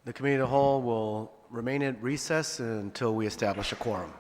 The committee of the whole will remain at recess until we establish a quorum.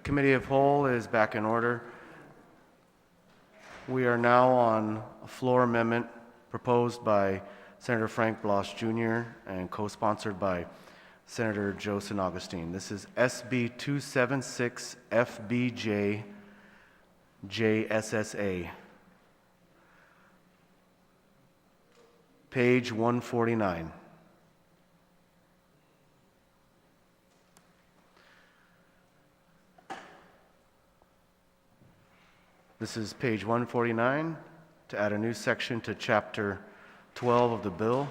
Committee of Whole is back in order. We are now on a floor amendment proposed by Senator Frank Blas Jr. and co-sponsored by Senator Joe San Augustine. This is SB 276 FBJ JSSA. Page 149. This is page 149 to add a new section to Chapter 12 of the bill.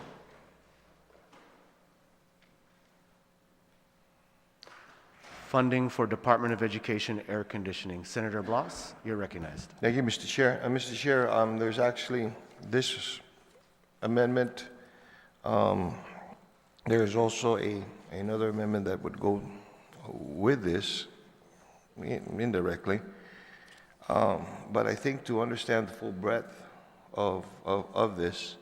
Funding for Department of Education air conditioning. Senator Blas, you're recognized. Thank you, Mr. Chair. Mr. Chair, there's actually this amendment. There is also another amendment that would go with this indirectly. But I think to understand the full breadth of this,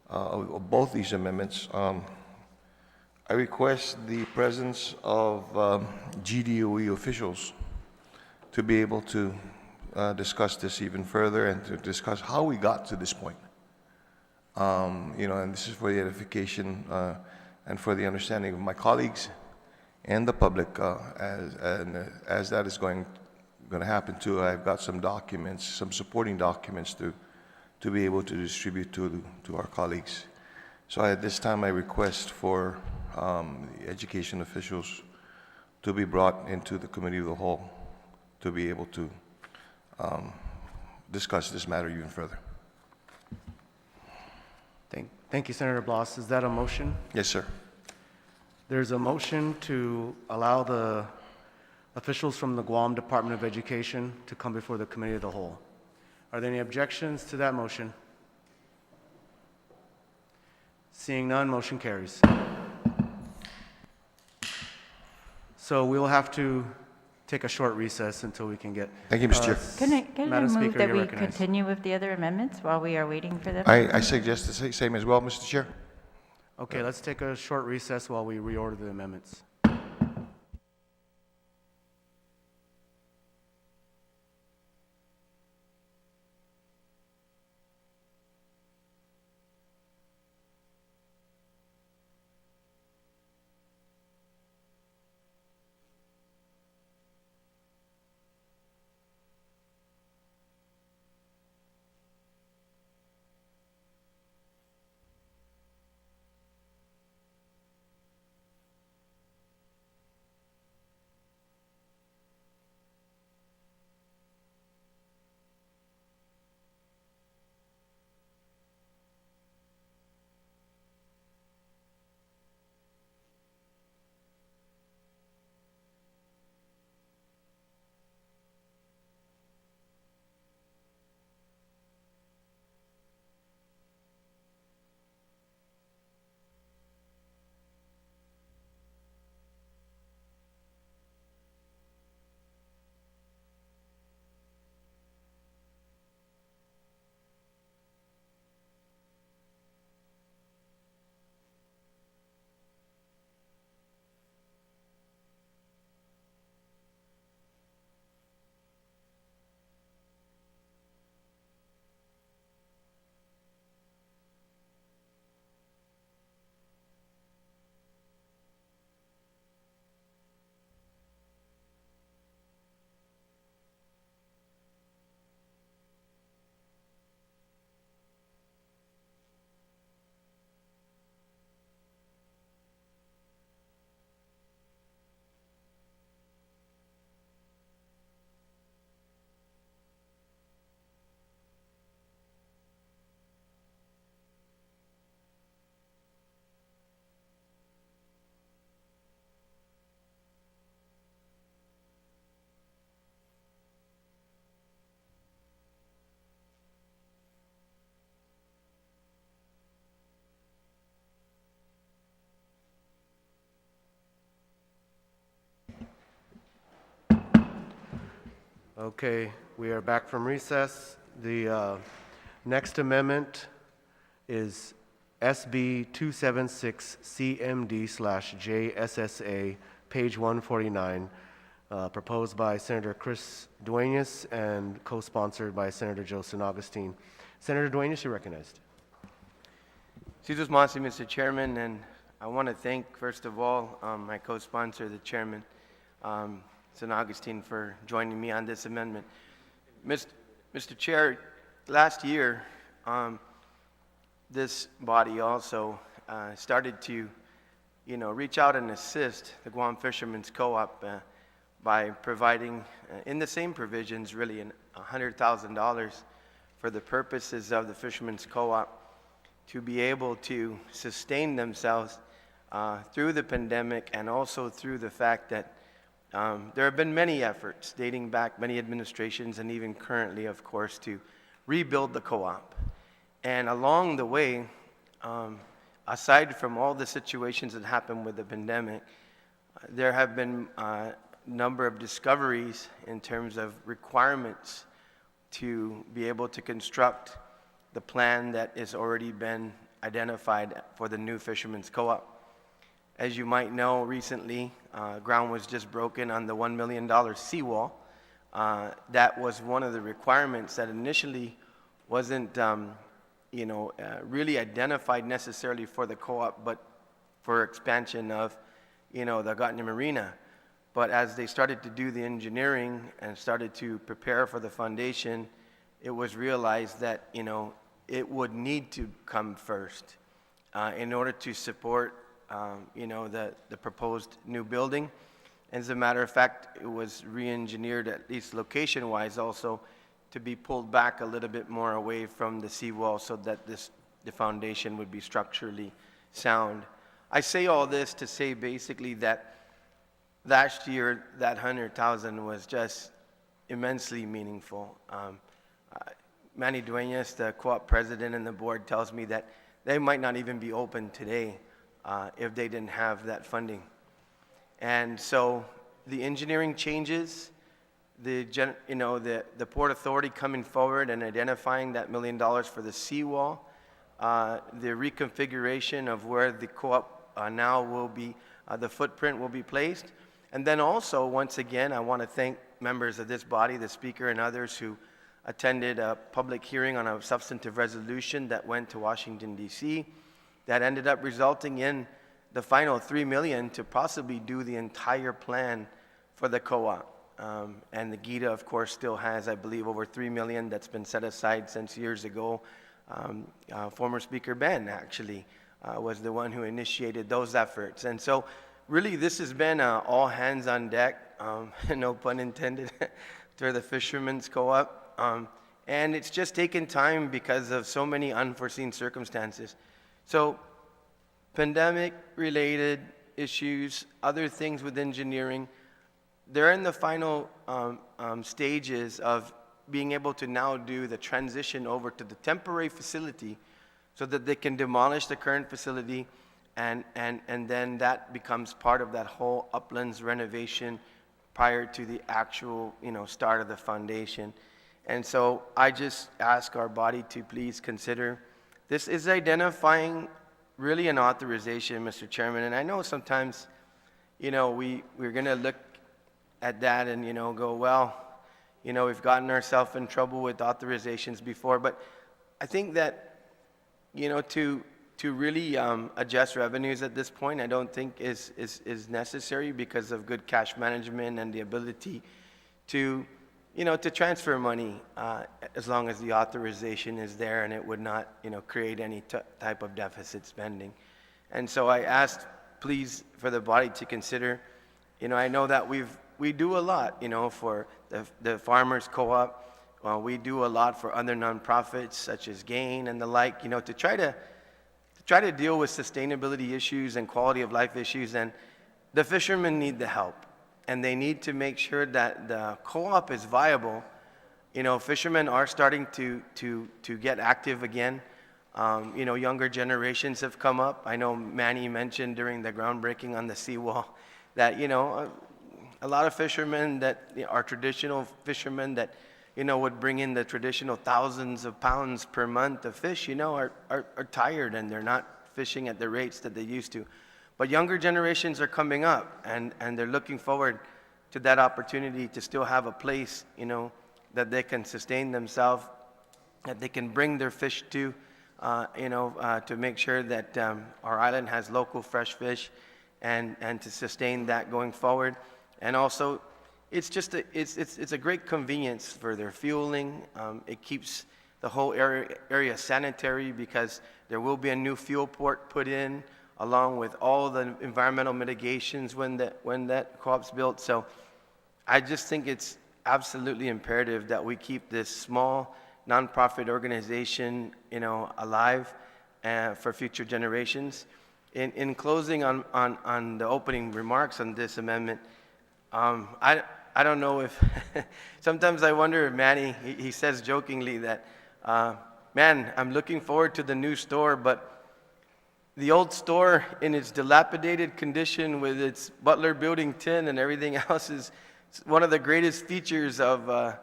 of both these amendments, I request the presence of GDOE officials to be able to discuss this even further and to discuss how we got to this point. And this is for the edification and for the understanding of my colleagues and the public as that is going to happen too. I've got some documents, some supporting documents to be able to distribute to our colleagues. So at this time, I request for the education officials to be brought into the Committee of the Whole to be able to discuss this matter even further. Thank you, Senator Blas. Is that a motion? Yes, sir. There's a motion to allow the officials from the Guam Department of Education to come before the Committee of the Whole. Are there any objections to that motion? Seeing none, motion carries. So we will have to take a short recess until we can get... Thank you, Mr. Chair. Can I Madam move Speaker, that you're we recognized. continue with the other amendments while we are waiting for them? I suggest the same as well, Mr. Chair. Okay, let's take a short recess while we reorder the amendments. Okay, we are back from recess. The next amendment is SB 276 CMD/JSSA, page 149. proposed by Senator Chris Duenas and co-sponsored by Senator Joe San Augustine. Senator Duenas, you're recognized. Jesus Masi, Mr. Chairman, and I want to thank, first of all, my co-sponsor, the Chairman, San Augustine, for joining me on this amendment. Mr. Chair, last year, this body also started to, reach out and assist the Guam Fishermen's Co-op by providing, in the same provisions, really, $100,000 for the purposes of the Fishermen's Co-op to be able to sustain themselves through the pandemic, and also through the fact that there have been many efforts dating back many administrations, and even currently, of course, to rebuild the co-op. And along the way, aside from all the situations that happened with the pandemic, there have been a number of discoveries in terms of requirements to be able to construct the plan that has already been identified for the new Fishermen's Co-op. As you might know, recently, ground was just broken on the $1 million seawall. That was one of the requirements that initially wasn't, really identified necessarily for the co-op, but for expansion of, the Gotnam Marina. But as they started to do the engineering and started to prepare for the foundation, it was realized that, it would need to come first in order to support the proposed new building. As a matter of fact, it was re-engineered, at least location-wise, also to be pulled back a little bit more away from the seawall so that the foundation would be structurally sound. I say all this to say basically that last year, that $100,000 was just immensely meaningful. Manny Duenas, the co-op president, and the board tells me that they might not even be open today if they didn't have that funding. And so the engineering changes, the Port Authority coming forward and identifying that $1 million for the seawall, the reconfiguration of where the co-op now will be, the footprint will be placed. And then also, once again, I want to thank members of this body, the speaker and others who attended a public hearing on a substantive resolution that went to Washington, D.C., that ended up resulting in the final $3 million to possibly do the entire plan for the co-op. And the GITA, of course, still has, I believe, over $3 million that's been set aside since years ago. Former Speaker Ben, actually, was the one who initiated those efforts. And so, really, this has been all hands on deck, no pun intended, for the Fishermen's Co-op. And it's just taken time because of so many unforeseen circumstances. So, pandemic-related issues, other things with engineering, they're in the final stages of being able to now do the transition over to the temporary facility so that they can demolish the current facility, and then that becomes part of that whole uplands renovation prior to the actual start of the foundation. And so I just ask our body to please consider, this is identifying really an authorization, Mr. Chairman. And I know sometimes, we're going to look at that and, go, well, we've gotten ourselves in trouble with authorizations before. But I think that, to really adjust revenues at this point, I don't think is necessary because of good cash management and the ability to, to transfer money as long as the authorization is there and it would not, create any type of deficit spending. And so I asked, please, for the body to consider, I know that we do a lot, for the Farmers Co-op. We do a lot for other nonprofits such as GAIN and the like, to try to deal with sustainability issues and quality of life issues. And the fishermen need the help. And they need to make sure that the co-op is viable. Fishermen are starting to get active again. Younger generations have come up. I know Manny mentioned during the groundbreaking on the seawall that, a lot of fishermen that are traditional fishermen that, would bring in the traditional thousands of pounds per month of fish, are tired and they're not fishing at the rates that they used to. But younger generations are coming up, and they're looking forward to that opportunity to still have a place, that they can sustain themselves, that they can bring their fish to, to make sure that our island has local fresh fish, and to sustain that going forward. And also, it's just it's a great convenience for their fueling. It keeps the whole area sanitary, because there will be a new fuel port put in, along with all the environmental mitigations when that co-op's built. So I just think it's absolutely imperative that we keep this small nonprofit organization, alive for future generations. In closing on the opening remarks on this amendment, I don't know if, sometimes I wonder if Manny, he says jokingly that, man, I'm looking forward to the new store, but the old store in its dilapidated condition with its Butler Building 10 and everything else is one of the greatest features of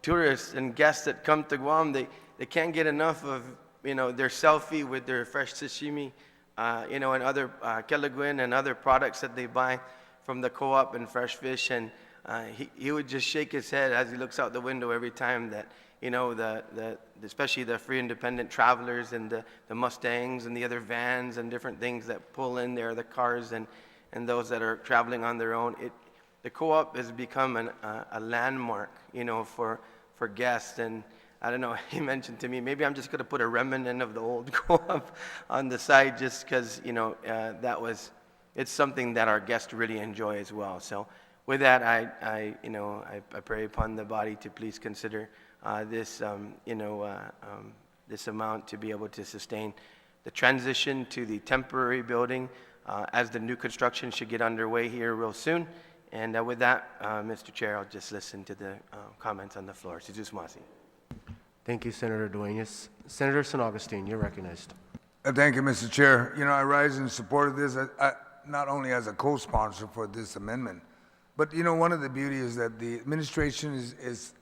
tourists and guests that come to Guam. They can't get enough of, their selfie with their fresh sashimi, and other kelaguen and other products that they buy from the co-op and fresh fish. And he would just shake his head as he looks out the window every time that, especially the free independent travelers and the Mustangs and the other vans and different things that pull in there, the cars and those that are traveling on their own. The co-op has become a landmark, for guests. And I don't know, he mentioned to me, maybe I'm just going to put a remnant of the old co-op on the side, just because, it's something that our guests really enjoy as well. So with that, I pray upon the body to please consider this amount to be able to sustain the transition to the temporary building, as the new construction should get underway here real soon. And with that, Mr. Chair, I'll just listen to the comments on the floor. Sizusmasi. Thank you, Senator Duenas. Senator San Augustine, you're recognized. Thank you, Mr. Chair. I rise in support of this, not only as a co-sponsor for this amendment, but one of the beauties is that the administration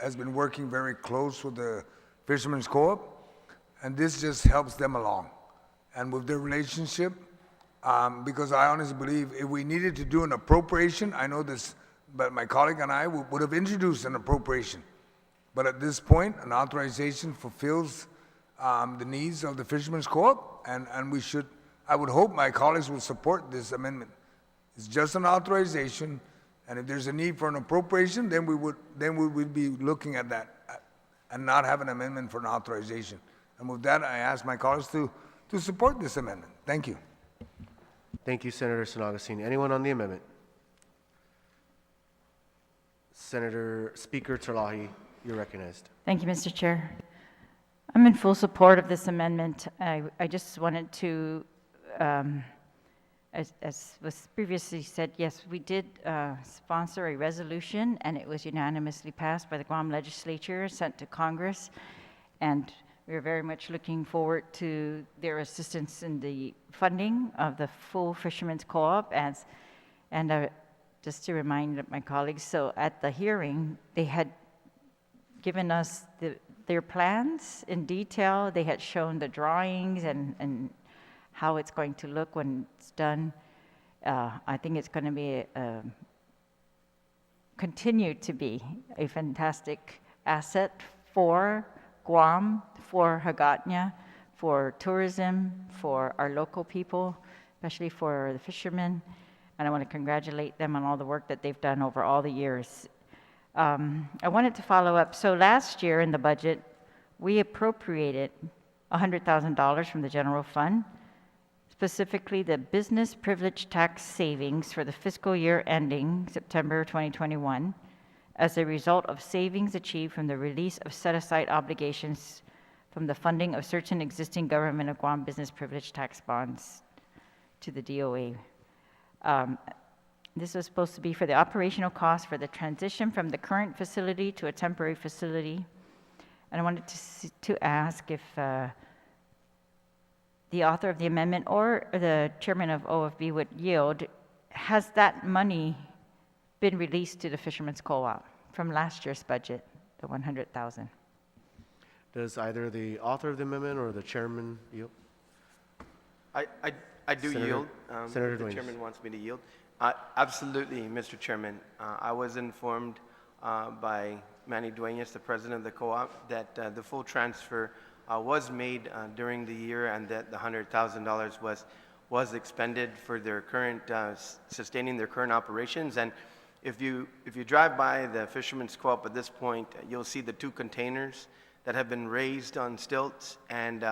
has been working very close with the Fishermen's Co-op, and this just helps them along. And with their relationship, because I honestly believe if we needed to do an appropriation, I know this, but my colleague and I would have introduced an appropriation. But at this point, an authorization fulfills the needs of the Fishermen's Co-op, and I would hope my colleagues will support this amendment. It's just an authorization, and if there's a need for an appropriation, then we would be looking at that and not have an amendment for an authorization. And with that, I ask my colleagues to support this amendment. Thank you. Thank you, Senator San Augustine. Anyone on the amendment? Speaker Terlahi, you're recognized. Thank you, Mr. Chair. I'm in full support of this amendment. I just wanted to, as was previously said, yes, we did sponsor a resolution, and it was unanimously passed by the Guam Legislature, sent to Congress, and we're very much looking forward to their assistance in the funding of the full Fishermen's Co-op. And just to remind my colleagues, so at the hearing, they had given us their plans in detail. They had shown the drawings and how it's going to look when it's done. I think it's going to be continue to be a fantastic asset for Guam, for Hagåtña, for tourism, for our local people, especially for the fishermen. And I want to congratulate them on all the work that they've done over all the years. I wanted to follow up. So last year in the budget, we appropriated $100,000 from the general fund, specifically the business privilege tax savings for the fiscal year ending September 2021, as a result of savings achieved from the release of set-aside obligations from the funding of certain existing government of Guam business privilege tax bonds to the DOA. This was supposed to be for the operational costs for the transition from the current facility to a temporary facility. And I wanted to ask if the author of the amendment or the chairman of OFB would yield, has that money been released to the Fishermen's Co-op from last year's budget, the $100,000? Does either the author of the amendment or the chairman yield? I do Senator- yield. Senator if the Duenas. chairman wants me to yield. Absolutely, Mr. Chairman. I was informed by Manny Dueñas, the president of the co-op, that the full transfer was made during the year and that the $100,000 was expended for their current, sustaining their current operations. And if you drive by the Fisherman's Co-op at this point, you'll see the 2 containers that have been raised on stilts and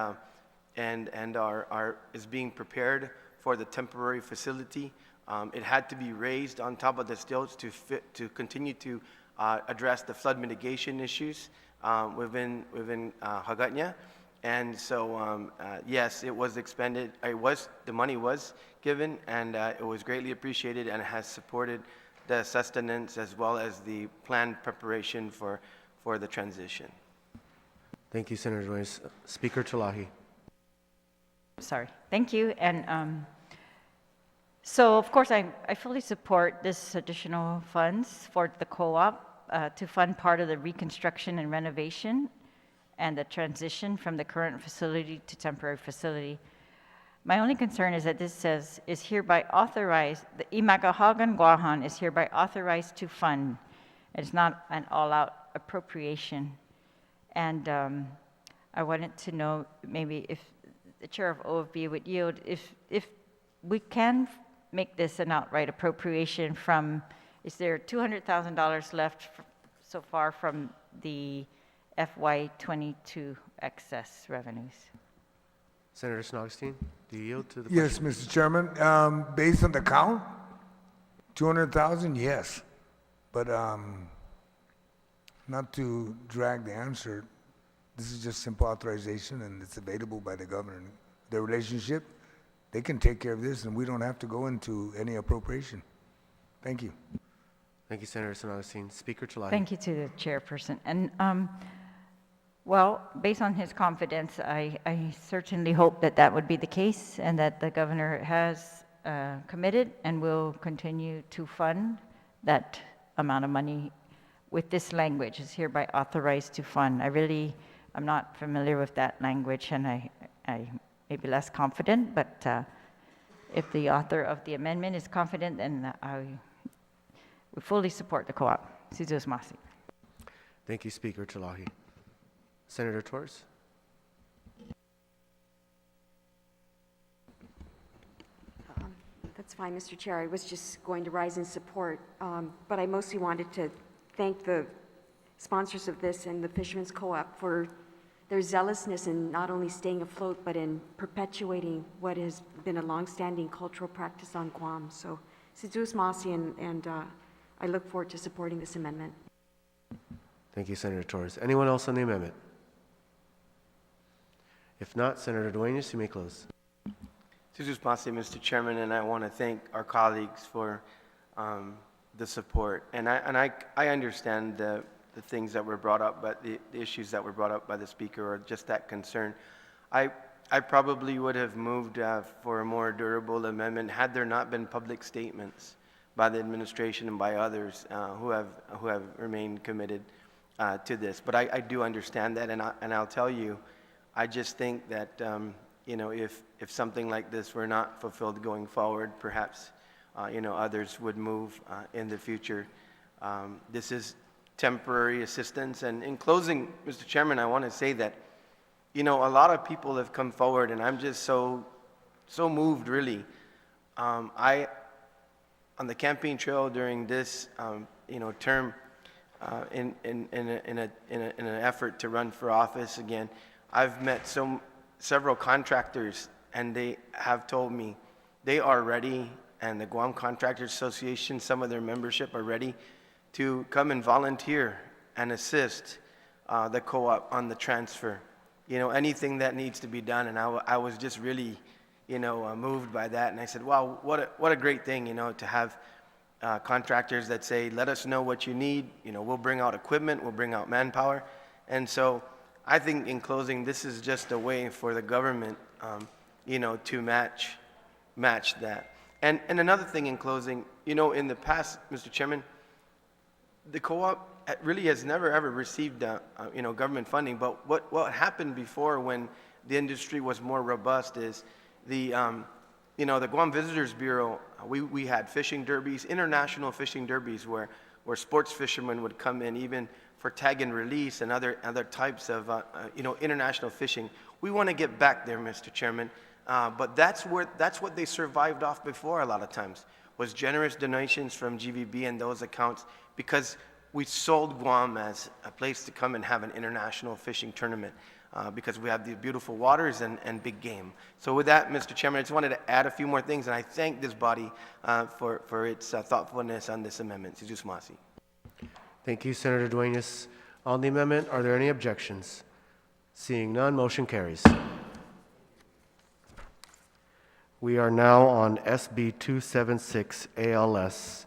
is being prepared for the temporary facility. It had to be raised on top of the stilts to continue to address the flood mitigation issues within Hagåtña. And so, yes, it was expended. The money was given, and it was greatly appreciated, and has supported the sustenance as well as the planned preparation for the transition. Thank you, Senator Dueñas. Speaker Talahi. Sorry. Thank you. And so, of course, I fully support this additional funds for the co-op to fund part of the reconstruction and renovation and the transition from the current facility to temporary facility. My only concern is that this says, is hereby authorized, the Imagahagan Guahan is hereby authorized to fund. It's not an all-out appropriation. And I wanted to know maybe if the chair of OFB would yield, if we can make this an outright appropriation from, is there $200,000 left so far from the FY22 excess revenues? Senator Augustine, do you yield to the Yes, question? Mr. Chairman. Based on the count, 200,000, yes. But not to drag the answer, this is just simple authorization and it's available by the governor. The relationship, they can take care of this and we don't have to go into any appropriation. Thank you. Thank you, Senator Augustine. Speaker Talahi. Thank you to the chairperson. And well, based on his confidence, I certainly hope that that would be the case and that the governor has committed and will continue to fund that amount of money with this language, is hereby authorized to fund. I'm not familiar with that language and I may be less confident, but if the author of the amendment is confident, then we fully support the co-op. Sizos Masi. Thank you, Speaker Talahi. Senator Torres. That's fine, Mr. Chair. I was just going to rise in support, but I mostly wanted to thank the sponsors of this and the Fishermen's Co-op for their zealousness in not only staying afloat, but in perpetuating what has been a longstanding cultural practice on Guam. So, Sizos Masi, and I look forward to supporting this amendment. Thank you, Senator Torres. Anyone else on the amendment? If not, Senator Dueñas, you may close. Jesus Masi, Mr. Chairman, and I want to thank our colleagues for the support. And I understand the things that were brought up, but the issues that were brought up by the speaker are just that concern. I probably would have moved for a more durable amendment had there not been public statements by the administration and by others who have remained committed to this. But I do understand that, and I'll tell you, I just think that if something like this were not fulfilled going forward, perhaps others would move in the future. This is temporary assistance. And in closing, Mr. Chairman, I want to say that a lot of people have come forward, and I'm just so moved, really. On the campaign trail during this term, in an effort to run for office again, I've met several contractors, and they have told me they are ready, and the Guam Contractors Association, some of their membership are ready to come and volunteer and assist the co-op on the transfer. Anything that needs to be done, and I was just really, moved by that, and I said, wow, what a great thing, to have contractors that say, let us know what you need, we'll bring out equipment, we'll bring out manpower. And so I think in closing, this is just a way for the government, to match that. And another thing in closing, in the past, Mr. Chairman, the co-op really has never ever received, government funding. But what happened before, when the industry was more robust, is the you know, the Guam Visitors Bureau, we had fishing derbies, international fishing derbies, where sports fishermen would come in, even for tag and release and other types of, you know, international fishing. We want to get back there, Mr. Chairman. But that's what they survived off before a lot of times, was generous donations from GVB and those accounts, because we sold Guam as a place to come and have an international fishing tournament, because we have the beautiful waters and big game. So with that, Mr. Chairman, I just wanted to add a few more things, and I thank this body for its thoughtfulness on this amendment. Jesus Masi. Thank you, Senator Duenas. On the amendment, are there any objections? Seeing none, motion carries. We are now on SB 276 ALS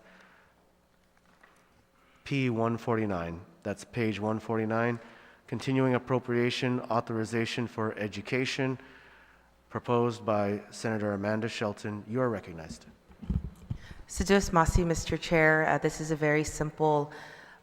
P149. That's page 149. Continuing appropriation authorization for education, proposed by Senator Amanda Shelton. You are recognized. Sedus Masi, Mr. Chair. This is a very simple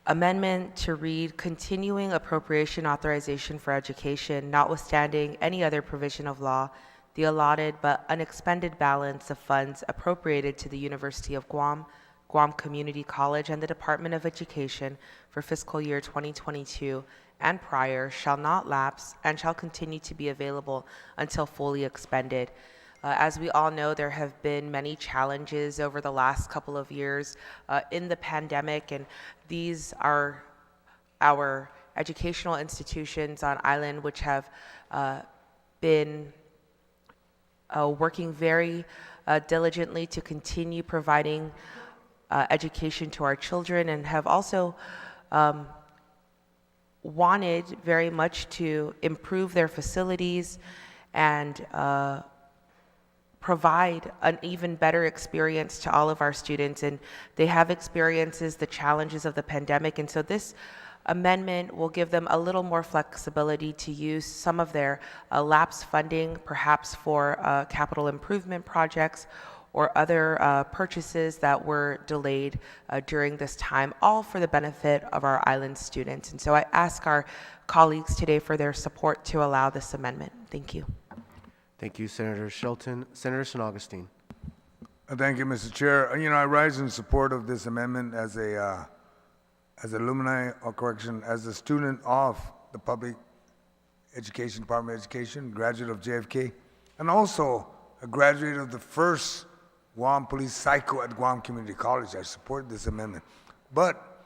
amendment to read continuing appropriation authorization for education, notwithstanding any other provision of law, the allotted but unexpended balance of funds appropriated to the University of Guam, Guam Community College, and the Department of Education for fiscal year 2022 and prior shall not lapse and shall continue to be available until fully expended. As we all know, there have been many challenges over the last couple of years in the pandemic, and these are our educational institutions on island which have been working very diligently to continue providing education to our children, and have also wanted very much to improve their facilities and provide an even better experience to all of our students. And they have experiences the challenges of the pandemic, and so this amendment will give them a little more flexibility to use some of their lapsed funding, perhaps for capital improvement projects or other purchases that were delayed during this time, all for the benefit of our island students. And so I ask our colleagues today for their support to allow this amendment. Thank you. Thank you, Senator Shelton. Senator San Augustine. Thank you, Mr. Chair. You know, I rise in support of this amendment as alumni, or correction, as a student of the Public Education, Department of Education, graduate of JFK, and also a graduate of the first Guam Police Psycho at Guam Community College. I support this amendment. But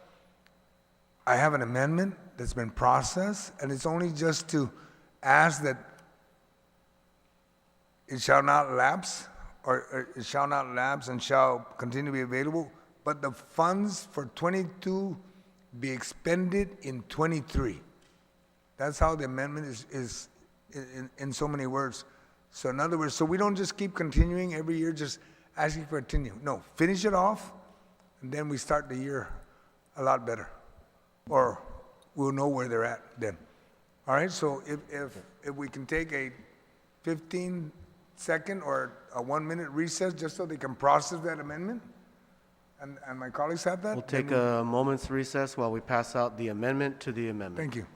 I have an amendment that's been processed, and it's only just to ask that it shall not lapse, or it shall not lapse and shall continue to be available, but the funds for 22 be expended in 23. That's how the amendment is in so many words. So in other words, so we don't just keep continuing every year, just asking for a continue. No, finish it off, and then we start the year a lot better, or we'll know where they're at then. All right, so if we can take a 15-second or a 1-minute recess just so they can process that amendment, and my colleagues have that? We'll take a moment's recess while we pass out the amendment to the amendment. Thank you.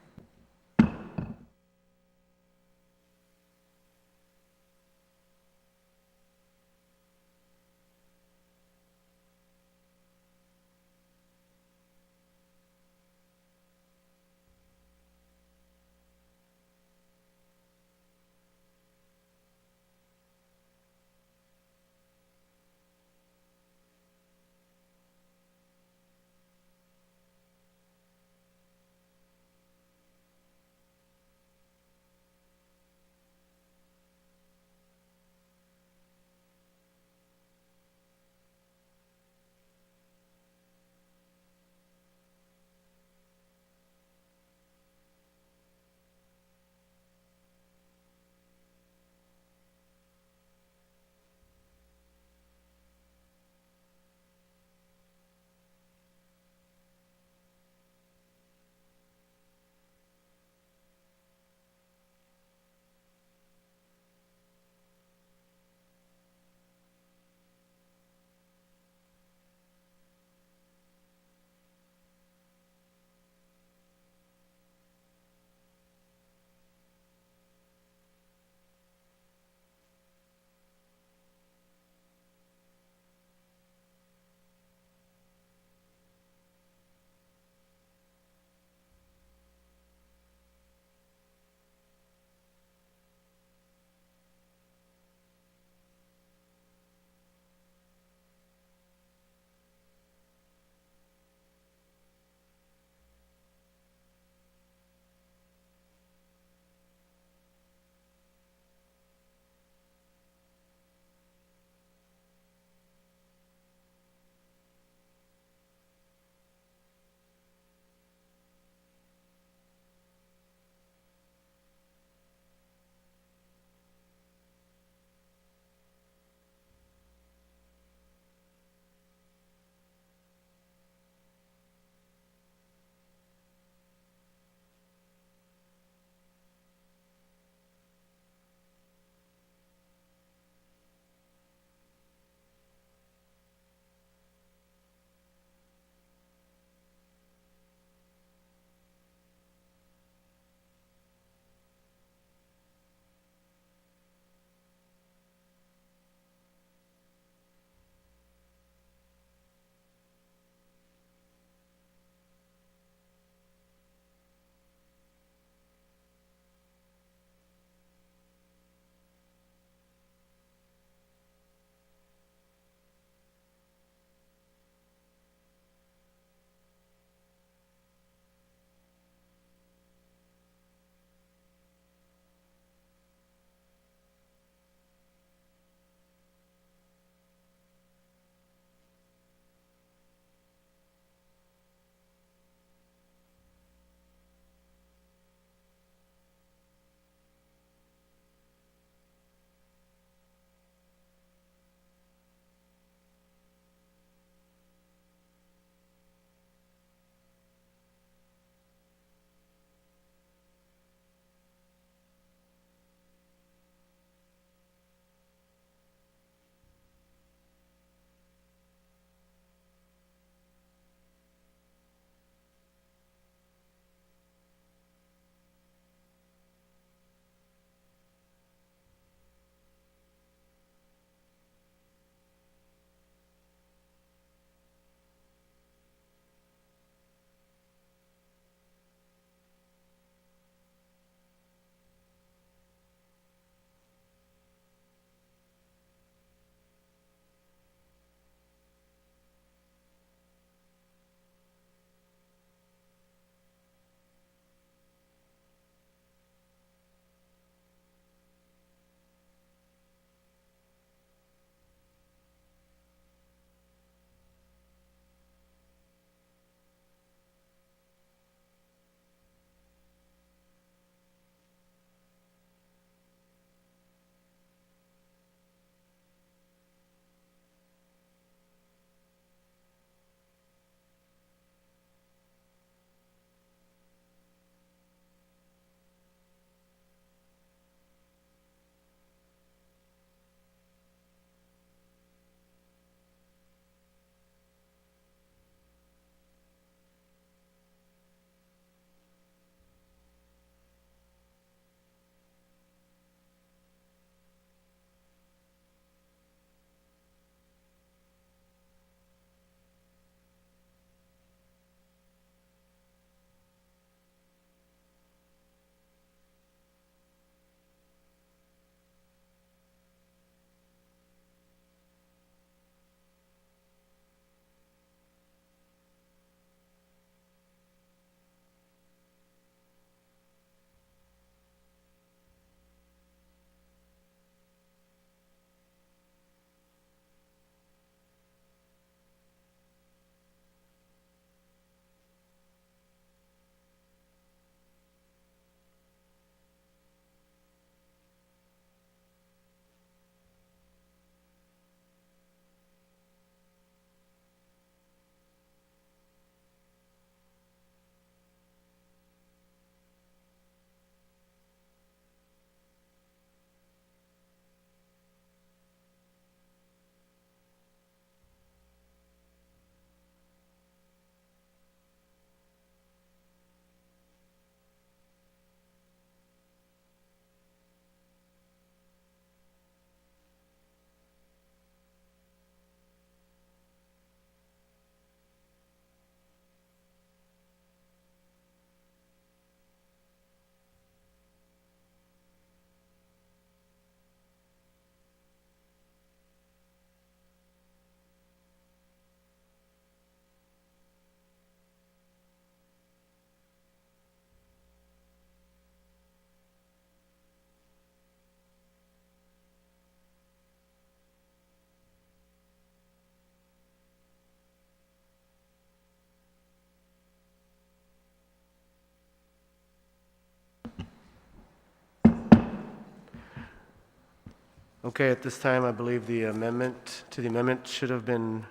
Okay, at this time, I believe the amendment to the amendment should have been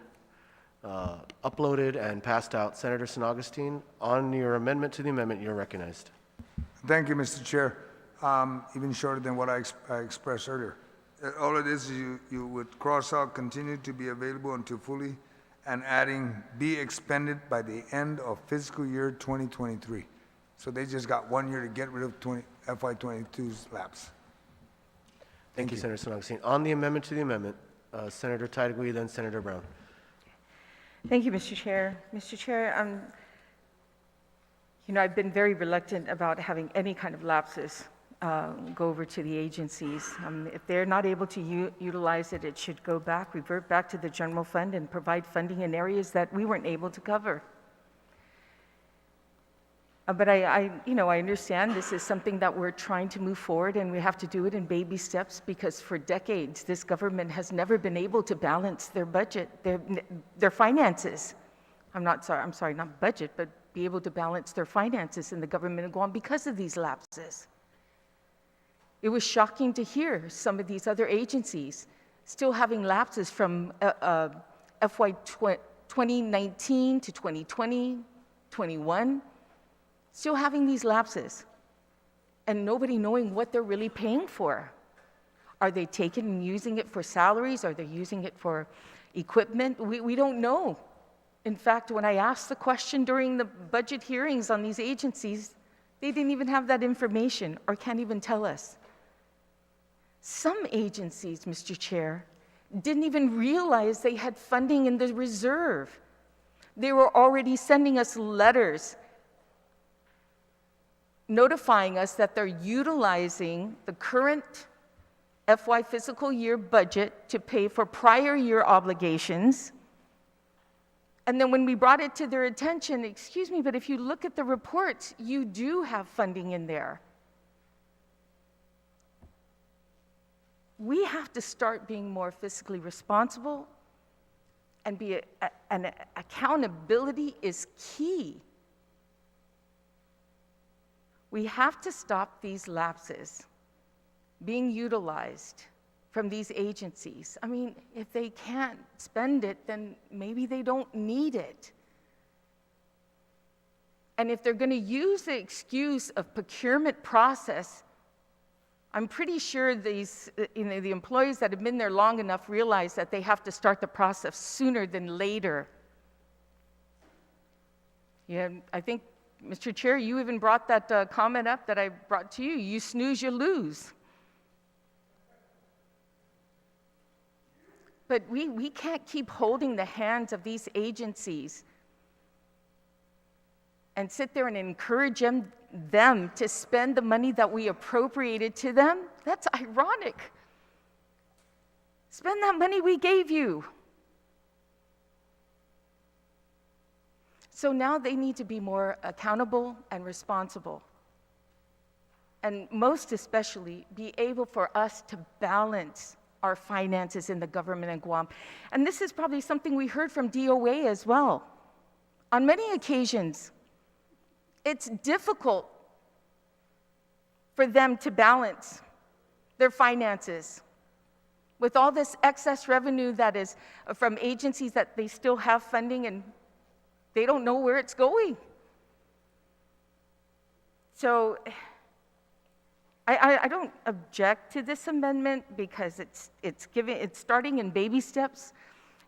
uploaded and passed out. Senator San Augustine, on your amendment to the amendment, you're recognized. Thank you, Mr. Chair. Even shorter than what I expressed earlier. All it is you would cross out continue to be available until fully and adding be expended by the end of fiscal year 2023. So they just got 1 year to get rid of FY22's lapse. Thank you, Senator San Augustine. On the amendment to the amendment, Senator Titlegy, then Senator Brown. Thank you, Mr. Chair. Mr. Chair, I've been very reluctant about having any kind of lapses go over to the agencies. If they're not able to utilize it, it should go back, revert back to the general fund and provide funding in areas that we weren't able to cover. But I understand this is something that we're trying to move forward, and we have to do it in baby steps because for decades, this government has never been able to balance their budget, their finances. I'm sorry, not budget, but be able to balance their finances in the government of Guam because of these lapses. It was shocking to hear some of these other agencies still having lapses from FY 2019 to 2020, 21, still having these lapses, and nobody knowing what they're really paying for. Are they taking and using it for salaries? Are they using it for equipment? We don't know. In fact, when I asked the question during the budget hearings on these agencies, they didn't even have that information or can't even tell us. Some agencies, Mr. Chair, didn't even realize they had funding in the reserve. They were already sending us letters notifying us that they're utilizing the current FY fiscal year budget to pay for prior year obligations. And then when we brought it to their attention, excuse me, but if you look at the reports, you do have funding in there. We have to start being more fiscally responsible, and accountability is key. We have to stop these lapses being utilized from these agencies. I mean, if they can't spend it, then maybe they don't need it. And if they're going to use the excuse of procurement process, I'm pretty sure these, the employees that have been there long enough realize that they have to start the process sooner than later. Yeah, I think, Mr. Chair, you even brought that comment up that I brought to you. You snooze, you lose. But we can't keep holding the hands of these agencies and sit there and encourage them to spend the money that we appropriated to them. That's ironic. Spend that money we gave you. So now they need to be more accountable and responsible. And most especially, be able for us to balance our finances in the government in Guam. And this is probably something we heard from DOA as well. On many occasions, it's difficult for them to balance their finances with all this excess revenue that is from agencies that they still have funding and they don't know where it's going. So I don't object to this amendment because it's starting in baby steps,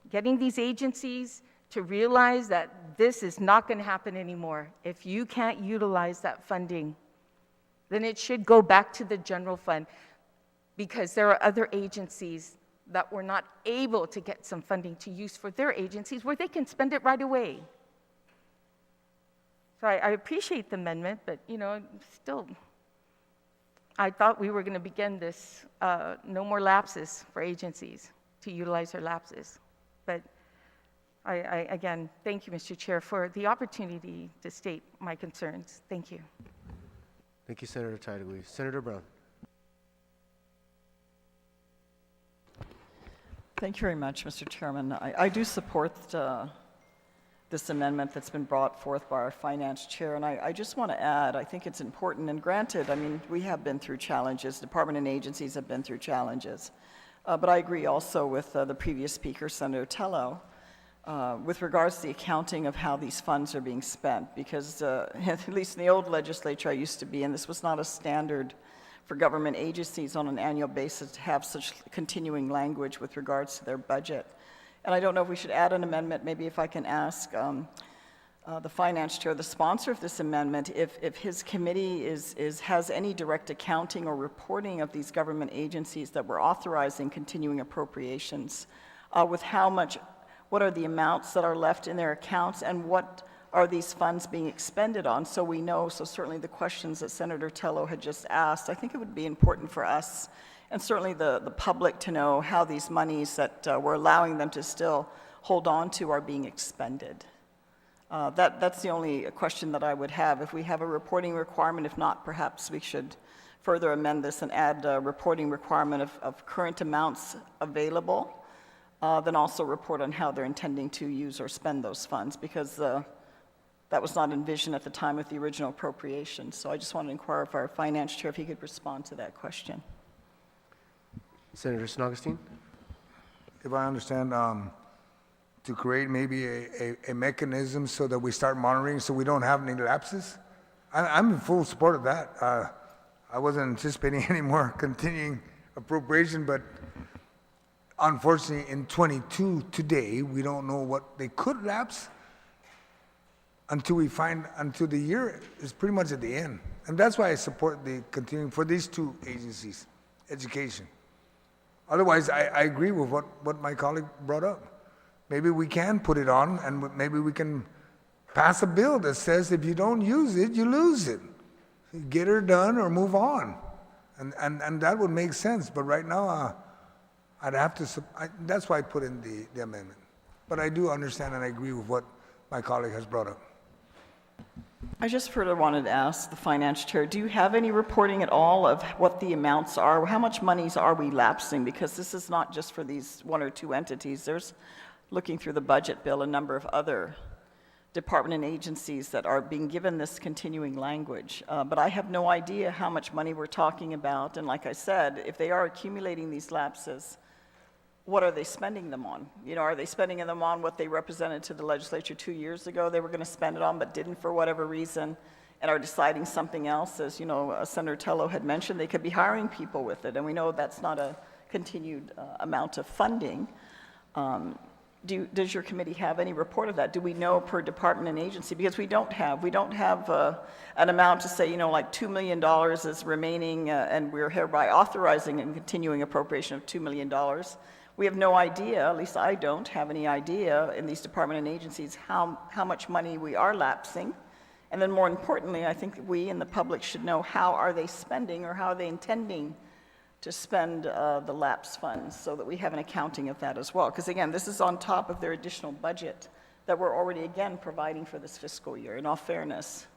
getting these agencies to realize that this is not going to happen anymore. If you can't utilize that funding, then it should go back to the general fund because there are other agencies that were not able to get some funding to use for their agencies where they can spend it right away. So I appreciate the amendment, but still, I thought we were going to begin this no more lapses for agencies to utilize their lapses. But I again, thank you, Mr. Chair, for the opportunity to state my concerns. Thank you. Thank you, Senator Titlegy. Senator Brown. Thank you very much, Mr. Chairman. I do support this amendment that's been brought forth by our finance chair, and I just want to add, I think it's important, and granted, I mean, we have been through challenges, department and agencies have been through challenges, But I agree also with the previous speaker, Senator Tello, with regards to the accounting of how these funds are being spent, because at least in the old legislature I used to be in, this was not a standard for government agencies on an annual basis to have such continuing language with regards to their budget. And I don't know if we should add an amendment, maybe if I can ask the finance chair, the sponsor of this amendment, if his committee has any direct accounting or reporting of these government agencies that we're authorizing continuing appropriations, with how much, what are the amounts that are left in their accounts, and what are these funds being expended on, so we know. So certainly the questions that Senator Tello had just asked, I think it would be important for us, and certainly the public, to know how these monies that we're allowing them to still hold on to are being expended. That's the only question that I would have. If we have a reporting requirement, if not, perhaps we should further amend this and add a reporting requirement of current amounts available, then also report on how they're intending to use or spend those funds, because that was not envisioned at the time of the original appropriation. So I just want to inquire of our finance chair if he could respond to that question. Senator Augustine? If I understand, to create maybe a mechanism so that we start monitoring so we don't have any lapses. I'm in full support of that. I wasn't anticipating any more continuing appropriation, but unfortunately in 22 today, we don't know what they could lapse until the year is pretty much at the end. And that's why I support the continuing for these two agencies, education. Otherwise, I agree with what my colleague brought up. Maybe we can put it on, and maybe we can pass a bill that says if you don't use it, you lose it. Get her done or move on. And that would make sense. But right now, I'd have to, that's why I put in the amendment. But I do understand and I agree with what my colleague has brought up. I just further wanted to ask the finance chair, do you have any reporting at all of what the amounts are? How much monies are we lapsing? Because this is not just for these one or two entities. There's, looking through the budget bill, a number of other department and agencies that are being given this continuing language. But I have no idea how much money we're talking about. And like I said, if they are accumulating these lapses, what are they spending them on? You know, are they spending them on what they represented to the legislature 2 years ago they were going to spend it on, but didn't for whatever reason, and are deciding something else? As you know, Senator Tello had mentioned, they could be hiring people with it, and we know that's not a continued amount of funding. Does your committee have any report of that? Do we know per department and agency? Because we don't have an amount to say, you know, like $2 million is remaining, and we're hereby authorizing and continuing appropriation of $2 million. We have no idea, at least I don't have any idea in these department and agencies how much money we are lapsing. And then more importantly, I think we in the public should know how are they spending or how are they intending to spend the lapse funds, so that we have an accounting of that as well. Because again, this is on top of their additional budget that we're already again providing for this fiscal year, in all fairness.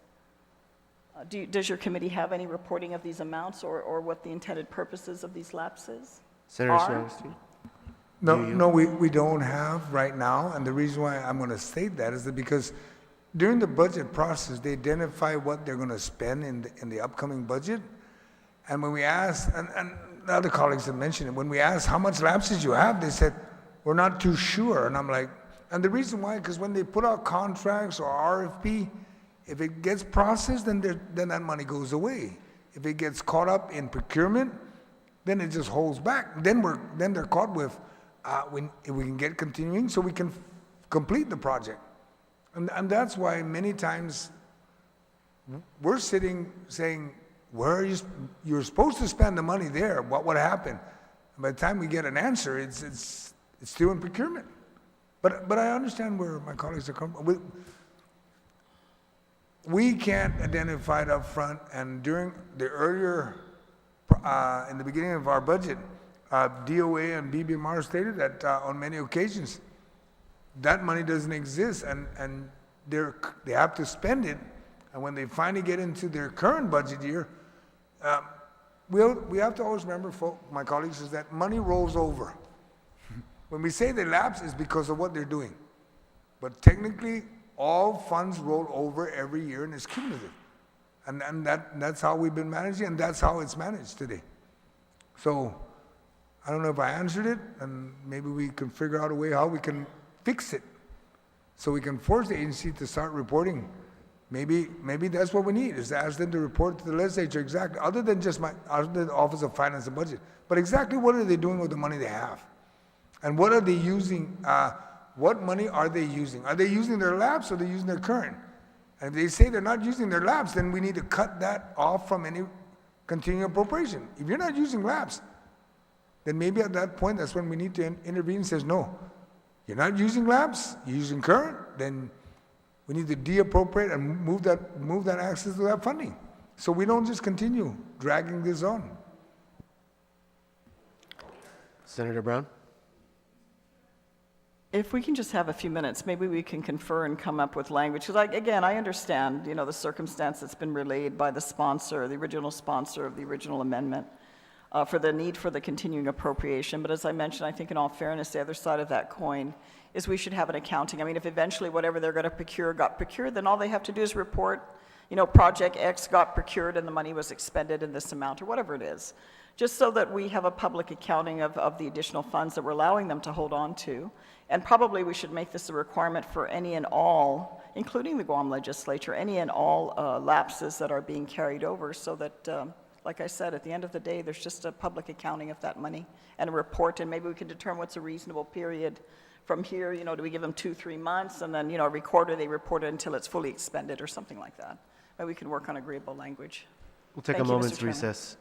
Does your committee have any reporting of these amounts or what the intended purposes of these lapses Senator are? Augustine? No, we don't have right now, and the reason why I'm going to state that is that because during the budget process, they identify what they're going to spend in the upcoming budget, and when we ask, and the other colleagues have mentioned it, when we ask how much lapses you have, they said, we're not too sure, and I'm like, and the reason why, because when they put out contracts or RFP, if it gets processed, then that money goes away. If it gets caught up in procurement, then it just holds back. Then they're caught with, if we can get continuing so we can complete the project. And that's why many times we're sitting saying, where are you're supposed to spend the money there, what would happen? And by the time we get an answer, it's still in procurement. But I understand where my colleagues are coming from. We can't identify it up front, and during the earlier, in the beginning of our budget, DOA and BBMR stated that on many occasions, that money doesn't exist, and they have to spend it, and when they finally get into their current budget year, we have to always remember, my colleagues, is that money rolls over. When we say they lapse, it's because of what they're doing. But technically, all funds roll over every year and it's cumulative. And that's how we've been managing, and that's how it's managed today. So I don't know if I answered it, and maybe we can figure out a way how we can fix it, so we can force the agency to start reporting. Maybe that's what we need, is to ask them to report to the legislature exactly, other than the Office of Finance and Budget, but exactly what are they doing with the money they have? And what are they using, what money are they using? Are they using their labs or are they using their current? And if they say they're not using their labs, then we need to cut that off from any continuing appropriation. If you're not using labs, then maybe at that point, that's when we need to intervene and says, no, you're not using labs, you're using current, then we need to de-appropriate and move that access to that funding. So we don't just continue dragging this on. Senator Brown? If we can just have a few minutes, maybe we can confer and come up with language. Because again, I understand, the circumstance that's been relayed by the sponsor, the original sponsor of the original amendment, for the need for the continuing appropriation. But as I mentioned, I think in all fairness, the other side of that coin is we should have an accounting. I mean, if eventually whatever they're going to procure got procured, then all they have to do is report, Project X got procured and the money was expended in this amount, or whatever it is. Just so that we have a public accounting of the additional funds that we're allowing them to hold on to. And probably we should make this a requirement for any and all, including the Guam Legislature, any and all lapses that are being carried over, so that, like I said, at the end of the day, there's just a public accounting of that money and a report, and maybe we can determine what's a reasonable period from here. Do we give them 2-3 months, and then, a recorder, they report it until it's fully expended or something like that. Maybe we can work on agreeable language. We'll take Thank a you, Mr. moment's Chairman. recess.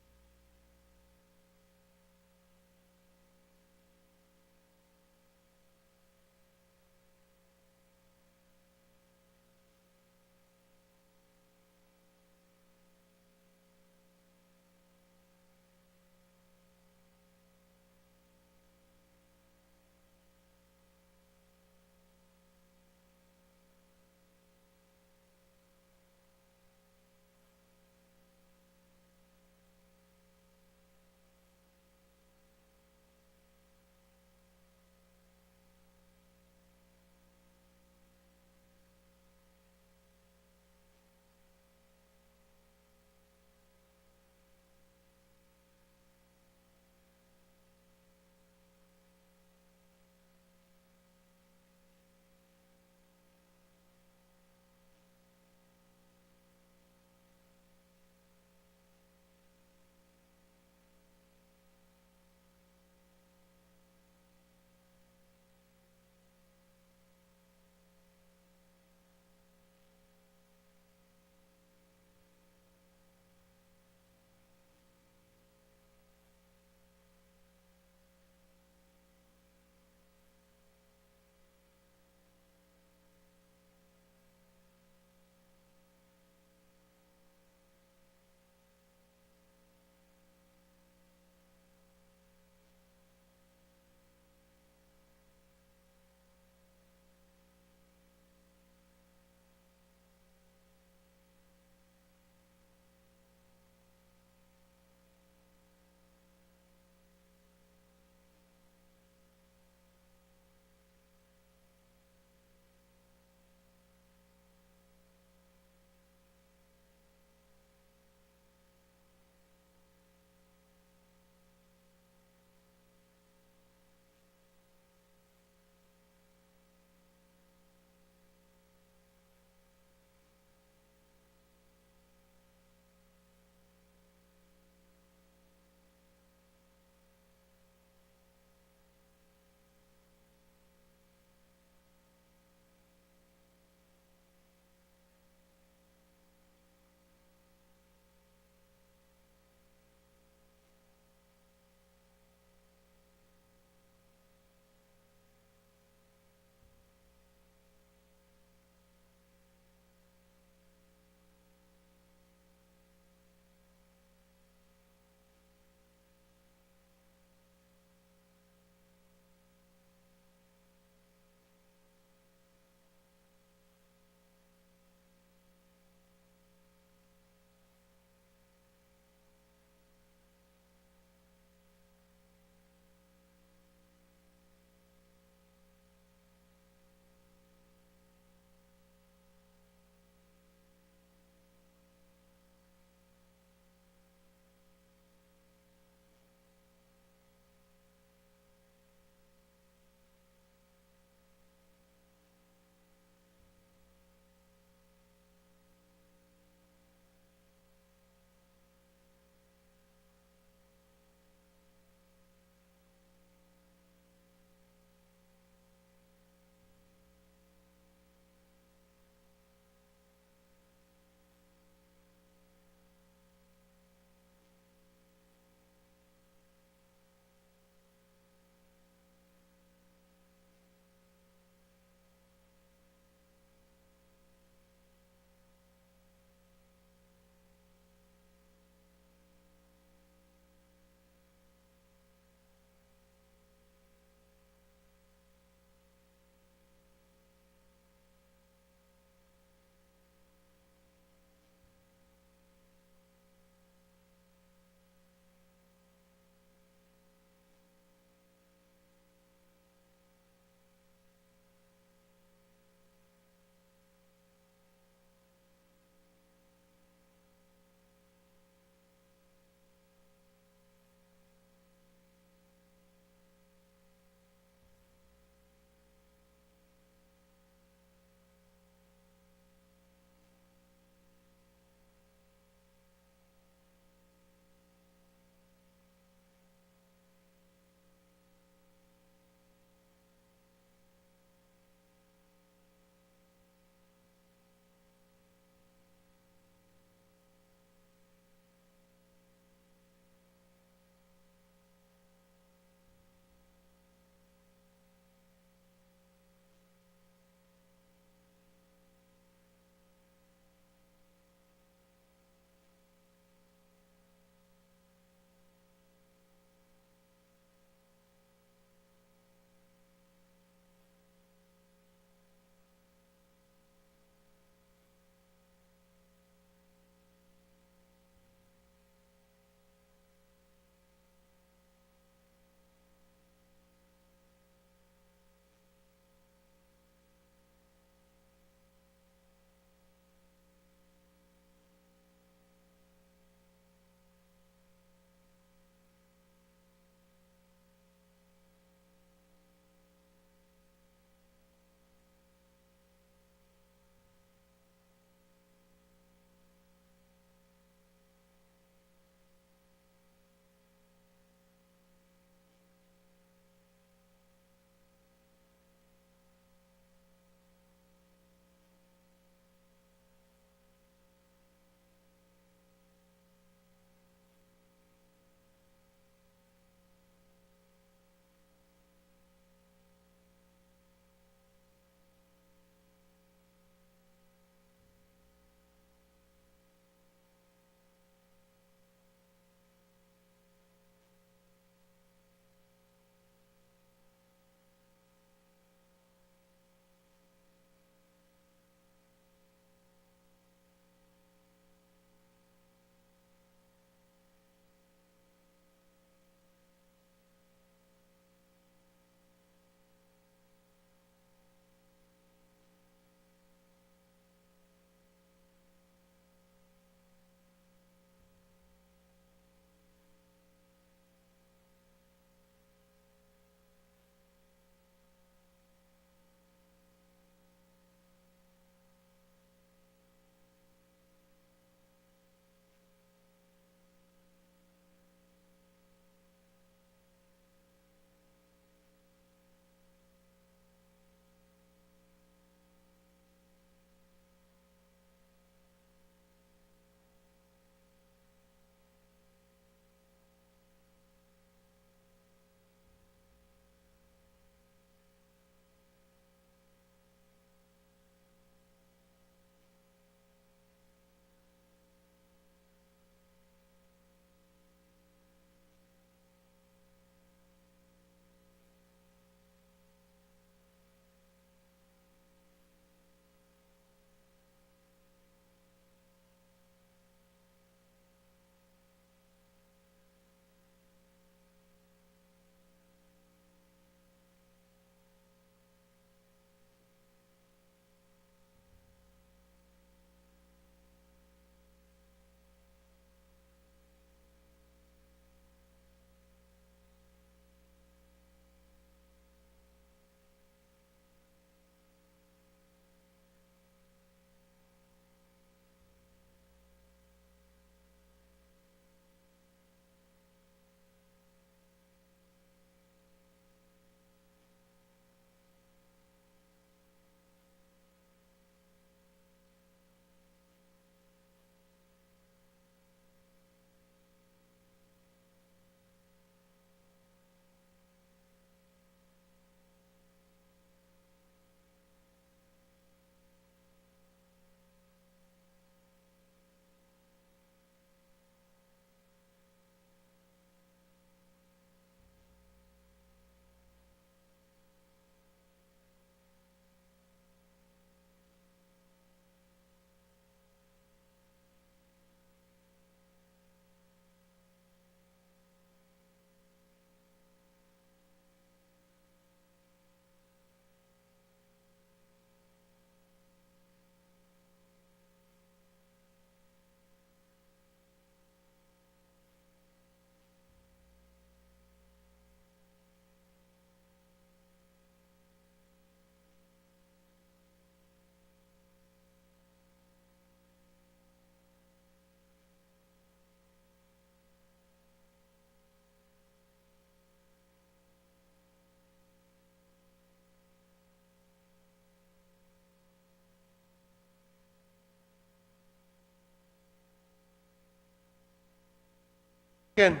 Again.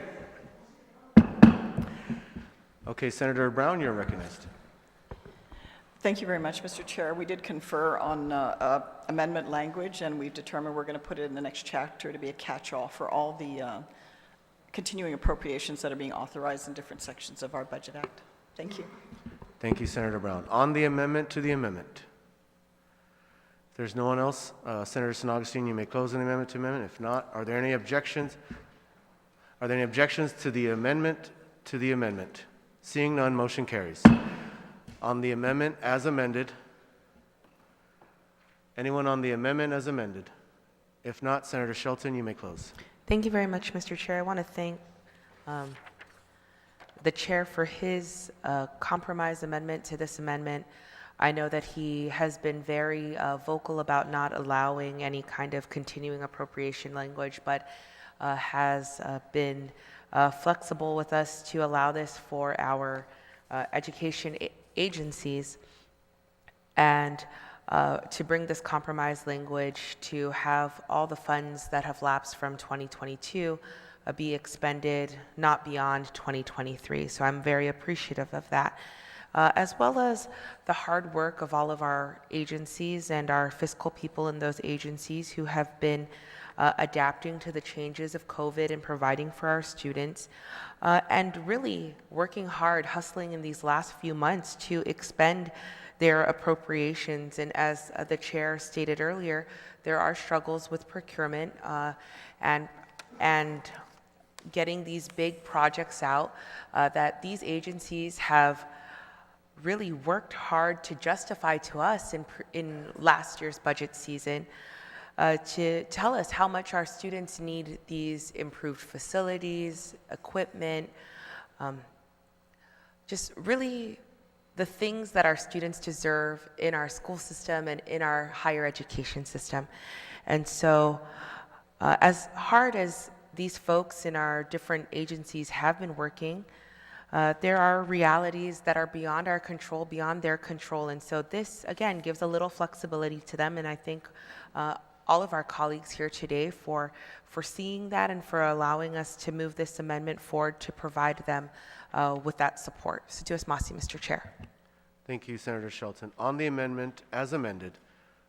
Okay, Senator Brown, you're recognized. Thank you very much, Mr. Chair. We did confer on amendment language, and we've determined we're going to put it in the next chapter to be a catch-all for all the continuing appropriations that are being authorized in different sections of our Budget Act. Thank you. Thank you, Senator Brown. On the amendment to the amendment. If there's no one else, Senator San Augustine, you may close the amendment to amendment. If not, are there any objections? Are there any objections to the amendment to the amendment? Seeing none, motion carries. On the amendment as amended, anyone on the amendment as amended? If not, Senator Shelton, you may close. Thank you very much, Mr. Chair. I want to thank the chair for his compromise amendment to this amendment. I know that he has been very vocal about not allowing any kind of continuing appropriation language, but has been flexible with us to allow this for our education agencies, and to bring this compromise language to have all the funds that have lapsed from 2022 be expended not beyond 2023. So I'm very appreciative of that, as well as the hard work of all of our agencies and our fiscal people in those agencies who have been adapting to the changes of COVID and providing for our students, and really working hard, hustling in these last few months to expend their appropriations. And as the chair stated earlier, there are struggles with procurement and getting these big projects out that these agencies have really worked hard to justify to us in last year's budget season, to tell us how much our students need these improved facilities, equipment, just really the things that our students deserve in our school system and in our higher education system. And so as hard as these folks in our different agencies have been working, there are realities that are beyond our control, beyond their control. And so this, again, gives a little flexibility to them. And I think all of our colleagues here today for seeing that and for allowing us to move this amendment forward to provide them with that support. So Dios Masi, Mr. Chair. Thank you, Senator Shelton. On the amendment as amended,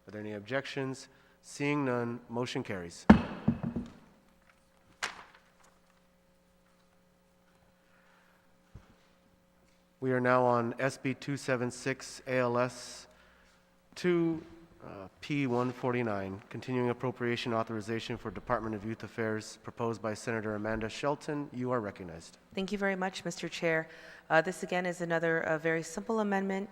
are there any objections? Seeing none, motion carries. We are now on SB 276 ALS 2 P149, continuing appropriation authorization for Department of Youth Affairs, proposed by Senator Amanda Shelton. You are recognized. Thank you very much, Mr. Chair. This again is another very simple amendment,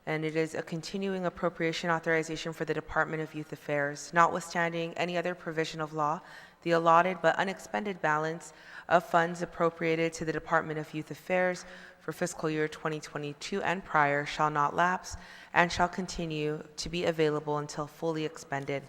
and it is a continuing appropriation authorization for the Department of Youth Affairs. Notwithstanding any other provision of law, the allotted but unexpended balance of funds appropriated to the Department of Youth Affairs for fiscal year 2022 and prior shall not lapse and shall continue to be available until fully expended.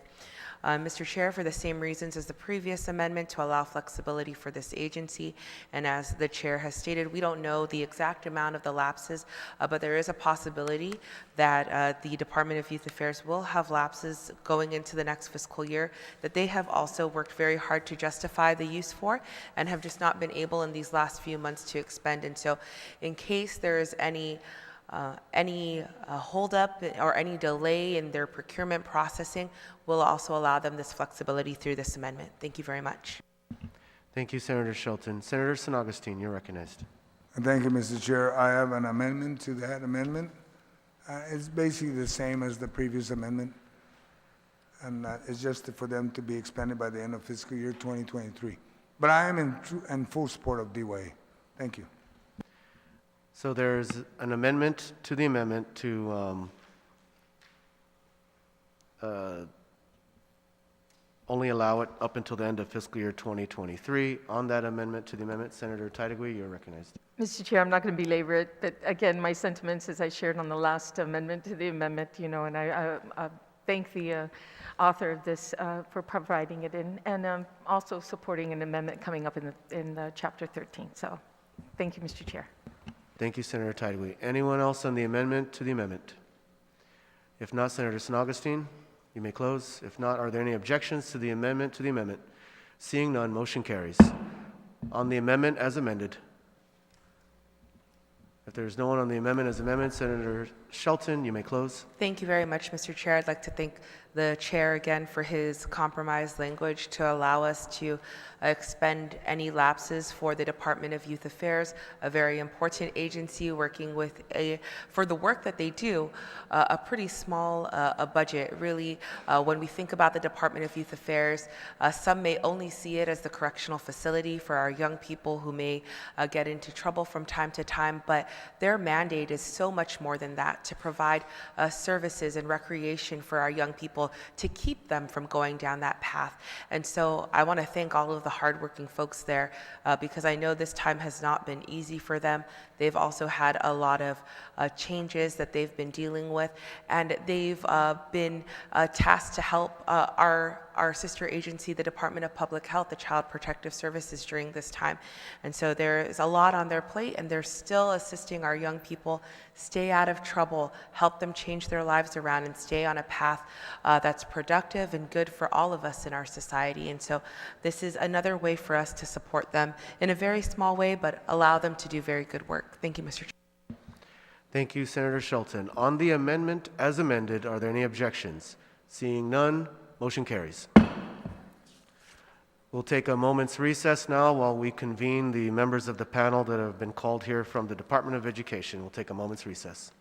Mr. Chair, for the same reasons as the previous amendment to allow flexibility for this agency, and as the chair has stated, we don't know the exact amount of the lapses, but there is a possibility that the Department of Youth Affairs will have lapses going into the next fiscal year that they have also worked very hard to justify the use for and have just not been able in these last few months to expend. And so in case there is any holdup or any delay in their procurement processing, will also allow them this flexibility through this amendment. Thank you very much. Thank you, Senator Shelton. Senator San Augustine, you're recognized. Thank you, Mr. Chair. I have an amendment to that amendment. It's basically the same as the previous amendment, and it's just for them to be expended by the end of fiscal year 2023. But I am in full support of DYA. Thank you. So there's an amendment to the amendment to only allow it up until the end of fiscal year 2023. On that amendment to the amendment, Senator Titagui, you're recognized. Mr. Chair, I'm not going to belabor it, but again, my sentiments, as I shared on the last amendment to the amendment, and I thank the author of this for providing it in, and also supporting an amendment coming up in Chapter 13. So thank you, Mr. Chair. Thank you, Senator Titagui. Anyone else on the amendment to the amendment? If not, Senator San Augustine, you may close. If not, are there any objections to the amendment to the amendment? Seeing none, motion carries. On the amendment as amended. If there's no one on the amendment as amended, Senator Shelton, you may close. Thank you very much, Mr. Chair. I'd like to thank the chair again for his compromised language to allow us to expend any lapses for the Department of Youth Affairs, a very important agency working with for the work that they do, a pretty small a budget. Really, when we think about the Department of Youth Affairs, some may only see it as the correctional facility for our young people who may get into trouble from time to time, but their mandate is so much more than that, to provide services and recreation for our young people to keep them from going down that path. And so I want to thank all of the hardworking folks there because I know this time has not been easy for them. They've also had a lot of changes that they've been dealing with, and they've been tasked to help our sister agency, the Department of Public Health, the Child Protective Services, during this time. And so there is a lot on their plate, and they're still assisting our young people stay out of trouble, help them change their lives around, and stay on a path that's productive and good for all of us in our society. And so this is another way for us to support them in a very small way, but allow them to do very good work. Thank you, Mr. Chair. Thank you, Senator Shelton. On the amendment as amended, are there any objections? Seeing none, motion carries. We'll take a moment's recess now while we convene the members of the panel that have been called here from the Department of Education. We'll take a moment's recess.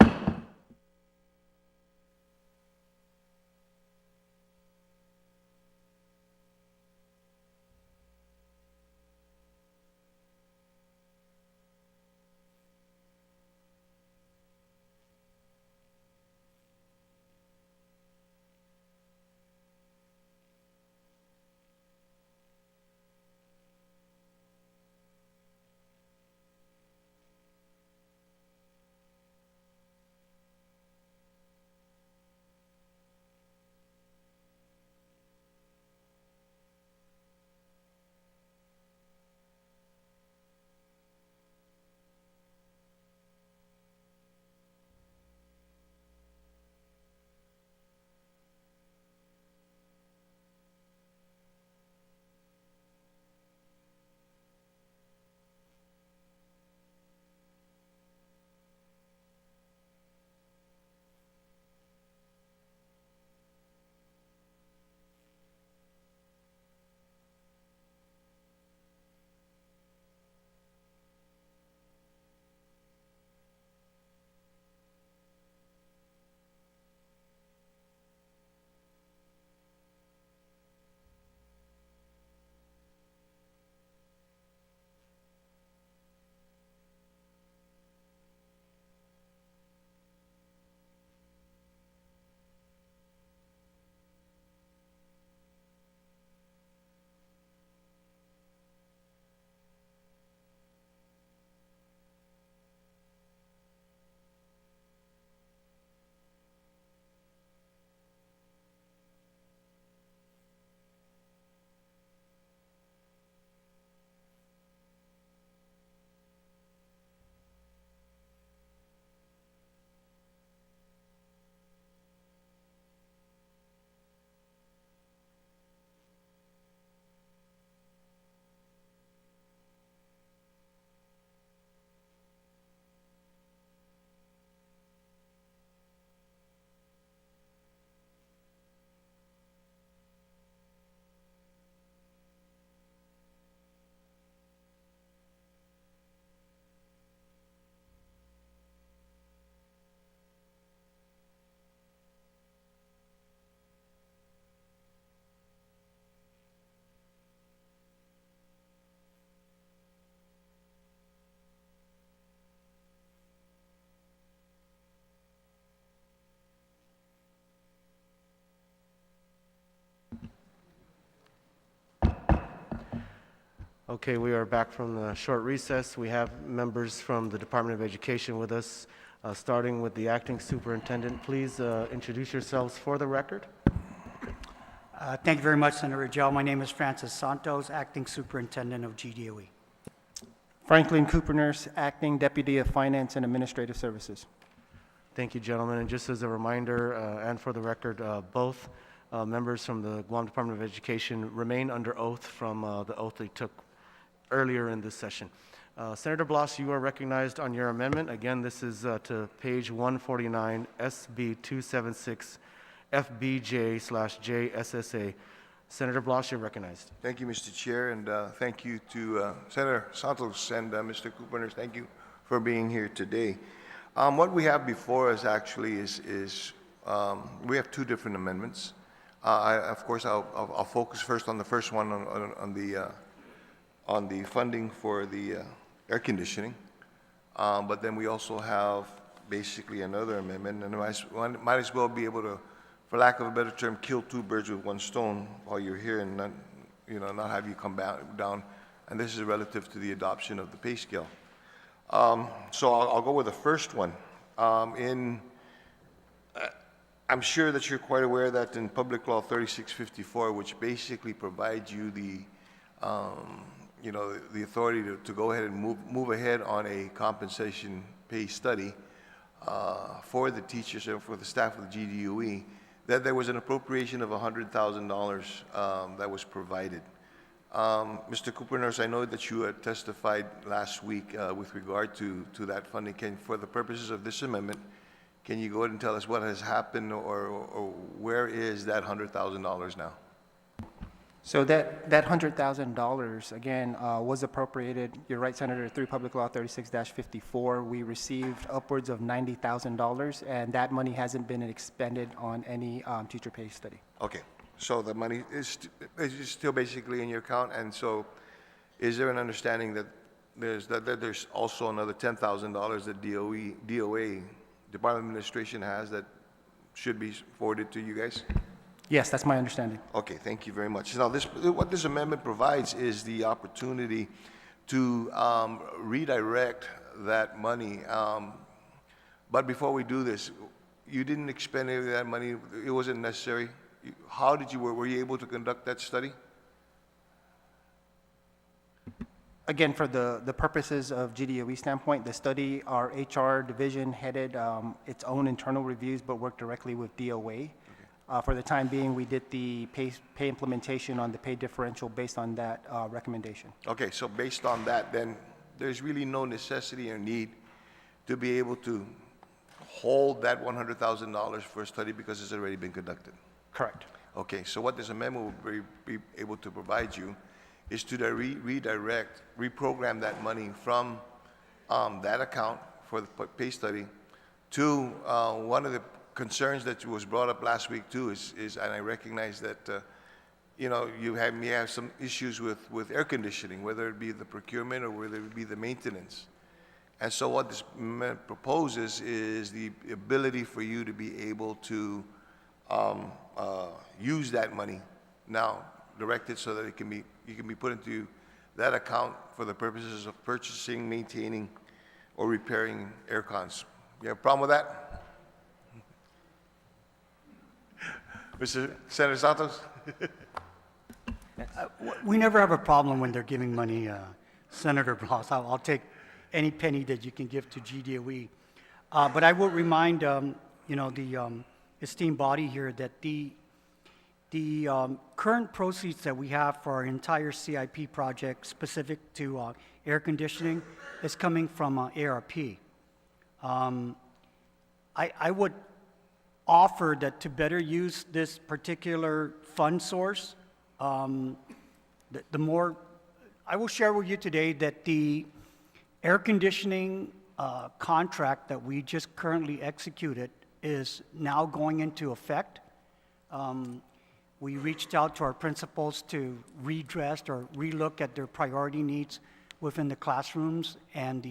Okay, we are back from the short recess. We have members from the Department of Education with us, starting with the acting superintendent. Please introduce yourselves for the record. Thank you very much, Senator Rangel. My name is Francis Santos, acting superintendent of GDOE. Franklin Cooper Nurse, acting deputy of finance and administrative services. Thank you, gentlemen. And just as a reminder, and for the record, both members from the Guam Department of Education remain under oath from the oath they took earlier in this session. Senator Blas, you are recognized on your amendment. Again, this is to page 149, SB 276, FBJ/JSSA. Senator Blas, you're recognized. Thank you, Mr. Chair, and thank you to Senator Santos and Mr. Cooper. Thank you for being here today. What we have before us actually is we have two different amendments. Of course, I'll focus first on the first one on the funding for the air conditioning, but then we also have basically another amendment, and might as well be able to, for lack of a better term, kill two birds with one stone while you're here and not, not have you come down. And this is relative to the adoption of the pay scale. So I'll go with the first one. I'm sure that you're quite aware that in Public Law 3654, which basically provides you the the authority to go ahead and move ahead on a compensation pay study for the teachers and for the staff of the GDOE, that there was an appropriation of $100,000 that was provided. Mr. Cooper Nurse, I know that you had testified last week with regard to that funding. For the purposes of this amendment, can you go ahead and tell us what has happened or where is that $100,000 now? So that $100,000, again, was appropriated, you're right, Senator, through Public Law 36-54. We received upwards of $90,000, and that money hasn't been expended on any teacher pay study. Okay, so the money is still basically in your account, and so is there an understanding that there's also another $10,000 that DOA, Department of Administration, has that should be forwarded to you guys? Yes, that's my understanding. Okay, thank you very much. Now, what this amendment provides is the opportunity to redirect that money. But before we do this, you didn't expend any of that money. It wasn't necessary. How did you, were you able to conduct that study? Again, for the purposes of GDOE standpoint, the study, our HR division headed its own internal reviews, but worked directly with DOA. For the time being, we did the pay implementation on the pay differential based on that recommendation. Okay, so based on that, then there's really no necessity or need to be able to hold that $100,000 for a study because it's already been conducted. Correct. Okay, so what this amendment will be able to provide you is to reprogram that money from that account for the pay study to one of the concerns that was brought up last week too is and I recognize that you may have some issues with air conditioning, whether it be the procurement or whether it be the maintenance. And so what this amendment proposes is the ability for you to be able to use that money now, directed so that you can be put into that account for the purposes of purchasing, maintaining, or repairing air cons. You have a problem with that? Mr. Senator Santos? We never have a problem when they're giving money, Senator Blas. I'll take any penny that you can give to GDOE. But I will remind, the esteemed body here that the current proceeds that we have for our entire CIP project specific to air conditioning is coming from ARP. I would offer that to better use this particular fund source, the more, I will share with you today that the air conditioning contract that we just currently executed is now going into effect. We reached out to our principals to redress or relook at their priority needs within the classrooms, and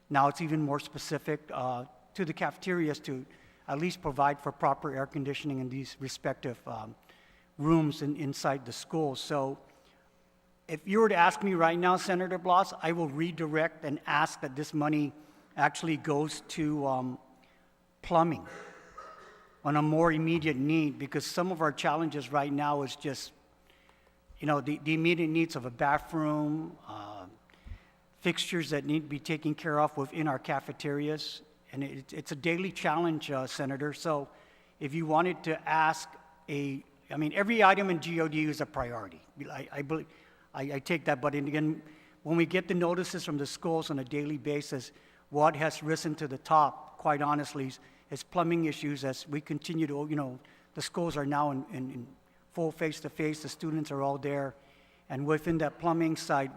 now it's even more specific to the cafeterias to at least provide for proper air conditioning in these respective rooms inside the school. So if you were to ask me right now, Senator Blas, I will redirect and ask that this money actually goes to plumbing on a more immediate need, because some of our challenges right now is just, the immediate needs of a bathroom, fixtures that need to be taken care of within our cafeterias. And it's a daily challenge, Senator. So if you wanted to ask every item in GOD is a priority. I take that, but again, when we get the notices from the schools on a daily basis, what has risen to the top, quite honestly, is plumbing issues as we continue to, the schools are now in full face-to-face, the students are all there. And within that plumbing side,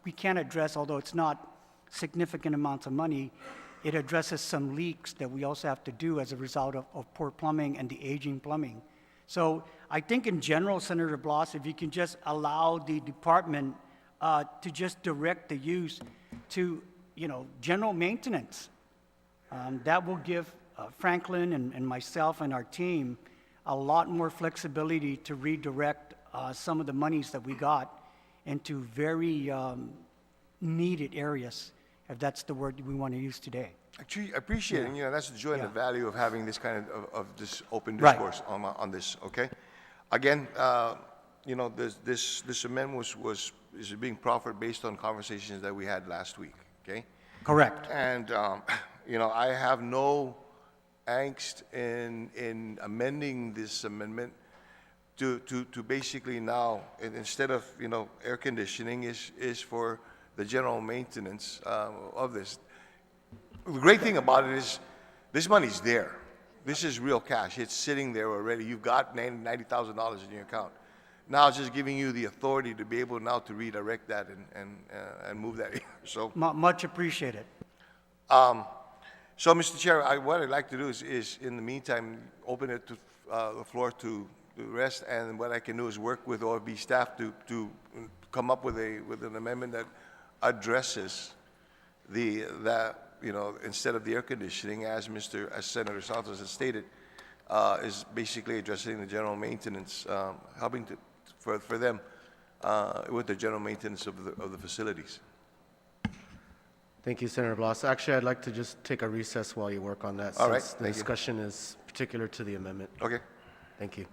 we can address, although it's not significant amounts of money, it addresses some leaks that we also have to do as a result of poor plumbing and the aging plumbing. So I think in general, Senator Blas, if you can just allow the department to just direct the use to, general maintenance, that will give Franklin and myself and our team a lot more flexibility to redirect some of the monies that we got into very needed areas, if that's the word we want to use today. Actually, I appreciate it. That's the joy and the value of having this kind of this open Right. discourse on this. Okay. Again, this amendment is being proffered based on conversations that we had last week. Okay. Correct. And I have no angst in amending this amendment to basically now, instead of air conditioning, is for the general maintenance of this. The great thing about it is this money's there. This is real cash. It's sitting there already. You've got $90,000 in your account. Now it's just giving you the authority to be able now to redirect that and move that here. So Much appreciated. So, Mr. Chair, what I'd like to do is in the meantime, open it to the floor to the rest, and what I can do is work with OFB staff to come up with an amendment that addresses instead of the air conditioning, as Senator Santos has stated, is basically addressing the general maintenance, helping for them with the general maintenance of the facilities. Thank you, Senator Blas. Actually, I'd like to just take a recess while you work on that, All right, since the thank you. discussion is particular to the amendment. Okay. Thank you.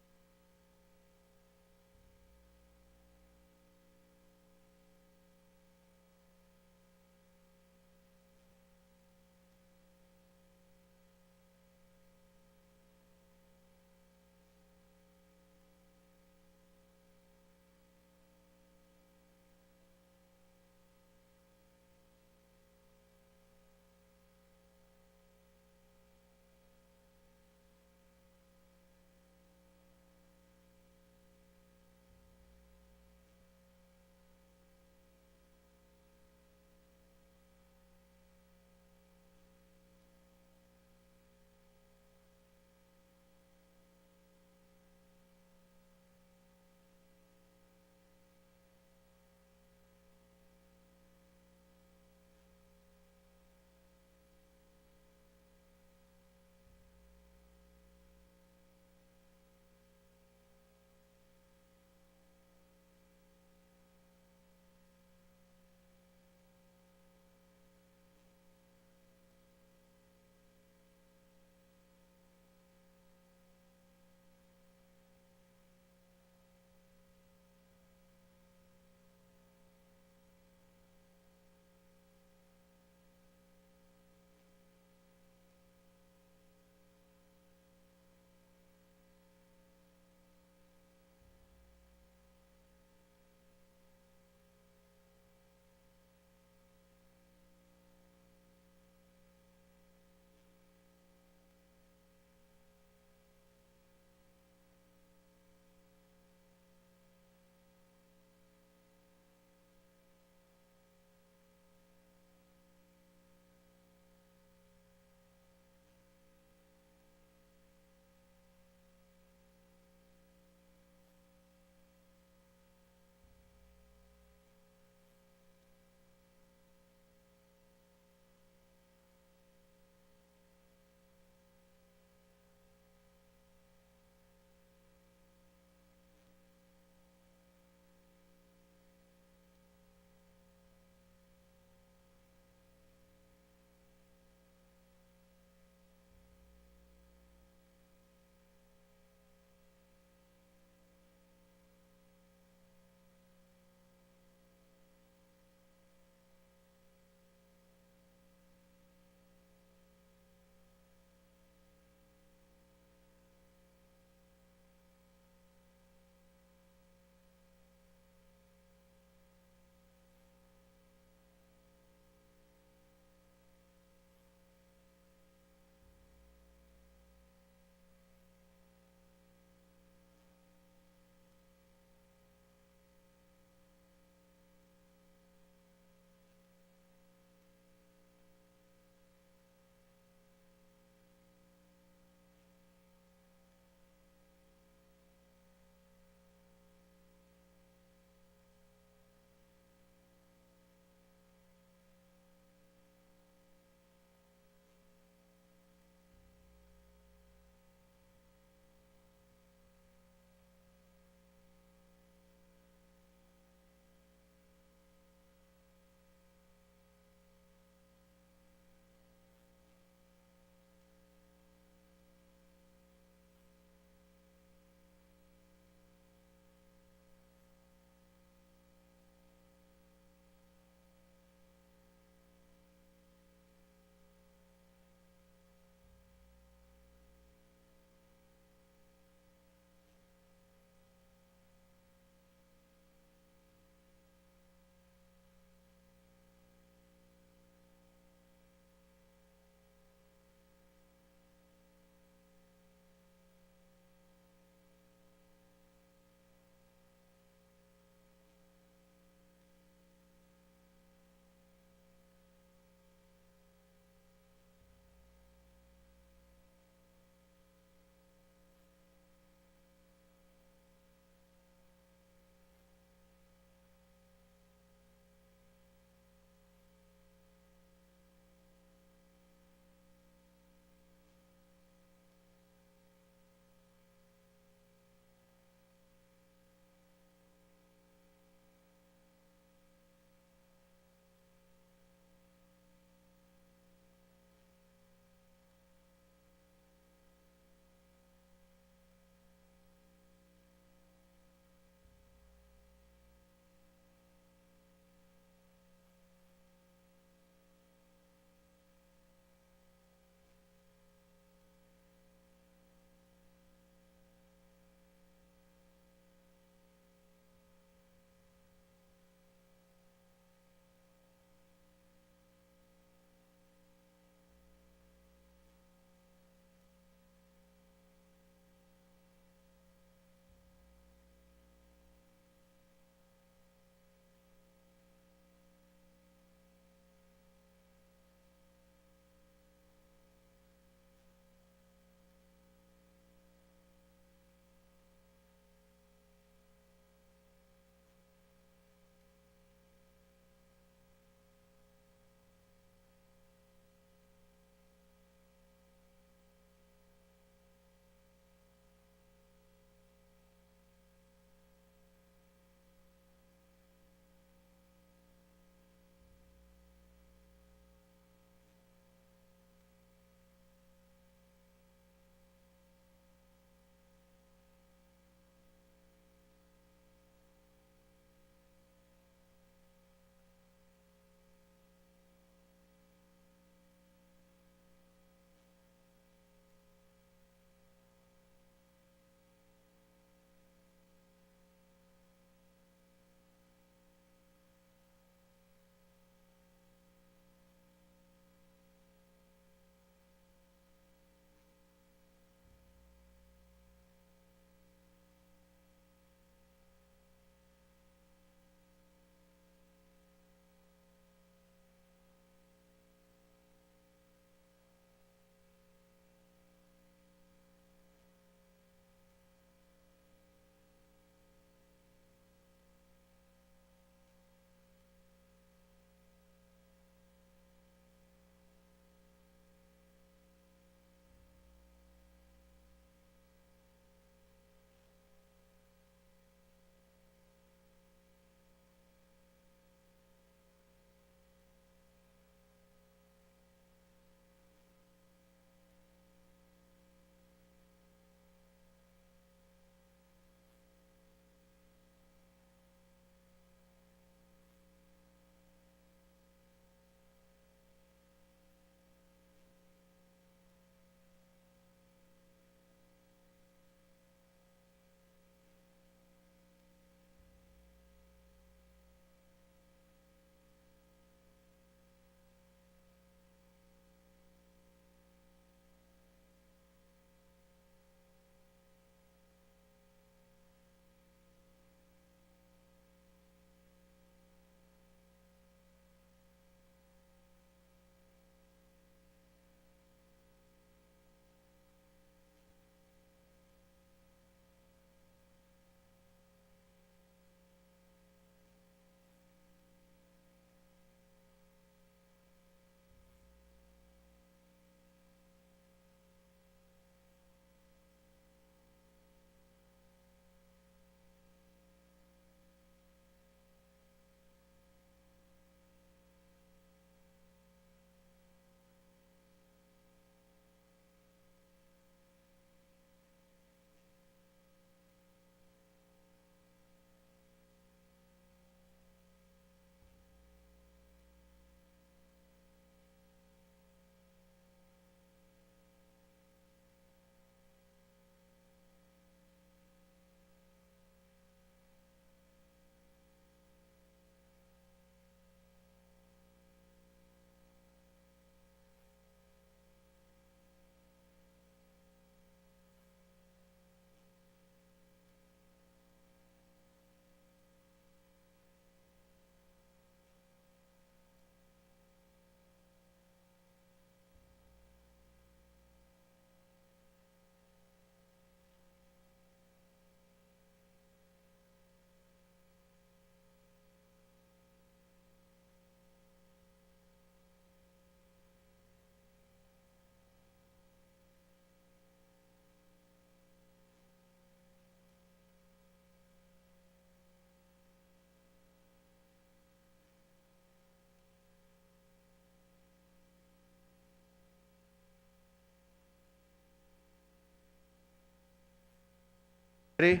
Ready?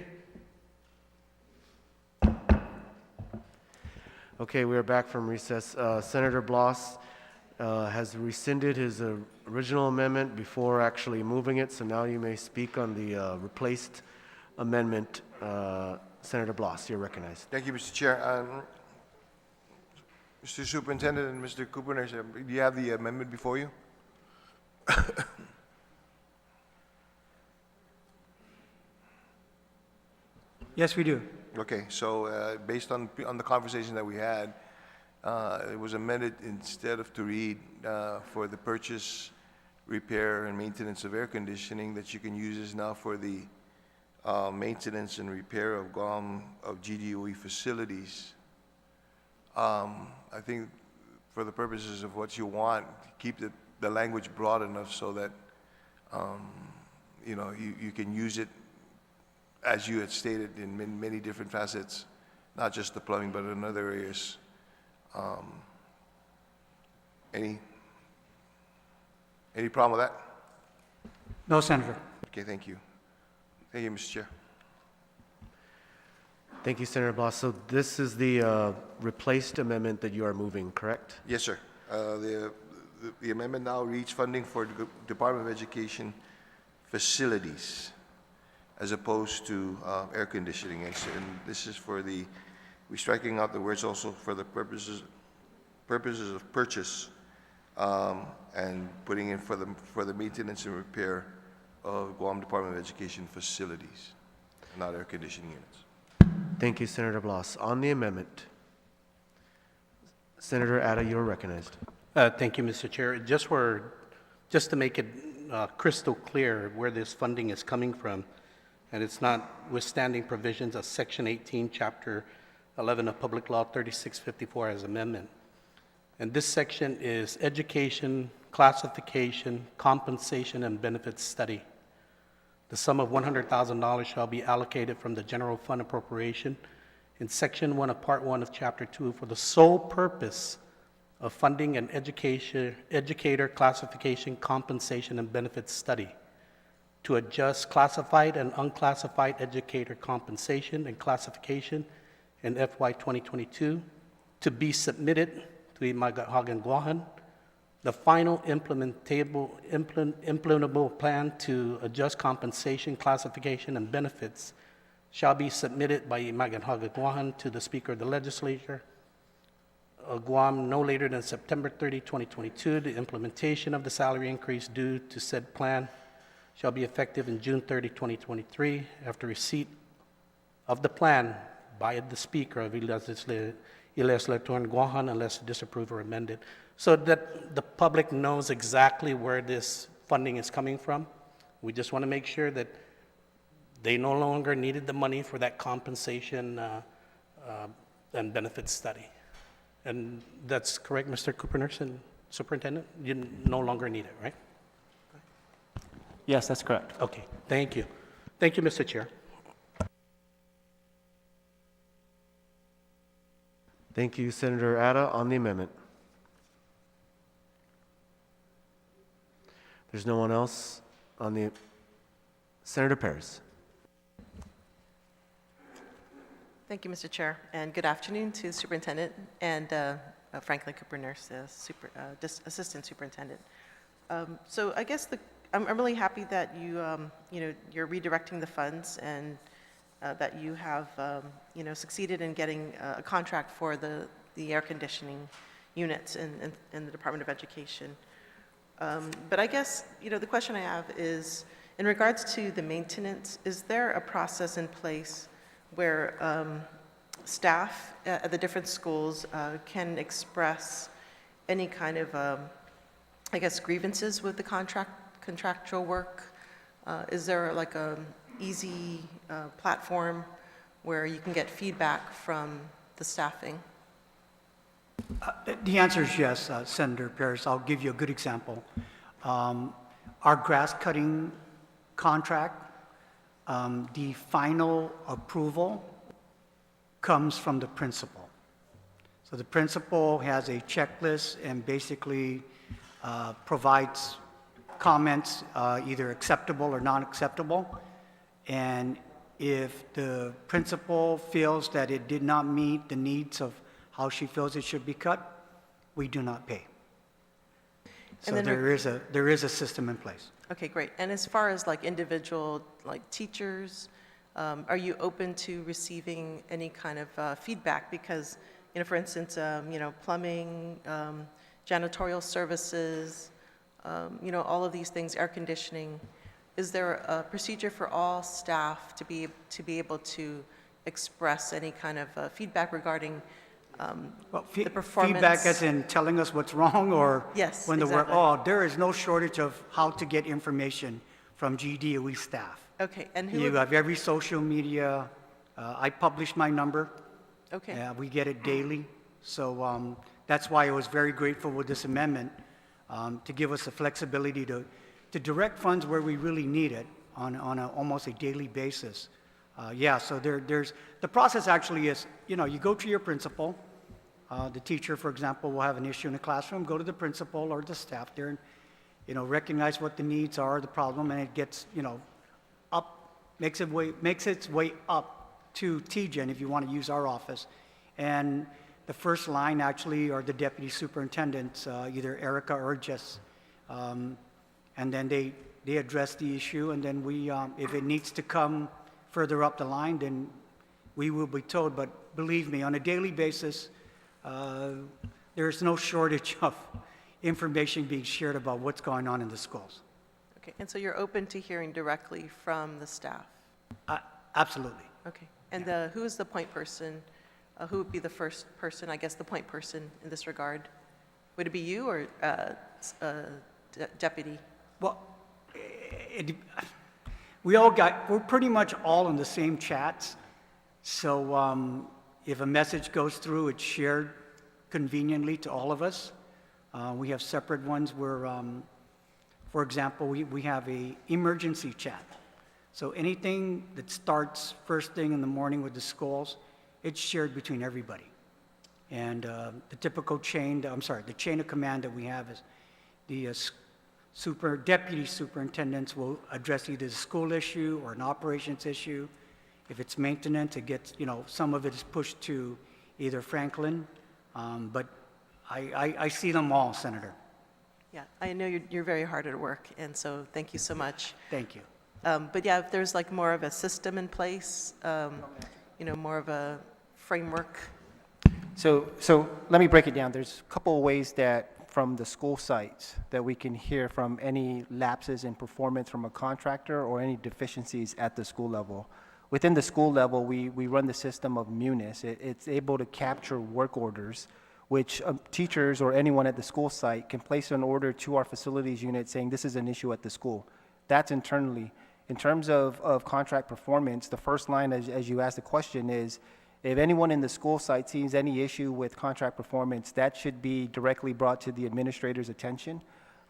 Okay, we are back from recess. Senator Bloss has rescinded his original amendment before actually moving it, so now you may speak on the replaced amendment. Senator Bloss, you're recognized. Thank you, Mr. Chair. Mr. Superintendent and Mr. Cooper, do you have the amendment before you? Yes, we do. Okay, so based on the conversation that we had, it was amended instead of to read for the purchase, repair, and maintenance of air conditioning, that you can use this now for the maintenance and repair of Guam of GDOE facilities. I think for the purposes of what you want, keep the language broad enough so that you know, you can use it as you had stated in many different facets, not just the plumbing, but in other areas. Any problem with that? No, Senator. Okay, thank you. Thank you, Mr. Chair. Thank you, Senator Bloss. So this is the replaced amendment that you are moving, correct? Yes, sir. The amendment now reads funding for the Department of Education facilities as opposed to air conditioning. And this is for we're striking out the words also for the purposes of purchase and putting in for the maintenance and repair of Guam Department of Education facilities, not air conditioning units. Thank you, Senator Bloss. On the amendment, Senator Atta, you're recognized. Thank you, Mr. Chair. Just to make it crystal clear where this funding is coming from, and it's notwithstanding provisions of Section 18, Chapter 11 of Public Law 3654 as amendment. And this section is education, classification, compensation, and benefits study. The sum of $100,000 shall be allocated from the general fund appropriation in Section 1 of Part 1 of Chapter 2 for the sole purpose of funding an educator classification, compensation, and benefits study to adjust classified and unclassified educator compensation and classification in FY2022 to be submitted to Imagahagan Guahan. The final implementable plan to adjust compensation, classification, and benefits shall be submitted by Imagahagan Guahan to the Speaker of the Legislature of Guam no later than September 30, 2022. The implementation of the salary increase due to said plan shall be effective in June 30, 2023, after receipt of the plan by the Speaker of the Legislature in Guahan unless disapproved or amended, so that the public knows exactly where this funding is coming from. We just want to make sure that they no longer needed the money for that compensation and benefits study. And that's correct, Mr. Cooper Nurse, Superintendent? You no longer need it, right? Yes, that's correct. Okay, thank you. Thank you, Mr. Chair. Thank you, Senator Atta. On the amendment. There's no one else on the... Senator Perez. Thank you, Mr. Chair, and good afternoon to the Superintendent and Franklin Cooper Nurse, Assistant Superintendent. So I guess I'm really happy that you're redirecting the funds and that you have succeeded in getting a contract for the air conditioning units in the Department of Education. But I guess the question I have is, in regards to the maintenance, is there a process in place where staff at the different schools can express any kind of, I guess, grievances with the contractual work? Is there like a easy platform where you can get feedback from the staffing? The answer is yes, Senator Perez. I'll give you a good example. Our grass cutting contract, the final approval comes from the principal. So the principal has a checklist and basically provides comments, either acceptable or non-acceptable. And If the principal feels that it did not meet the needs of how she feels it should be cut, we do not pay. So And then there is a system in place. Okay, great. And as far as like individual, like teachers, are you open to receiving any kind of feedback? Because, you know, for instance, you know, plumbing, janitorial services, you know, all of these things, air conditioning. Is there a procedure for all staff to be able to express any kind of feedback regarding Well, the performance? Feedback as in telling us what's wrong, or Yes, when the work, exactly. there is no shortage of how to get information from GDOE staff. Okay, and who You would, have every social media, I publish my number. okay, We get it daily. So that's why I was very grateful with this amendment to give us the flexibility to direct funds where we really need it on almost a daily basis. So there's, the process actually is, you know, you go to your principal. The teacher, for example, will have an issue in the classroom, go to the principal or the staff there and, you know, recognize what the needs are, the problem, and it gets, you know, up, makes its way up to TGen if you want to use our office. And the first line actually are the deputy superintendents, either Erica or Jess. And then they address the issue, and then we, if it needs to come further up the line, then we will be told. But believe me, on a daily basis, there's no shortage of information being shared about what's going on in the schools. okay. And so you're open to hearing directly from the staff? Absolutely. Okay. And who is the point person? Who would be the first person, I guess, the point person in this regard? Would it be you or deputy? Well, we're pretty much all in the same chats. So if a message goes through, it's shared conveniently to all of us. We have separate ones where, for example, we have a emergency chat. So anything that starts first thing in the morning with the schools, it's shared between everybody. And the typical chain, the chain of command that we have is the deputy superintendents will address either the school issue or an operations issue. If it's maintenance, it gets, you know, some of it is pushed to either Franklin, but I see them all, Senator. Yeah, I know you're very hard at work, and so thank you so much. Thank you. But yeah, if there's like more of a system in place, you know, more of a framework. So let me break it down. There's a couple of ways that from the school sites that we can hear from any lapses in performance from a contractor or any deficiencies at the school level. Within the school level, we run the system of Munis. It's able to capture work orders, which teachers or anyone at the school site can place an order to our facilities unit saying this is an issue at the school. That's internally. In terms of contract performance, the first line, as you asked the question, is if anyone in the school site sees any issue with contract performance, that should be directly brought to the administrator's attention.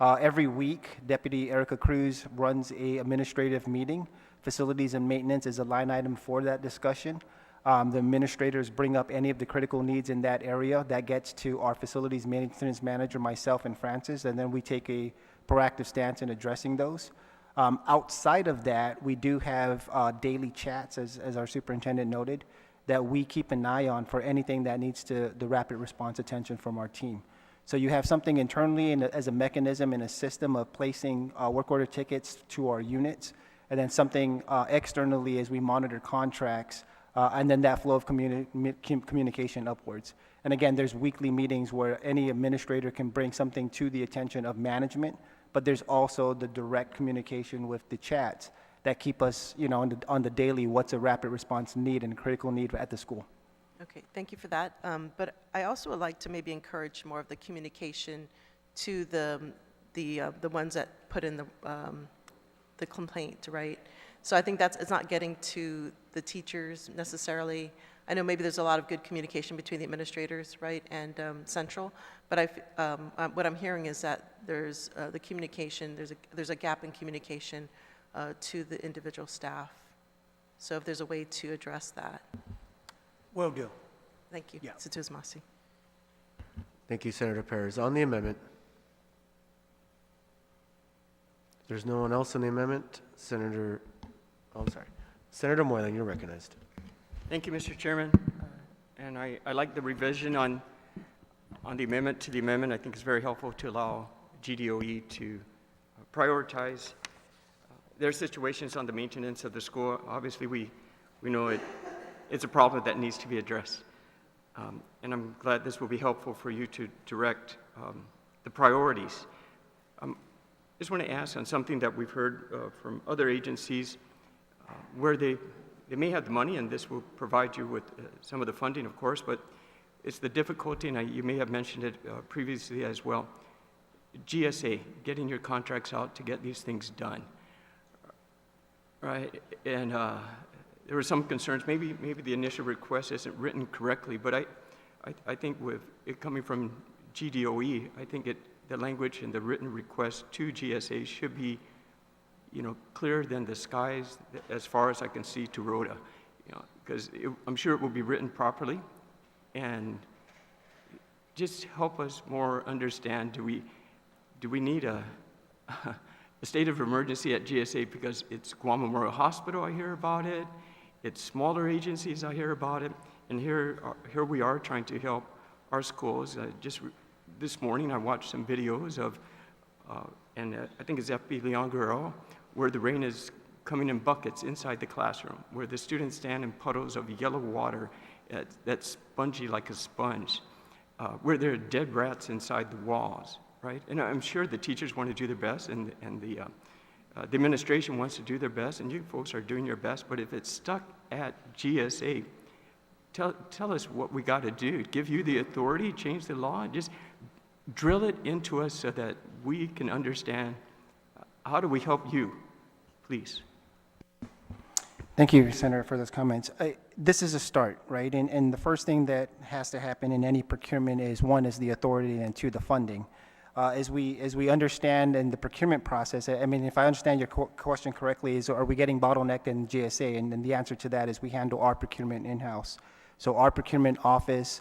Every week, Deputy Erica Cruz runs a administrative meeting. Facilities and maintenance is a line item for that discussion. The administrators bring up any of the critical needs in that area. That gets to our facilities maintenance manager, myself, and Francis, and then we take a proactive stance in addressing those. Outside of that, we do have daily chats, as our superintendent noted, that we keep an eye on for anything that needs the rapid response attention from our team. So you have something internally as a mechanism and a system of placing work order tickets to our units, and then something externally as we monitor contracts, and then that flow of communication upwards. And again, there's weekly meetings where any administrator can bring something to the attention of management, but there's also the direct communication with the chats that keep us, you know, on the daily, what's a rapid response need and critical need at the school. Okay, thank you for that. But I also would like to maybe encourage more of the communication to the ones that put in the complaint, right? So I think it's not getting to the teachers necessarily. I know maybe there's a lot of good communication between the administrators, right, and central. But what I'm hearing is that there's the communication. There's a gap in communication to the individual staff. So if there's a way to address that. Will do. Thank you. Yeah. Sanchez Masi. Thank you, Senator Perez. On the amendment, if there's no one else on the amendment, Senator Moylan, you're recognized. Thank you, Mr. Chairman. And I like the revision on the amendment to the amendment. I think it's very helpful to allow GDOE to prioritize their situations on the maintenance of the school. Obviously, we know it's a problem that needs to be addressed. And I'm glad this will be helpful for you to direct the priorities. Just want to ask on something that we've heard from other agencies where they may have the money, and this will provide you with some of the funding, of course, but it's the difficulty, and you may have mentioned it previously as well, GSA, getting your contracts out to get these things done, right? And there were some concerns. Maybe the initial request isn't written correctly, but I think with it coming from GDOE, I think the language in the written request to GSA should be, clearer than the skies as far as I can see to Rhoda, because I'm sure it will be written properly, and just help us more understand, do we need a state of emergency at GSA because it's Guam Memorial Hospital, I hear about it, it's smaller agencies, I hear about it, and here we are trying to help our schools. Just this morning I watched some videos of, and I think it's FB Leon Guerrero, where the rain is coming in buckets inside the classroom, where the students stand in puddles of yellow water that's spongy like a sponge, where there are dead rats inside the walls, right? And I'm sure the teachers want to do their best, and the administration wants to do their best, and you folks are doing your best, but if it's stuck at GSA, tell us what we got to do. Give you the authority, change the law, just drill it into us so that we can understand how do we help you, please. Thank you, Senator, for those comments. This is a start, right? And the first thing that has to happen in any procurement is, one, is the authority, and two, the funding. As we understand in the procurement process, I mean, if I understand your question correctly, is are we getting bottlenecked in GSA? And the answer to that is we handle our procurement in-house. So our procurement office,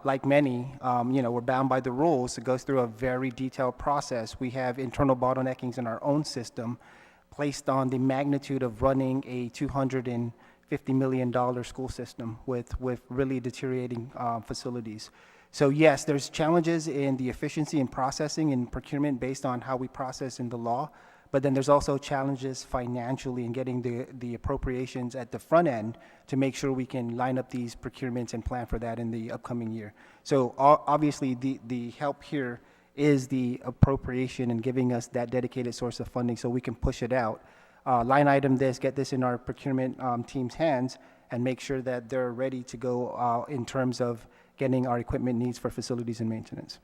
like many, we're bound by the rules. It goes through a very detailed process. We have internal bottleneckings in our own system placed on the magnitude of running a $250 million school system with really deteriorating facilities. So yes, there's challenges in the efficiency in processing and procurement based on how we process in the law, but then there's also challenges financially in getting the appropriations at the front end to make sure we can line up these procurements and plan for that in the upcoming year. So obviously the help here is the appropriation and giving us that dedicated source of funding so we can push it out. Line item this, get this in our procurement team's hands, and make sure that they're ready to go in terms of getting our equipment needs for facilities and maintenance.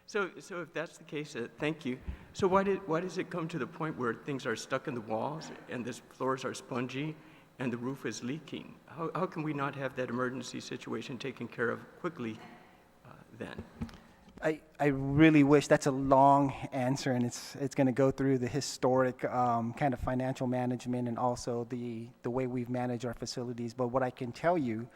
So if that's the case, thank you. So why does it come to the point where things are stuck in the walls and the floors are spongy and the roof is leaking? How can we not have that emergency situation taken care of quickly then? I really wish. That's a long answer, and it's going to go through the historic kind of financial management and also the way we've managed our facilities. But what I can tell you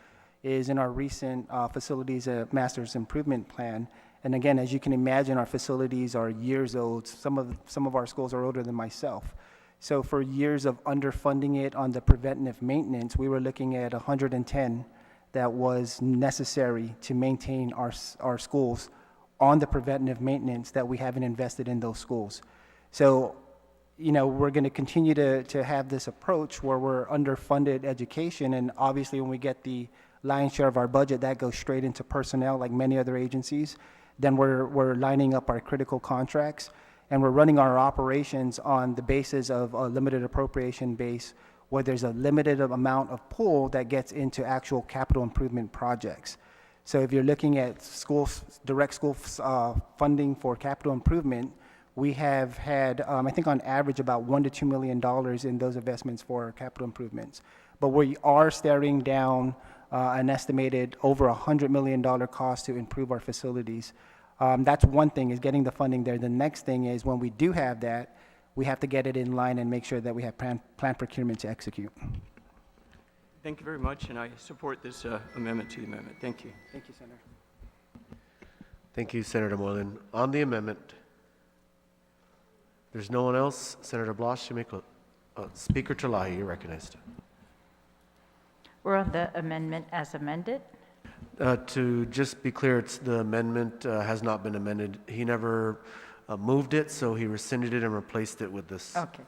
is in our recent facilities master's improvement plan, and again, as you can imagine, our facilities are years old. Some of our schools are older than myself. So for years of underfunding it on the preventative maintenance, we were looking at 110 that was necessary to maintain our schools on the preventative maintenance that we haven't invested in those schools. So, we're going to continue to have this approach where we're underfunded education, and obviously when we get the lion's share of our budget, that goes straight into personnel like many other agencies. Then we're lining up our critical contracts, and we're running our operations on the basis of a limited appropriation base where there's a limited amount of pool that gets into actual capital improvement projects. So if you're looking at direct school funding for capital improvement, we have had, I think on average, about $1 to $2 million in those investments for capital improvements. But we are staring down an estimated over $100 million cost to improve our facilities. That's one thing, is getting the funding there. The next thing is when we do have that, we have to get it in line and make sure that we have planned procurement to execute. Thank you very much, and I support this amendment to the amendment. Thank you. Thank you, Senator. Thank you, Senator Moylan. On the amendment, There's no one else. Senator Blas, you make a, Speaker Talahi, you're recognized. We're on the amendment as amended. To just be clear, it's the amendment has not been amended. He never moved it, so he rescinded it and replaced it with this. Okay.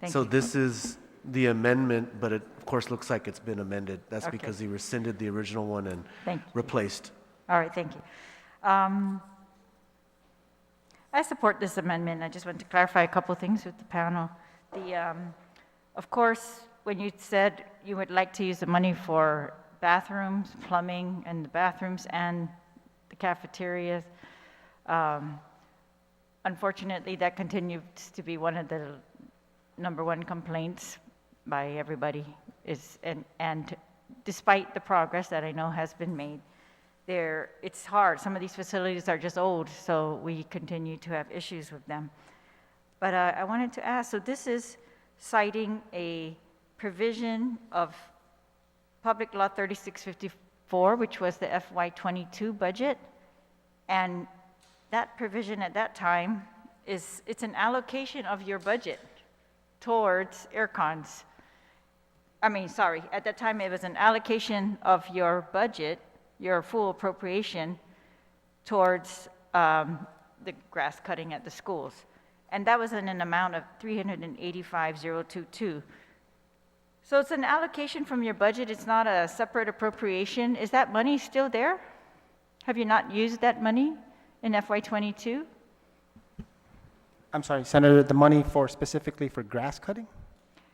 Thank So you. this is the amendment, but it, of course, looks like it's been amended. That's Okay. because he rescinded the original one and Thank you. replaced. All right, thank you. I support this amendment. I just want to clarify a couple things with the panel. Of course, when you said you would like to use the money for bathrooms, plumbing, and the bathrooms and the cafeterias, unfortunately, that continues to be one of the #1 complaints by everybody. And despite the progress that I know has been made, it's hard. Some of these facilities are just old, so we continue to have issues with them. But I wanted to ask, so this is citing a provision of Public Law 3654, which was the FY22 budget, and that provision at that time it's an allocation of your budget towards aircons. At that time it was an allocation of your budget, your full appropriation towards the grass cutting at the schools. And that was in an amount of $385,022. So it's an allocation from your budget, it's not a separate appropriation. Is that money still there? Have you not used that money in FY22? I'm sorry, Senator, the money specifically for grass cutting?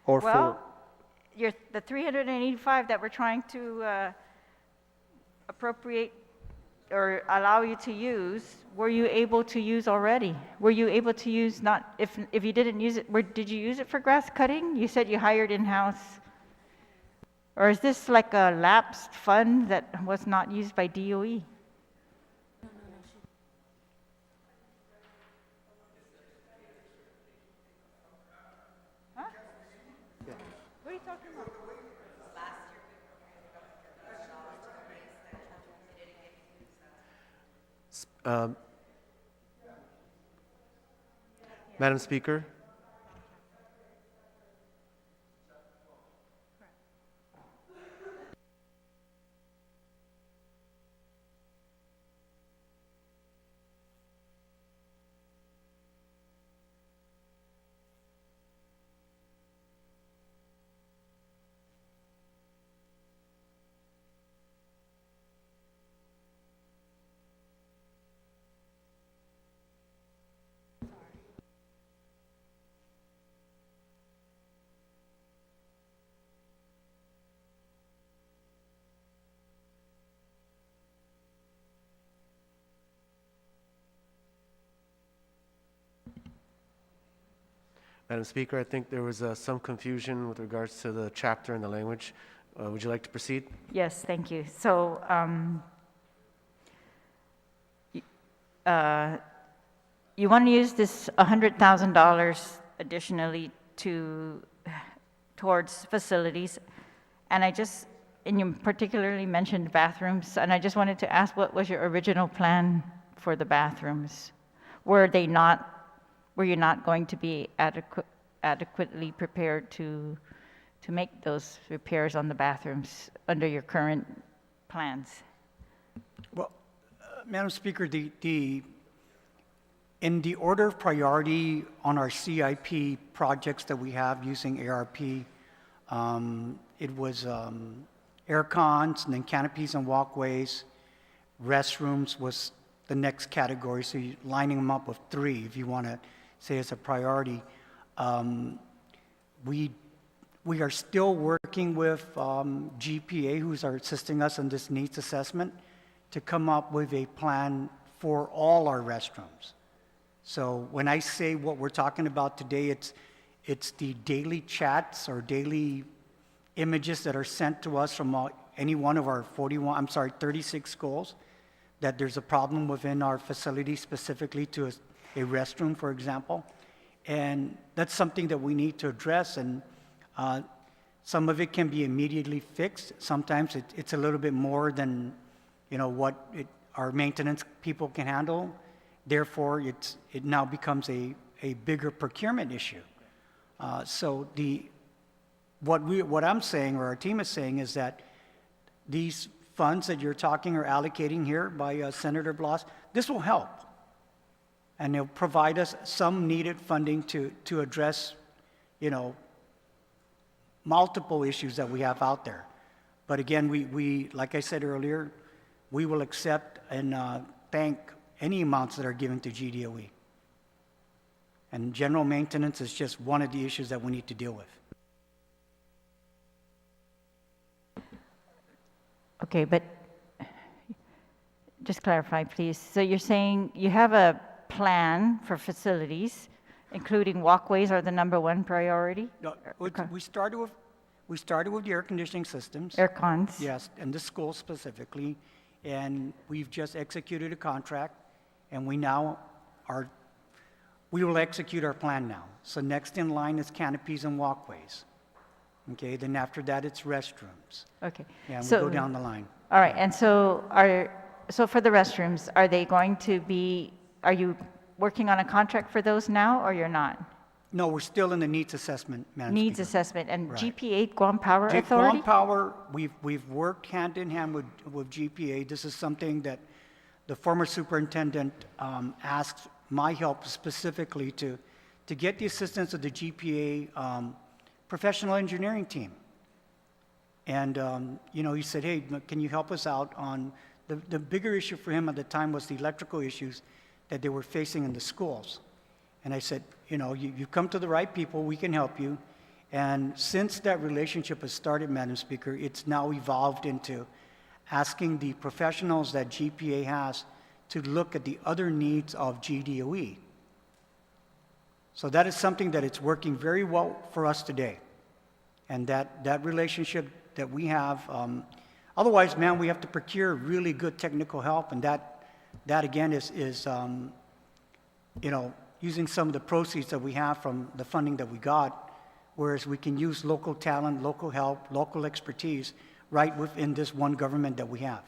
Or Well, the 385 that we're trying to appropriate or allow you to use, were you able to use already? Were you able to use if you didn't use it, did you use it for grass cutting? You said you hired in-house. Or is this like a lapsed fund that was not used by DOE? Huh? What are you talking about? Madam Speaker, Madam Speaker, I think there was some confusion with regards to the chapter and the language. Would you like to proceed? Yes, thank you. So, you want to use this $100,000 additionally towards facilities, and you particularly mentioned bathrooms, and I just wanted to ask, what was your original plan for the bathrooms? Were you not going to be adequately prepared to make those repairs on the bathrooms under your current plans? Well, Madam Speaker, in the order of priority on our CIP projects that we have using ARP, it was air cons, and then canopies and walkways. Restrooms was the next category, so you're lining them up with 3 if you want to say it's a priority. We are still working with GPA, who's assisting us in this needs assessment, to come up with a plan for all our restrooms. So when I say what we're talking about today, it's the daily chats or daily images that are sent to us from any one of our 36 schools, that there's a problem within our facility, specifically to a restroom, for example. And that's something that we need to address, and some of it can be immediately fixed. Sometimes it's a little bit more than what our maintenance people can handle. Therefore, it now becomes a a bigger procurement issue. So what I'm saying, or our team is saying, is that these funds that you're talking or allocating here by Senator Blas, this will help. And they'll provide us some needed funding to address, multiple issues that we have out there. But again, we like I said earlier, we will accept and thank any amounts that are given to GDOE. And general maintenance is just one of the issues that we need to deal with. Okay, but just clarify, please. So you're saying you have a plan for facilities, including walkways are the #1 priority? No, we started with the air conditioning systems. Air cons? Yes, and the schools specifically. And we've just executed a contract, and we will execute our plan now. So next in line is canopies and walkways. Okay, then after that, it's restrooms. Okay. Yeah, and we So- go down the line. All right, and so for the restrooms, are you working on a contract for those now, or you're not? No, we're still in the needs assessment, Madam Needs Speaker. assessment, and Right. GPA, Guam Power Authority? Guam Power, we've worked hand in hand with GPA. This is something that the former superintendent asked my help specifically to get the assistance of the GPA professional engineering team. And, he said, hey, can you help us out on, the bigger issue for him at the time was the electrical issues that they were facing in the schools. And I said, you've come to the right people, we can help you. And since that relationship has started, Madam Speaker, it's now evolved into asking the professionals that GPA has to look at the other needs of GDOE. So that is something that it's working very well for us today. And that relationship that we have, otherwise, man, we have to procure really good technical help, and that again is using some of the proceeds that we have from the funding that we got, whereas we can use local talent, local help, local expertise right within this one government that we have.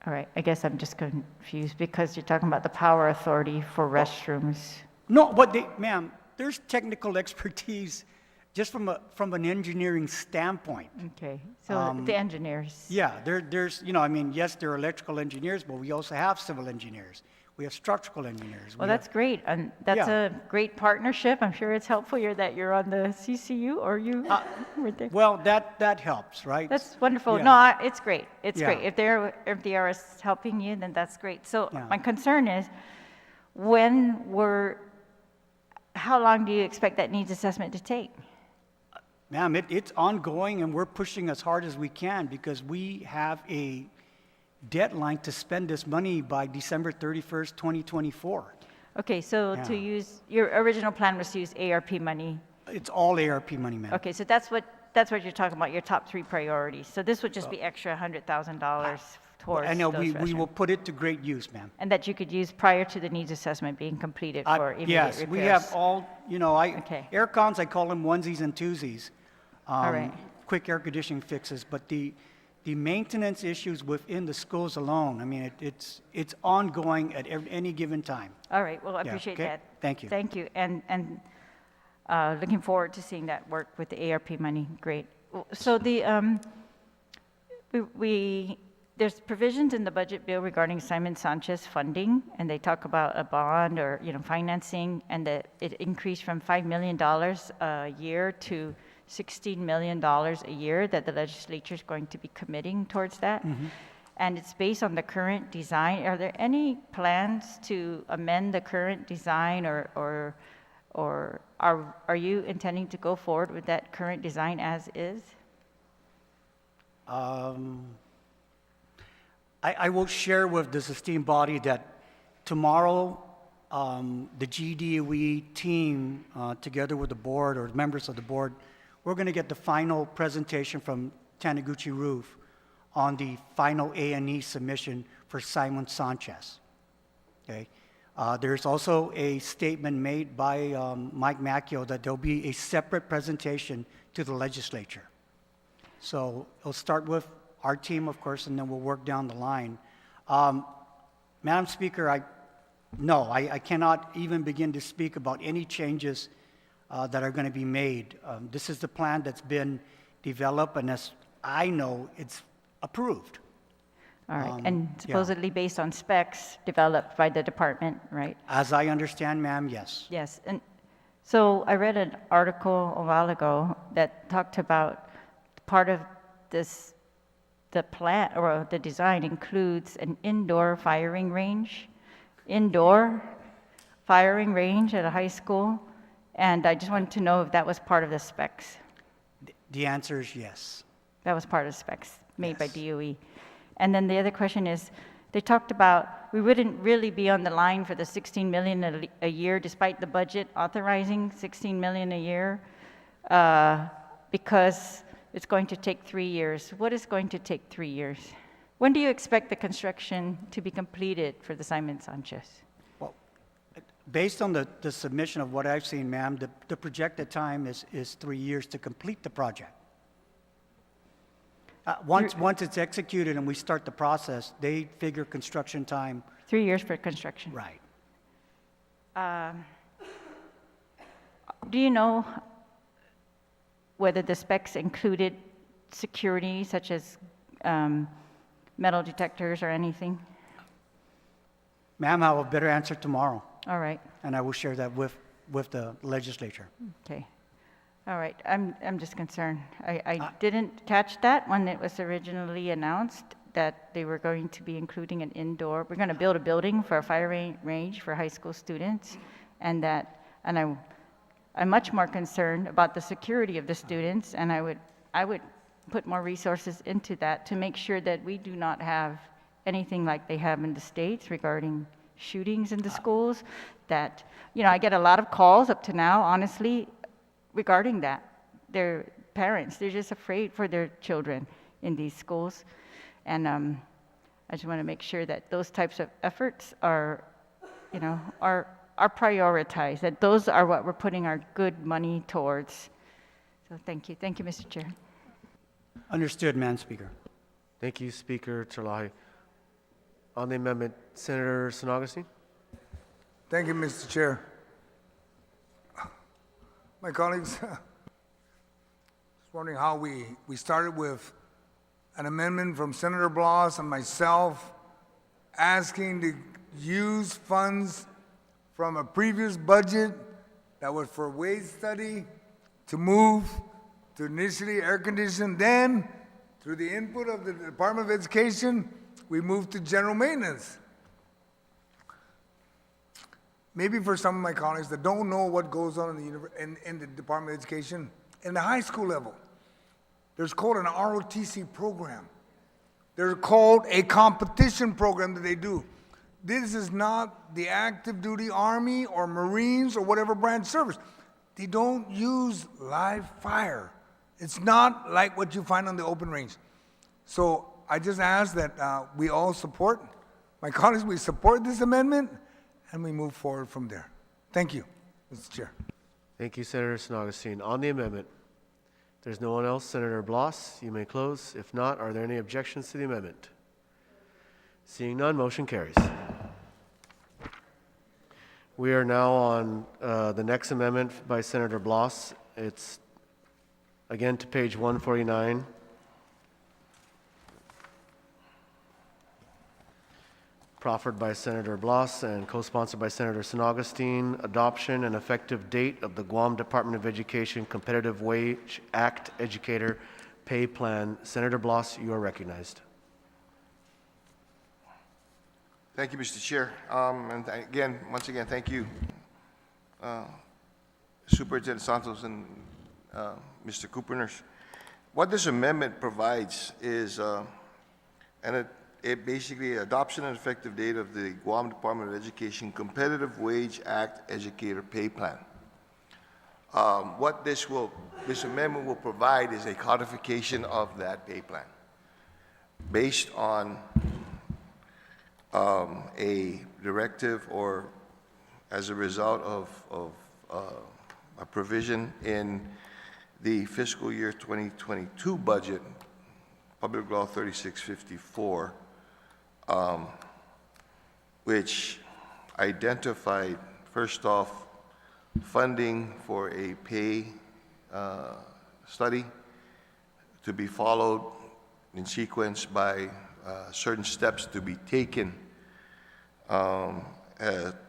All right, I guess I'm just confused because you're talking about the Power Authority for restrooms. No, but ma'am, there's technical expertise just from an engineering standpoint. Okay, so the engineers. Yeah, there's, yes, there are electrical engineers, but we also have civil engineers. We have structural engineers. Well, that's great, and that's a great partnership. I'm sure it's helpful that you're on the CCU, or you were there. Well, that helps, right? That's wonderful. Yeah. No, it's great. It's Yeah. great. If they are helping you, then that's great. So Yeah. my concern is, how long do you expect that needs assessment to take? Ma'am, it's ongoing, and we're pushing as hard as we can because we have a deadline to spend this money by December 31st, 2024. Okay, so Yeah. to use, your original plan was to use ARP money. It's all ARP money, ma'am. Okay, so that's what you're talking about, your top 3 priorities. So this would just be extra $100,000 towards I know those we restrooms. will put it to great use, ma'am. And that you could use prior to the needs assessment being completed for immediate repairs. Yes, we have all, Okay. air cons, I call them onesies and twosies. All right. Quick air conditioning fixes, but the maintenance issues within the schools alone, it's ongoing at any given time. All right, well, I Yeah, appreciate okay. that. Thank you. Thank you, and looking forward to seeing that work with the ARP money. Great. So there's provisions in the budget bill regarding Simon Sanchez funding, and they talk about a bond or financing, and that it increased from $5 million a year to $16 million a year that the legislature is going to be committing towards that. Mm-hmm. And it's based on the current design. Are there any plans to amend the current design, or are you intending to go forward with that current design as is? I will share with this esteemed body that tomorrow, the GDOE team, together with the board or members of the board, we're going to get the final presentation from Taniguchi Roof on the final A&E submission for Simon Sanchez. Okay. There's also a statement made by Mike Macchio that there'll be a separate presentation to the legislature. So it'll start with our team, of course, and then we'll work down the line. Madam Speaker, No, I cannot even begin to speak about any changes that are going to be made. This is the plan that's been developed, and as I know, it's approved. All right, and yeah. supposedly based on specs developed by the department, right? As I understand, ma'am, yes. Yes, and so I read an article a while ago that talked about part of this, the plan or the design includes an indoor firing range at a high school, and I just wanted to know if that was part of the specs. The answer is yes. That was part of the specs made by Yes. DOE. And then the other question is, they talked about we wouldn't really be on the line for the 16 million a year, despite the budget authorizing 16 million a year, because it's going to take 3 years. What is going to take 3 years? When do you expect the construction to be completed for the Simon Sanchez? Well, based on the submission of what I've seen, ma'am, the projected time is 3 years to complete the project. Once it's executed and we start the process, they figure construction time. 3 years for construction. Right. Do you know whether the specs included security, such as metal detectors or anything? Ma'am, I will have a better answer tomorrow, All right, and I will share that with the legislature. okay. All right, I'm just concerned. I didn't catch that when it was originally announced that they were going to be including an indoor, we're going to build a building for a fire range for high school students, and I'm much more concerned about the security of the students, and I would put more resources into that to make sure that we do not have anything like they have in the States regarding shootings in the schools. That, I get a lot of calls up to now, honestly, regarding that. Their parents, they're just afraid for their children in these schools. And I just want to make sure that those types of efforts are prioritized, that those are what we're putting our good money towards. So thank you. Thank you, Mr. Chair. Understood, Madam Speaker. Thank you, Speaker Terlahi. On the amendment, Senator San Augustine. Thank you, Mr. Chair. My colleagues, just wondering how we started with an amendment from Senator Blas and myself asking to use funds from a previous budget that was for wage study to move to initially air condition. Then, through the input of the Department of Education, we moved to general maintenance. Maybe for some of my colleagues that don't know what goes on in the Department of Education, in the high school level, there's called an ROTC program. There's called a competition program that they do. This is not the active duty Army or Marines or whatever branch service. They don't use live fire. It's not like what you find on the open range. So I just ask that we all support, my colleagues, we support this amendment, and we move forward from there. Thank you, Mr. Chair. Thank you, Senator San Augustine. On the amendment, if there's no one else, Senator Blas, you may close. If not, are there any objections to the amendment? Seeing none, motion carries. We are now on the next amendment by Senator Blas. It's again to page 149. Proffered by Senator Blas and co-sponsored by Senator San Augustine. Adoption and effective date of the Guam Department of Education Competitive Wage Act Educator Pay Plan. Senator Blas, you are recognized. Thank you, Mr. Chair. Once again, thank you, Superintendent Santos and Mr. Cooperners. What this amendment provides is, it basically adoption and effective date of the Guam Department of Education Competitive Wage Act Educator Pay Plan. What this amendment will provide is a codification of that pay plan based on a directive or as a result of a provision in the fiscal year 2022 budget, Public Law 3654, which identified, first off, funding for a pay study to be followed in sequence by certain steps to be taken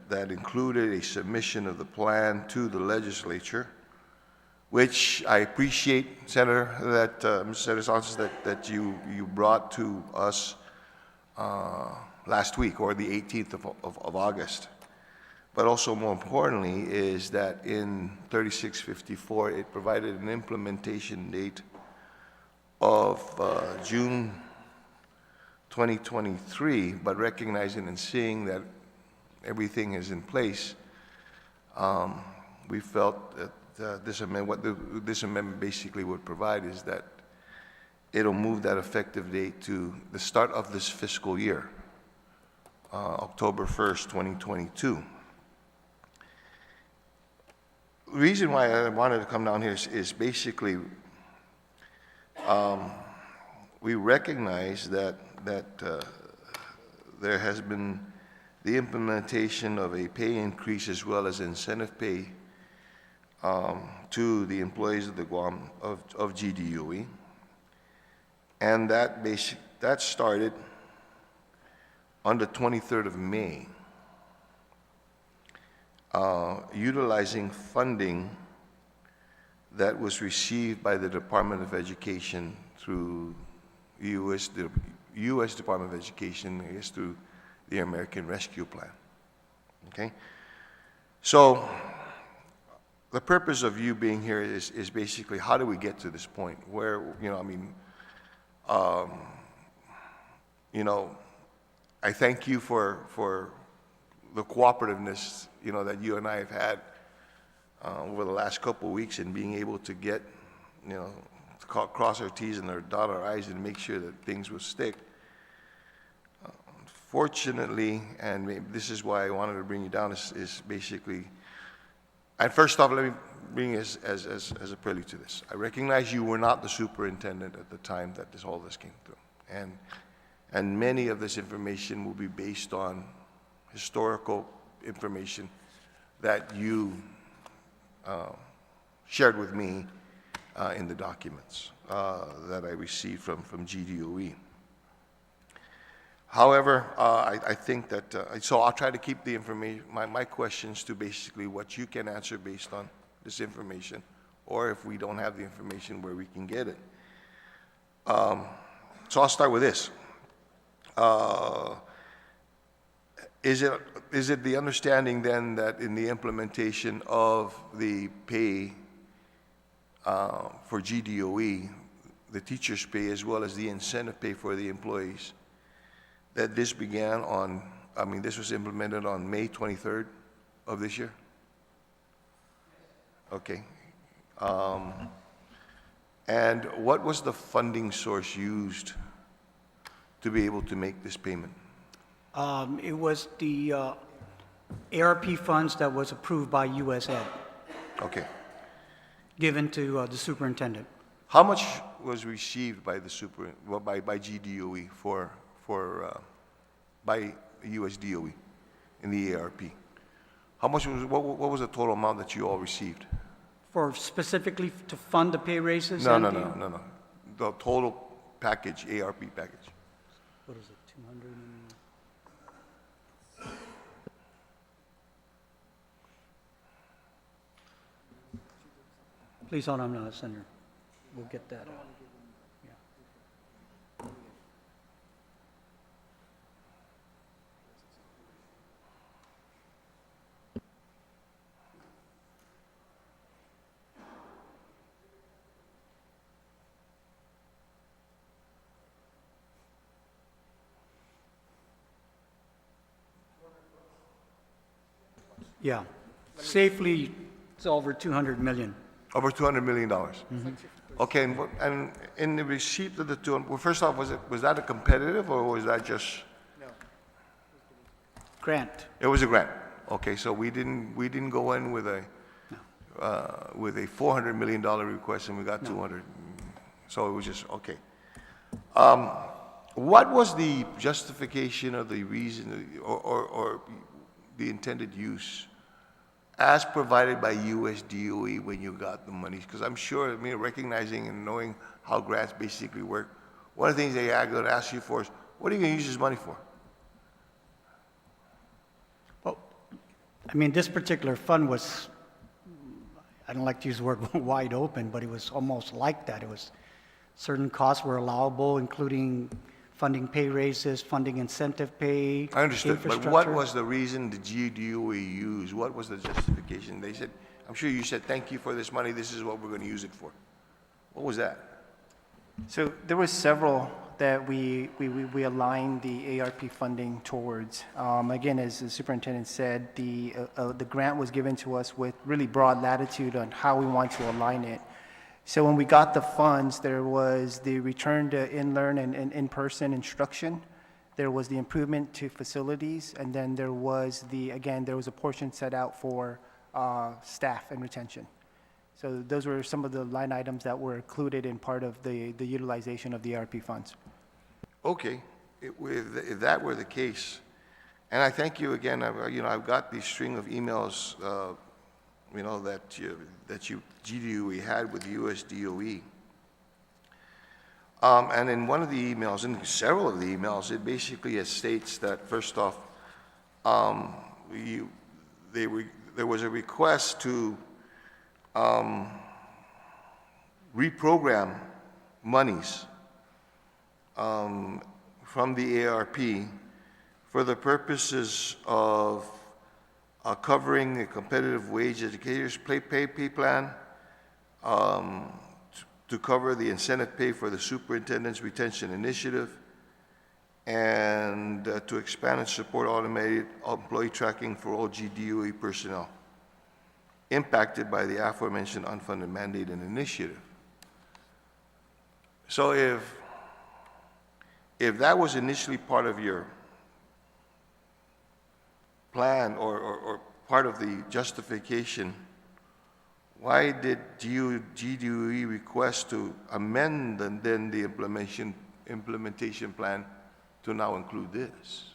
that included a submission of the plan to the legislature, which I appreciate, Senator, that Senator Sanchez, that you brought to us last week, or the 18th of August. But also more importantly is that in 3654, it provided an implementation date of June 2023, but recognizing and seeing that everything is in place, we felt that this amendment, what this amendment basically would provide is that it'll move that effective date to the start of this fiscal year, October 1st, 2022. The reason why I wanted to come down here is basically we recognize that there has been the implementation of a pay increase as well as incentive pay to the employees of the Guam of GDOE, and that started on the 23rd of May. Utilizing funding that was received by the Department of Education through the U.S. Department of Education, I guess through the American Rescue Plan. Okay? So the purpose of you being here is basically how do we get to this point where, I thank you for the cooperativeness, that you and I have had over the last couple of weeks in being able to get, to cross our T's and dot our I's and make sure that things will stick. Fortunately, and maybe this is why I wanted to bring you down, is basically, and first off, let me bring as a prelude to this. I recognize you were not the superintendent at the time that all this came through. And many of this information will be based on historical information that you shared with me in the documents that I received from GDOE. However, I think that, so I'll try to keep the information, my questions to basically what you can answer based on this information, or if we don't have the information, where we can get it. So I'll start with this. Is it the understanding then that in the implementation of the pay for GDOE, the teachers' pay as well as the incentive pay for the employees, that this began on, this was implemented on May 23rd of this year? Okay. And what was the funding source used to be able to make this payment? It was the ARP funds that was approved by USAID. Okay. Given to the superintendent. How much was received by the by GDOE by USDOE in the ARP? How much was what was the total amount that you all received? For specifically to fund the pay raises? No. The total package, ARP package. What is it? 200. Please hold on, Senator. We'll get that. Yeah. Safely, it's over 200 million. Over $200 million. Okay, and in the receipt of the well, first off, was that a competitive or was that just? No. Grant. It was a grant. Okay, so we didn't go in with a $400 million request and we got 200. So it was just okay. What was the justification of the reason, or the intended use as provided by US DOE when you got the money? Because I'm sure, I mean, recognizing and knowing how grants basically work, one of the things they are going to ask you for is, what are you going to use this money for? Well, I mean, this particular fund was, I don't like to use the word wide open, but it was almost like that. It was, certain costs were allowable, including funding pay raises, funding incentive pay, I understood, but what infrastructure. was the reason the GDOE used? What was the justification? They said, I'm sure you said, thank you for this money, this is what we're going to use it for. What was that? So there was several that we aligned the ARP funding towards. Again, as the superintendent said, the grant was given to us with really broad latitude on how we want to align it. So when we got the funds, there was the return to in-learn and in-person instruction. There was the improvement to facilities, and then there was there was a portion set out for staff and retention. So those were some of the line items that were included in part of the utilization of the ARP funds. Okay, if that were the case, and I thank you again, I've got these string of emails, that you GDOE had with US DOE. And in one of the emails, in several of the emails, it basically states that, first off, there was a request to reprogram monies from the ARP for the purposes of covering the competitive wage educators pay plan, to cover the incentive pay for the superintendent's retention initiative, and to expand and support automated employee tracking for all GDOE personnel impacted by the aforementioned unfunded mandate and initiative. So if that was initially part of your plan or part of the justification, why did GDOE request to amend then the implementation plan to now include this?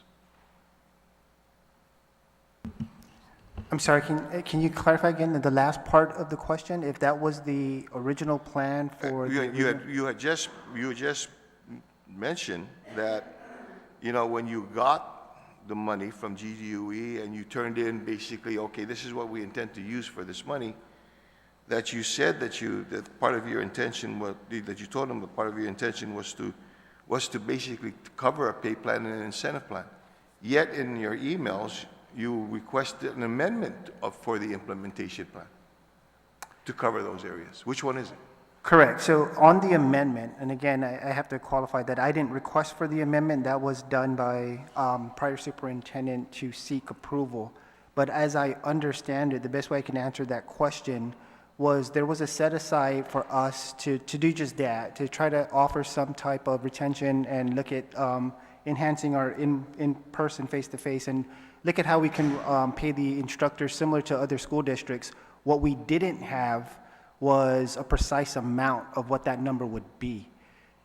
I'm sorry, can you clarify again the last part of the question? If that was the original plan for You had just mentioned that, when you got the money from GDOE and you turned in basically, okay, this is what we intend to use for this money, that you said that part of your intention was, that you told them that part of your intention was to basically cover a pay plan and an incentive plan. Yet in your emails, you requested an amendment for the implementation plan to cover those areas. Which one is it? Correct. So on the amendment, and again, I have to qualify that I didn't request for the amendment. That was done by prior superintendent to seek approval. But as I understand it, the best way I can answer that question was there was a set aside for us to do just that, to try to offer some type of retention and look at enhancing our in-person, face-to-face, and look at how we can pay the instructors similar to other school districts. What we didn't have was a precise amount of what that number would be.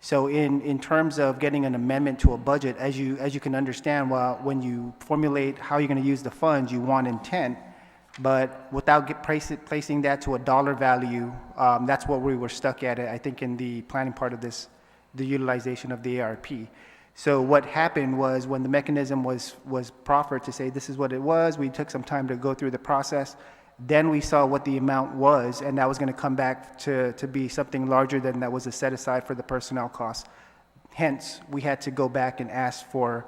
So in terms of getting an amendment to a budget, as you can understand, when you formulate how you're going to use the funds, you want intent, but without placing that to a dollar value, that's what we were stuck at, I think, in the planning part of this, the utilization of the ARP. So what happened was when the mechanism was proffered to say this is what it was, we took some time to go through the process. Then we saw what the amount was, and that was going to come back to be something larger than that was a set aside for the personnel costs. Hence, we had to go back and ask for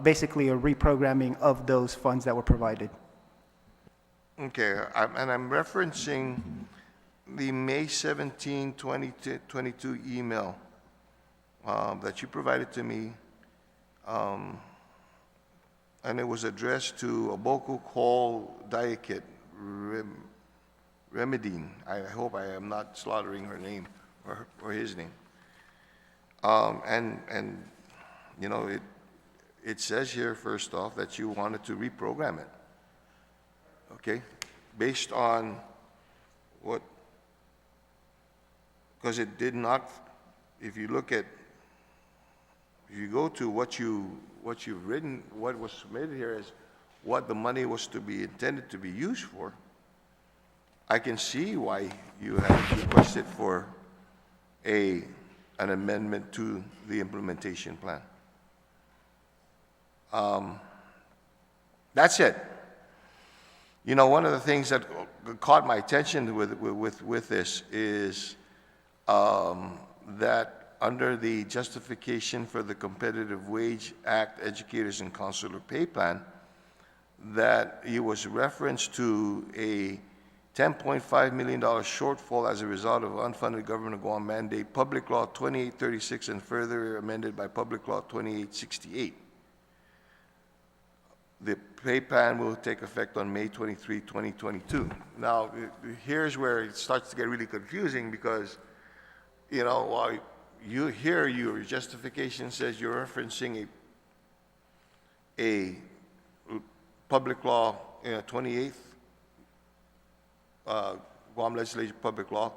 basically a reprogramming of those funds that were provided. Okay, and I'm referencing the May 17, 2022 email that you provided to me, and it was addressed to Aboko Call Diakit Remedine. I hope I am not slaughtering her name or his name. And it says here, first off, that you wanted to reprogram it. Okay, based on what, because it did not, if you go to what you've written, what was submitted here is what the money was to be intended to be used for, I can see why you have requested for an amendment to the implementation plan. That's it. You know, one of the things that caught my attention with this is that under the justification for the Competitive Wage Act Educators and Consular Pay Plan, that it was referenced to a $10.5 million shortfall as a result of unfunded Government of Guam mandate, Public Law 2836, and further amended by Public Law 2868. The pay plan will take effect on May 23, 2022. Now, here's where it starts to get really confusing because, you know, while you hear your justification says you're referencing a Public Law 28th, Guam Legislature Public Law,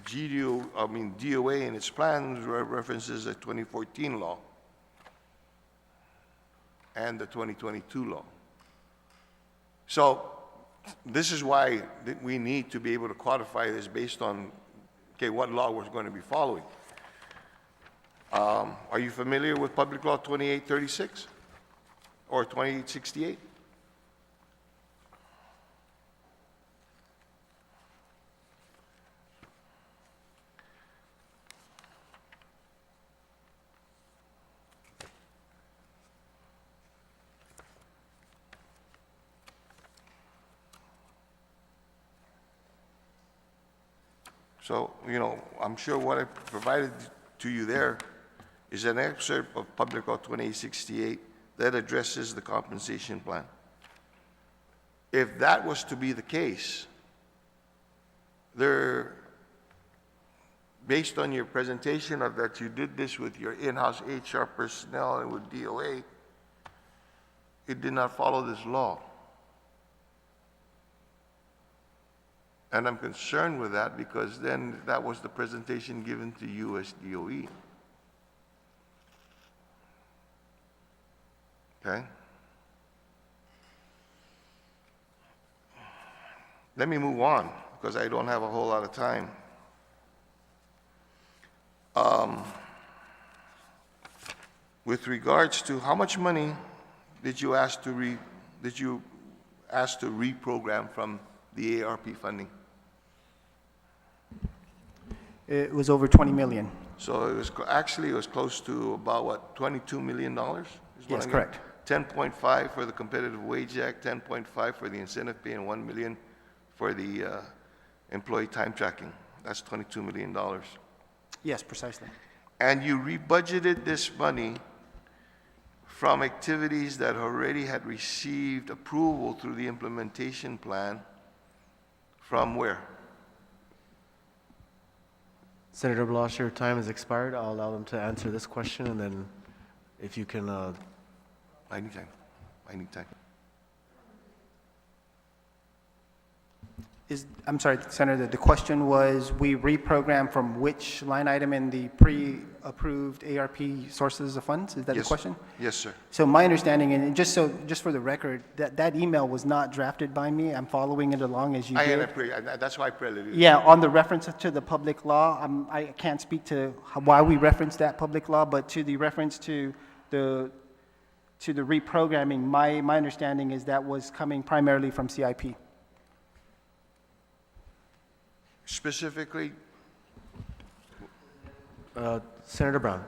DOA in its plans references a 2014 law and the 2022 law. So this is why we need to be able to codify this based on, okay, what law we're going to be following. Are you familiar with Public Law 2836 or 2868? So, you know, I'm sure what I provided to you there is an excerpt of Public Law 2868 that addresses the compensation plan. If that was to be the case, based on your presentation of that you did this with your in-house HR personnel and with DOA, it did not follow this law. And I'm concerned with that because then that was the presentation given to US DOE. Okay? Let me move on because I don't have a whole lot of time. With regards to how much money did you ask to reprogram from the ARP funding? It was over 20 million. So it was actually it was close to about what, $22 million? Yes, correct. 10.5 for the Competitive Wage Act, 10.5 for the incentive pay, and 1 million for the employee time tracking. That's $22 million. Yes, precisely. And you rebudgeted this money from activities that already had received approval through the implementation plan. From where? Senator Blas, your time has expired. I'll allow them to answer this question, and then if you can... I need time. I need time. I'm sorry, Senator, the question was, we reprogrammed from which line item in the pre-approved ARP sources of funds? Is that the question? Yes, sir. So my understanding, and just for the record, that email was not drafted by me. I'm following it along as you did. That's why I preluded. Yeah, on the reference to the public law, I can't speak to why we referenced that public law, but to the reference to the reprogramming, my understanding is that was coming primarily from CIP. Specifically? Senator Brown.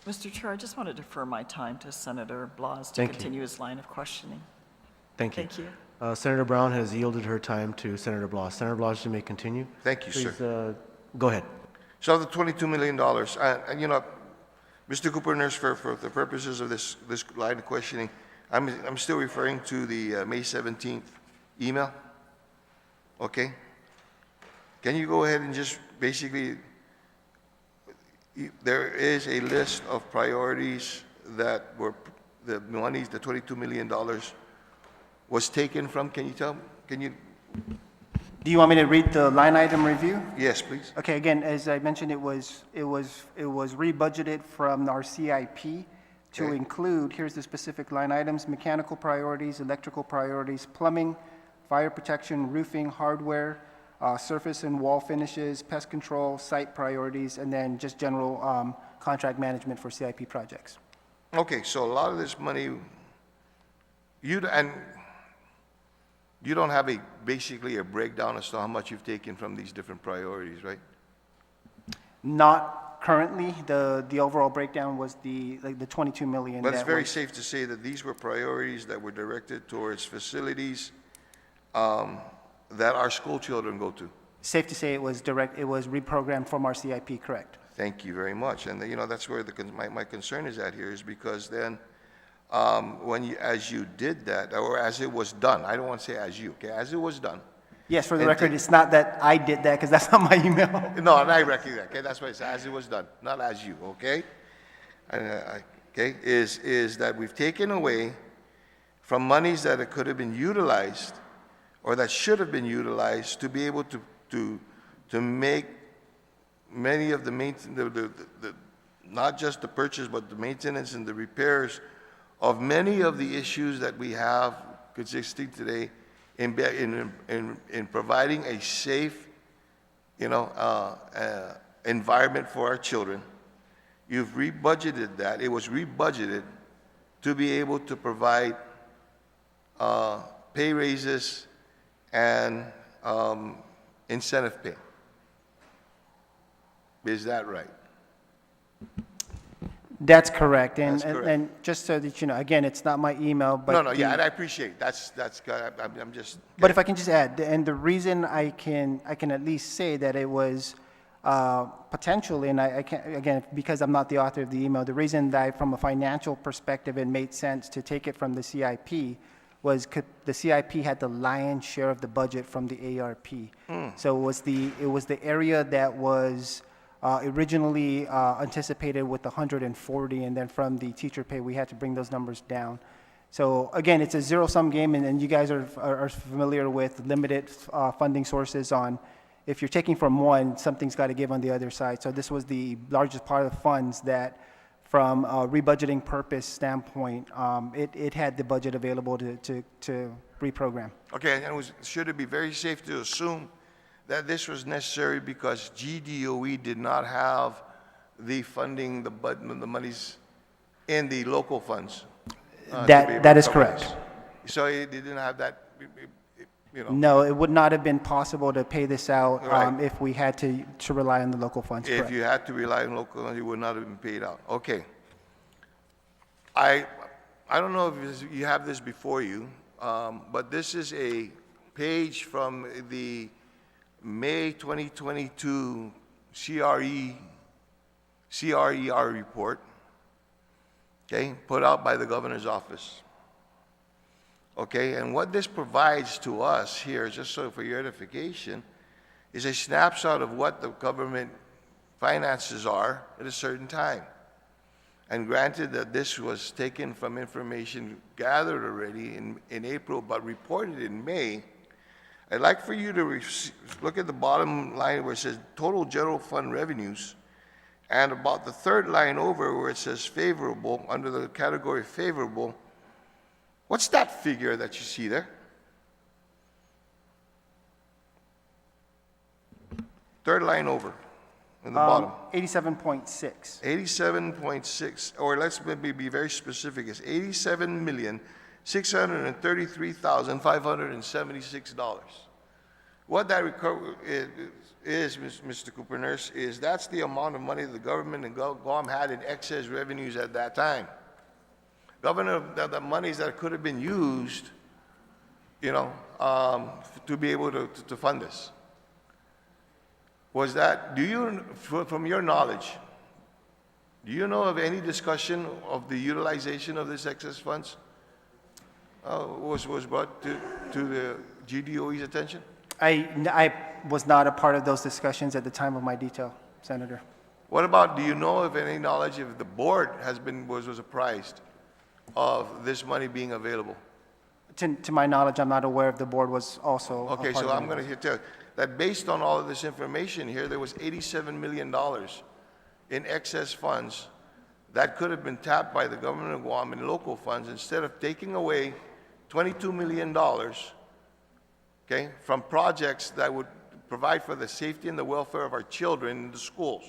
Mr. Chair, I just want to defer my time to Senator Blas to Thank you. continue his line of questioning. Thank you. Thank you. Senator Brown has yielded her time to Senator Blas. Senator Blas, you may continue. Thank you, Please, sir. Go ahead. So the $22 million, and you know, Mr. Cooper Nurse, for the purposes of this line of questioning, I'm still referring to the May 17th email. Okay? Can you go ahead and just basically, there is a list of priorities that were, the monies, the $22 million was taken from, can you tell, can you? Do you want me to read the line item review? Yes, please. Okay, again, as I mentioned, it was rebudgeted from our CIP to Okay. include, here's the specific line items: mechanical priorities, electrical priorities, plumbing, fire protection, roofing, hardware, surface and wall finishes, pest control, site priorities, and then just general contract management for CIP projects. Okay, so a lot of this money, you don't have basically a breakdown as to how much you've taken from these different priorities, right? Not currently. The overall breakdown was the 22 million. But it's that very was- safe to say that these were priorities that were directed towards facilities that our school children go to. Safe to say it was reprogrammed from our CIP, correct? Thank you very much. And, that's where my concern is at here, is because then, as you did that, or as it was done, I don't want to say as you, okay, as it was done. Yes, for the And record, it's not that I did that, because that's not my email. No, and I recognize that, okay, that's why I said as it was done, not as you, okay? Okay, is that we've taken away from monies that it could have been utilized, or that should have been utilized, to be able to make many of the not just the purchase, but the maintenance and the repairs of many of the issues that we have existing today in providing a safe, environment for our children. You've rebudgeted that. It was rebudgeted to be able to provide pay raises and incentive pay. Is that right? That's correct. That's correct. And just so that you know, again, it's not my email, but. No, yeah, the- and I appreciate it. That's good. I'm just. But if I can just add, and the reason I can at least say that it was potentially, and I can't, again, because I'm not the author of the email, the reason that from a financial perspective it made sense to take it from the CIP was the CIP had the lion's share of the budget from the ARP. So it was the area that was originally anticipated with 140, and then from the teacher pay, we had to bring those numbers down. So again, it's a zero-sum game, and you guys are familiar with limited funding sources on, if you're taking from one, something's got to give on the other side. So this was the largest part of the funds that, from a rebudgeting purpose standpoint, it had the budget available to reprogram. Okay, and should it be very safe to assume that this was necessary because GDOE did not have the funding, the monies in the local funds? To be able That to is cover correct. this? So it didn't have that, No, it would not have been possible to pay this out Right. if we had to rely on the local funds, If correct? you had to rely on local, it would not have been paid out. Okay. I don't know if you have this before you, but this is a page from the May 2022 CRER report, okay, put out by the governor's office. Okay, and what this provides to us here, just so for your edification, is a snapshot of what the government finances are at a certain time. And granted that this was taken from information gathered already in April, but reported in May, I'd like for you to look at the bottom line where it says total general fund revenues, and about the third line over where it says favorable, under the category favorable. What's that figure that you see there? Third line over, in the bottom. 87.6. 87.6, or let's maybe be very specific, it's $87,633,576. What that is, Mr. Cooper Nurse, is that's the amount of money the government and Guam had in excess revenues at that time. Governor, the monies that could have been used, to be able to fund this. Was that, from your knowledge, do you know of any discussion of the utilization of this excess funds was brought to the GDOE's attention? I was not a part of those discussions at the time of my detail, Senator. What about, do you know of any knowledge if the board was apprised of this money being available? To my knowledge, I'm not aware if the board was also a Okay, part so of I'm it. going to tell you that based on all of this information here, there was $87 million in excess funds that could have been tapped by the government of Guam in local funds instead of taking away $22 million, okay, from projects that would provide for the safety and the welfare of our children in the schools.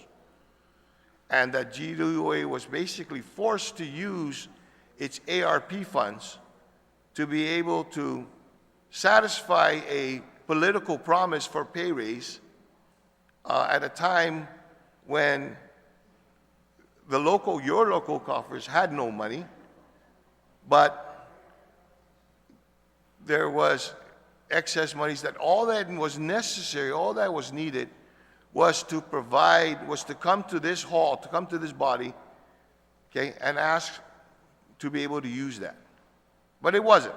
And that GDOA was basically forced to use its ARP funds to be able to satisfy a political promise for pay raise at a time when your local coffers had no money, but there was excess monies that all that was necessary, all that was needed was to come to this hall, to come to this body, okay, and ask to be able to use that. But it wasn't.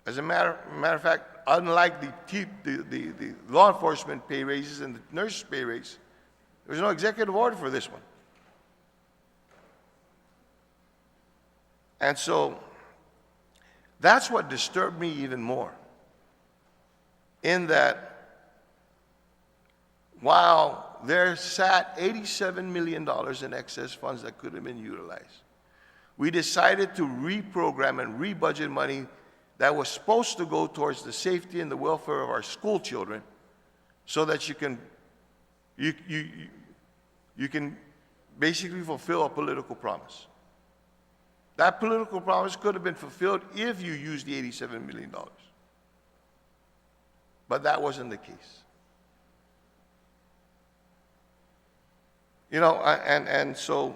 As a matter of fact, unlike the law enforcement pay raises and the nurse pay raise, there was no executive order for this one. And so that's what disturbed me even more, in that while there sat $87 million in excess funds that could have been utilized, we decided to reprogram and rebudget money that was supposed to go towards the safety and the welfare of our school children, so that you can basically fulfill a political promise. That political promise could have been fulfilled if you used the $87 million. But that wasn't the case. You know, and so,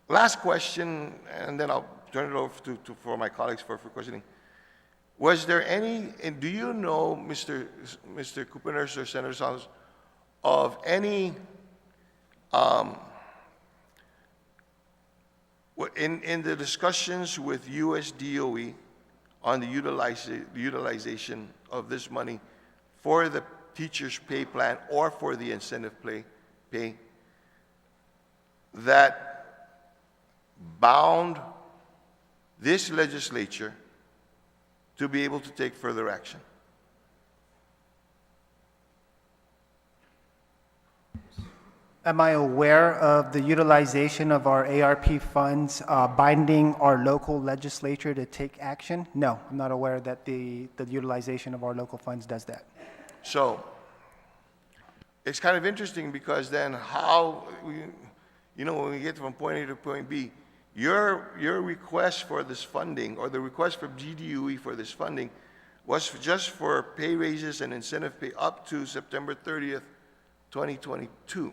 last question, and then I'll turn it over for my colleagues for questioning. Was there any, and do you know, Mr. Kupaners or Senator Sanchez, of any, in the discussions with USDOE on the utilization of this money for the teacher's pay plan or for the incentive pay, that bound this legislature to be able to take further action? Am I aware of the utilization of our ARP funds binding our local legislature to take action? No, I'm not aware that the utilization of our local funds does that. So it's kind of interesting, because then how, when we get from point A to point B, your request for this funding, or the request from GDOE for this funding, was just for pay raises and incentive pay up to September 30th, 2022.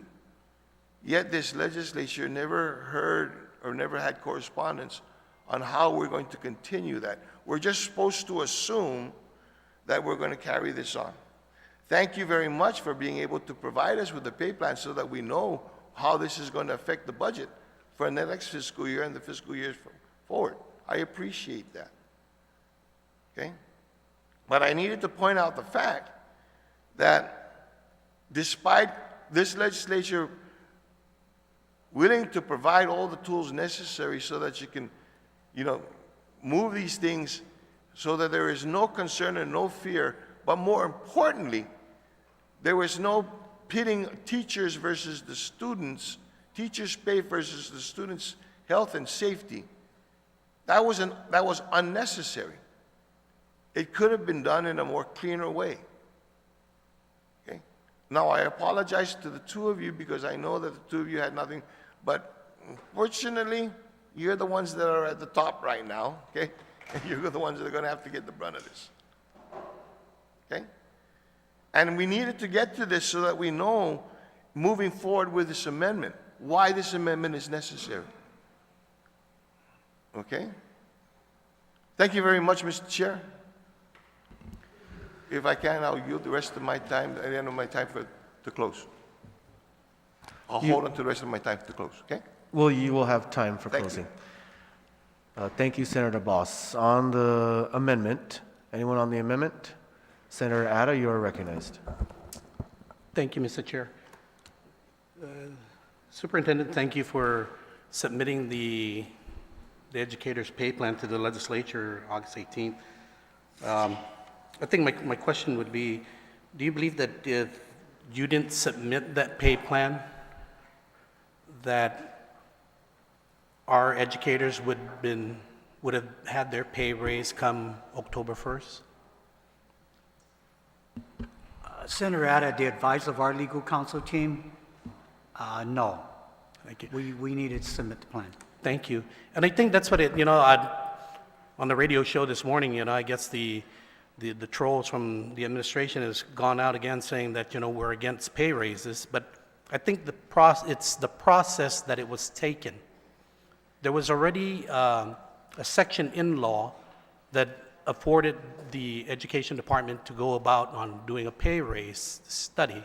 Yet this legislature never heard or never had correspondence on how we're going to continue that. We're just supposed to assume that we're going to carry this on. Thank you very much for being able to provide us with the pay plan so that we know how this is going to affect the budget for the next fiscal year and the fiscal years forward. I appreciate that. Okay? But I needed to point out the fact that despite this legislature willing to provide all the tools necessary so that you can, move these things so that there is no concern and no fear, but more importantly, there was no pitting teachers versus the students, teachers' pay versus the students' health and safety. That was unnecessary. It could have been done in a more cleaner way. Okay? Now, I apologize to the two of you, because I know that the two of you had nothing, but fortunately, you're the ones that are at the top right now, okay? And you're the ones that are going to have to get the brunt of this. Okay? And we needed to get to this so that we know, moving forward with this amendment, why this amendment is necessary. Okay? Thank you very much, Mr. Chair. If I can, I'll yield the rest of my time, at the end of my time, to close. I'll hold on to the rest of my time to close, okay? Well, you will have time for Thank closing. Thank you, Senator Bloss. On the amendment, anyone on the amendment? Senator Atta, you are recognized. Thank you, Mr. Chair. Superintendent, thank you for submitting the educator's pay plan to the legislature August 18th. I think my question would be, do you believe that if you didn't submit that pay plan, that our educators would have had their pay raise come October 1st? Senator, at the advice of our legal counsel team, no. Thank you. We needed to submit the plan. Thank you. And I think that's what it, on the radio show this morning, I guess the trolls from the administration has gone out again saying that, we're against pay raises, but I think it's the process that it was taken. There was already a section in law that afforded the education department to go about on doing a pay raise study,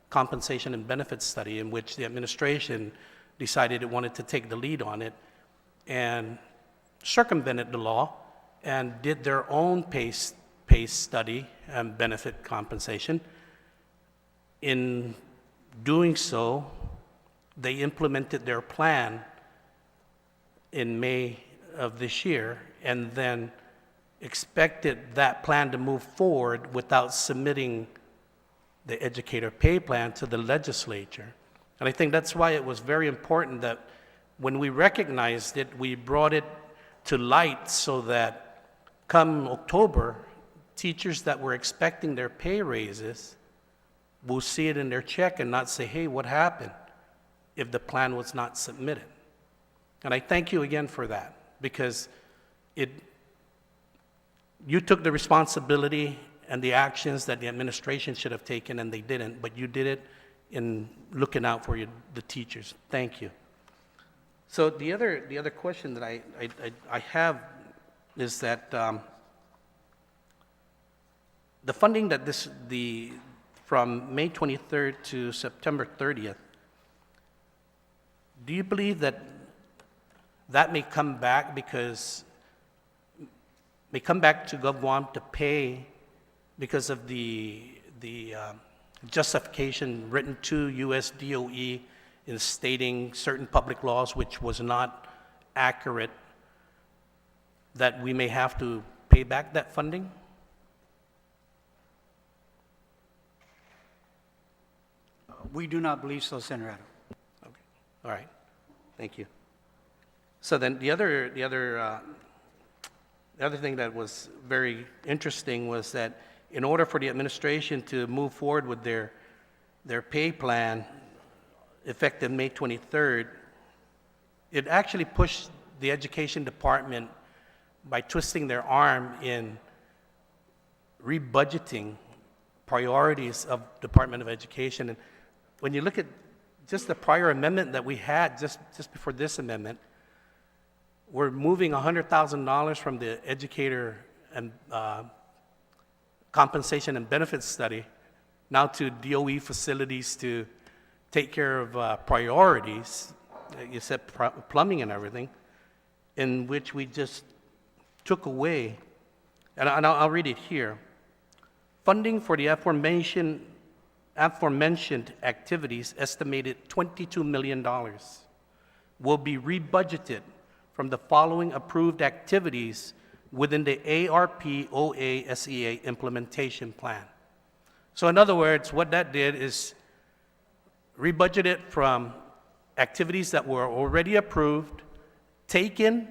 compensation and benefits study, in which the administration decided it wanted to take the lead on it and circumvented the law and did their own pay study and benefit compensation. In doing so, they implemented their plan in May of this year and then expected that plan to move forward without submitting the educator pay plan to the legislature. And I think that's why it was very important that when we recognized it, we brought it to light so that come October, teachers that were expecting their pay raises will see it in their check and not say, hey, what happened if the plan was not submitted? And I thank you again for that, because you took the responsibility and the actions that the administration should have taken, and they didn't, but you did it in looking out for the teachers. Thank you. So the other question that I have is that the funding that from May 23rd to September 30th, do you believe that may come back to GovGuam to pay because of the justification written to US DOE in stating certain public laws which was not accurate, that we may have to pay back that funding? We do not believe so, Senator Addo. Okay, all right, thank you. So then the other thing that was very interesting was that in order for the administration to move forward with their pay plan effective May 23rd, it actually pushed the education department by twisting their arm in rebudgeting priorities of Department of Education. And when you look at just the prior amendment that we had just before this amendment, we're moving $100,000 from the educator and compensation and benefits study now to DOE facilities to take care of priorities, you said plumbing and everything, in which we just took away, and I'll read it here. Funding for the aforementioned activities, estimated $22 million, will be rebudgeted from the following approved activities within the ARP-OA SEA implementation plan. So in other words, what that did is rebudget it from activities that were already approved, taken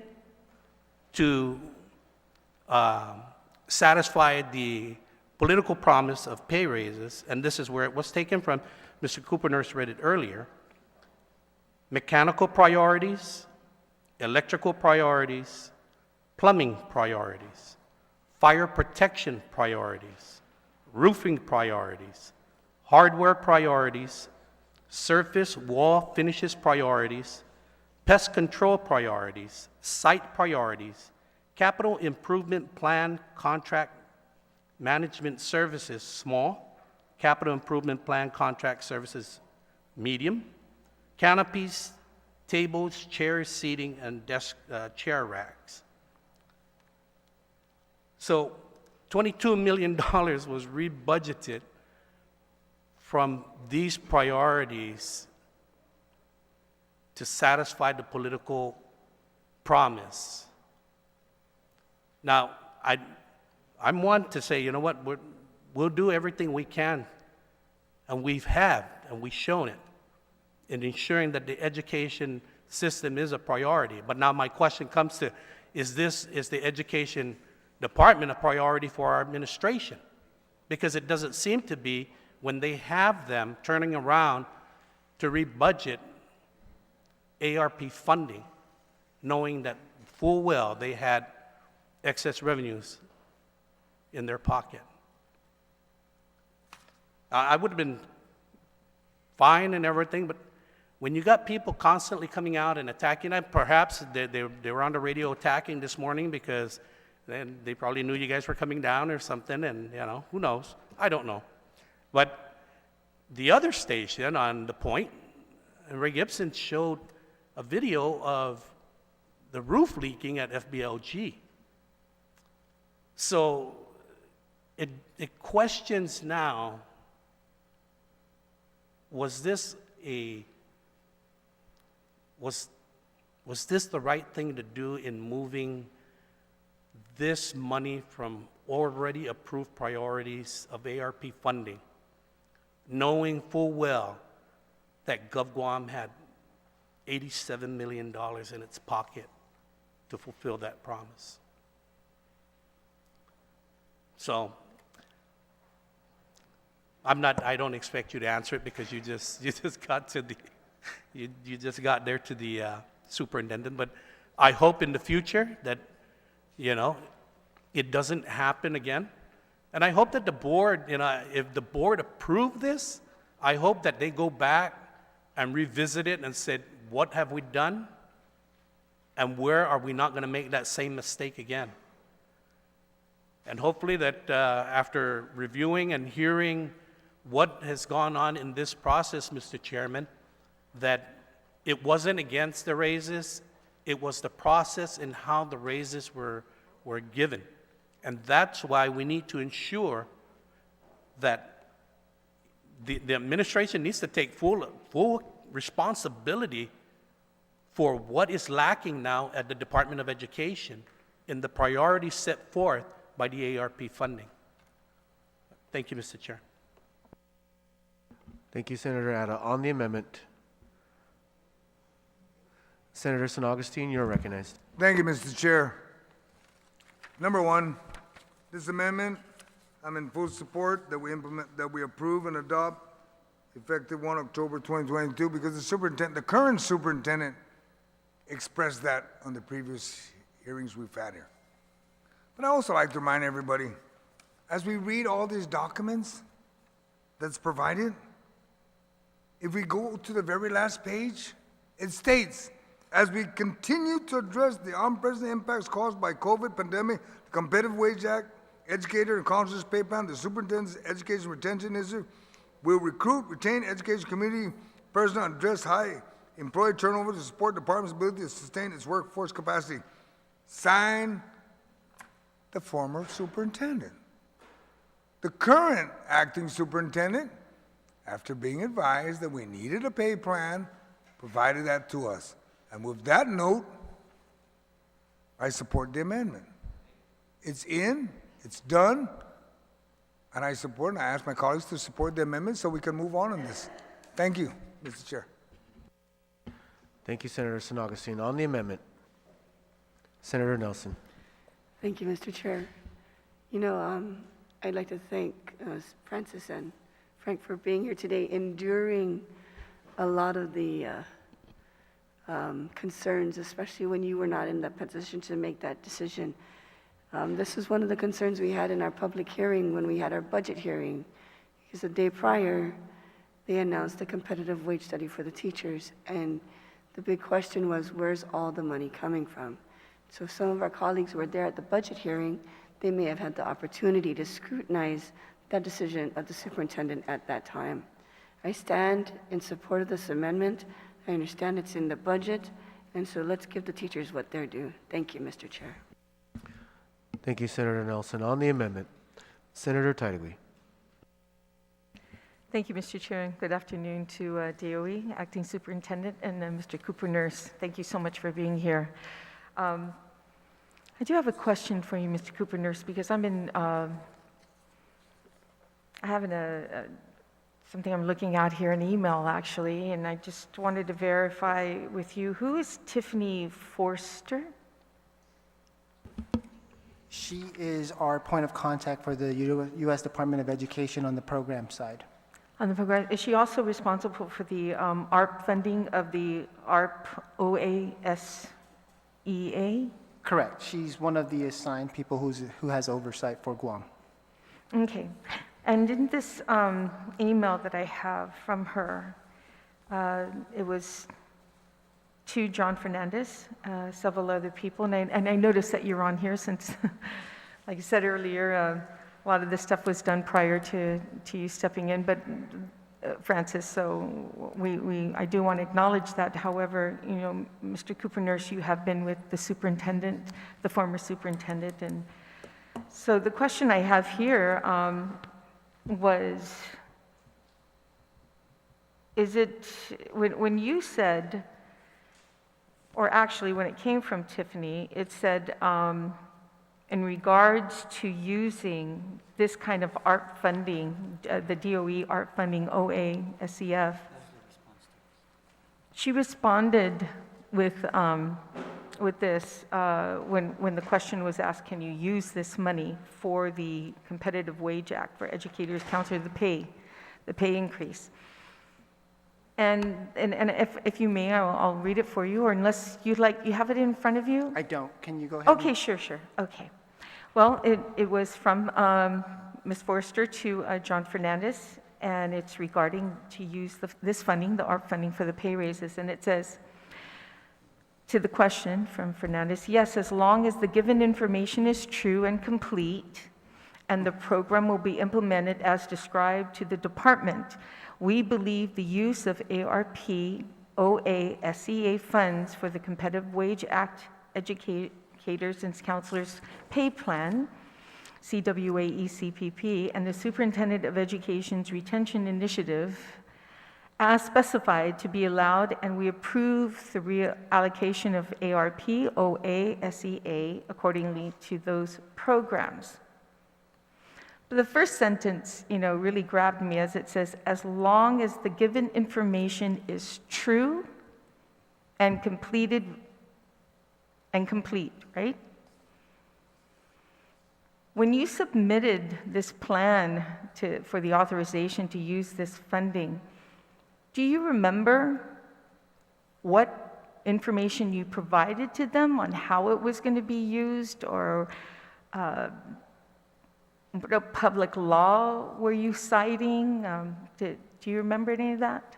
to satisfy the political promise of pay raises, and this is where it was taken from. Mr. Cooper Nurse read it earlier. Mechanical priorities, electrical priorities, plumbing priorities, fire protection priorities, roofing priorities, hardware priorities, surface wall finishes priorities, pest control priorities, site priorities, capital improvement plan contract management services, small, capital improvement plan contract services, medium, canopies, tables, chairs, seating, and desk chair racks. So $22 million was rebudgeted from these priorities to satisfy the political promise. Now, I'm one to say, you know what, we'll do everything we can And we've shown it in ensuring that the education system is a priority. But now my question comes to, is the education department a priority for our administration? Because it doesn't seem to be when they have them turning around to rebudget ARP funding, knowing that full well they had excess revenues in their pocket. I would have been fine and everything, but when you got people constantly coming out and attacking, and perhaps they were on the radio attacking this morning because then they probably knew you guys were coming down or something, and who knows? I don't know. But the other station on The Point, Ray Gibson showed a video of the roof leaking at FBLG. So it questions now, was this the right thing to do in moving this money from already approved priorities of ARP funding, knowing full well that GovGuam had $87 million in its pocket to fulfill that promise? So I don't expect you to answer it because you just got to you just got there to the superintendent, but I hope in the future that it doesn't happen again. And I hope that the board, if the board approved this, I hope that they go back and revisit it and said, what have we done? And where are we not going to make that same mistake again? And hopefully that after reviewing and hearing what has gone on in this process, Mr. Chairman, that it wasn't against the raises, it was the process and how the raises were given. And that's why we need to ensure that the administration needs to take full responsibility for what is lacking now at the Department of Education in the priorities set forth by the ARP funding. Thank you, Mr. Chair. Thank you, Senator Atta. On the amendment, Senator San Augustine, you're recognized. Thank you, Mr. Chair. Number one, this amendment, I'm in full support that we approve and adopt effective 1 October 2022 because the current superintendent expressed that on the previous hearings we've had here. But I also like to remind everybody, as we read all these documents that's provided, if we go to the very last page, it states, as we continue to address the unprecedented impacts caused by COVID pandemic, the Competitive Wage Act, educator and counselors pay plan, the superintendent's education retention issue, will recruit, retain education community personnel and address high employee turnover to support the department's ability to sustain its workforce capacity. Signed, the former superintendent. The current acting superintendent, after being advised that we needed a pay plan, provided that to us. And with that note, I support the amendment. It's in, it's done, and I support, and I ask my colleagues to support the amendment so we can move on this. Thank you, Mr. Chair. Thank you, Senator San Augustine. On the amendment, Senator Nelson. Thank you, Mr. Chair. I'd like to thank Francis and Frank for being here today, enduring a lot of the concerns, especially when you were not in the position to make that decision. This is one of the concerns we had in our public hearing when we had our budget hearing, because the day prior, they announced the competitive wage study for the teachers, and the big question was, where's all the money coming from? So if some of our colleagues were there at the budget hearing, they may have had the opportunity to scrutinize that decision of the superintendent at that time. I stand in support of this amendment. I understand it's in the budget, and so let's give the teachers what they're due. Thank you, Mr. Chair. Thank you, Senator Nelson. On the amendment, Senator Tyree. Thank you, Mr. Chair, and good afternoon to DOE, Acting Superintendent, and Mr. Cooper Nurse. Thank you so much for being here. I do have a question for you, Mr. Cooper Nurse, because I'm having a something I'm looking at here, an email actually, and I just wanted to verify with you, who is Tiffany Forster? She is our point of contact for the U.S. Department of Education on the program side. On the program, is she also responsible for the ARP funding of the ARP OASEA? Correct. She's one of the assigned people who has oversight for Guam. Okay. And in this email that I have from her, it was to John Fernandez, several other people, and I noticed that you're on here since, like I said earlier, a lot of this stuff was done prior to you stepping in, but Francis, so I do want to acknowledge that. However, you know, Mr. Cooper Nurse, you have been with the superintendent, the former superintendent, and so the question I have here was, is it, when you said, or actually when it came from Tiffany, it said, in regards to using this kind of ARP funding, the DOE ARP funding, OASEF, she responded with this when the question was asked, can you use this money for the Competitive Wage Act for educators, counselors, the pay increase? And if you may, I'll read it for you, or unless you'd like, you have it in front of you? I don't. Can you go ahead? Okay, sure. Okay. Well, it was from Ms. Forrester to John Fernandez, and it's regarding to use this funding, the ARP funding, for the pay raises. And it says, to the question from Fernandez, yes, as long as the given information is true and complete, and the program will be implemented as described to the department, we believe the use of ARP OASEA funds for the Competitive Wage Act educators and counselors pay plan, CWAE-CPP, and the Superintendent of Education's retention initiative as specified to be allowed, and we approve the reallocation of ARP OASEA accordingly to those programs. But the first sentence, really grabbed me, as it says, as long as the given information is true and complete, right? When you submitted this plan for the authorization to use this funding, do you remember what information you provided to them on how it was going to be used, or what public law were you citing? Do you remember any of that?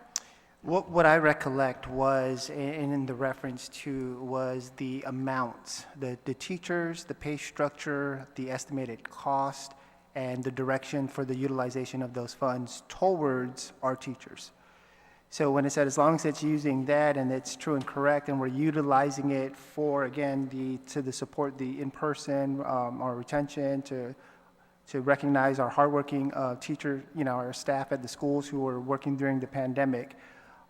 What I recollect was, and in the reference to, was the amounts, the teachers, the pay structure, the estimated cost, and the direction for the utilization of those funds towards our teachers. So when it said, as long as it's using that and it's true and correct, and we're utilizing it for, again, to support the in-person, our retention, to recognize our hardworking teacher, our staff at the schools who were working during the pandemic.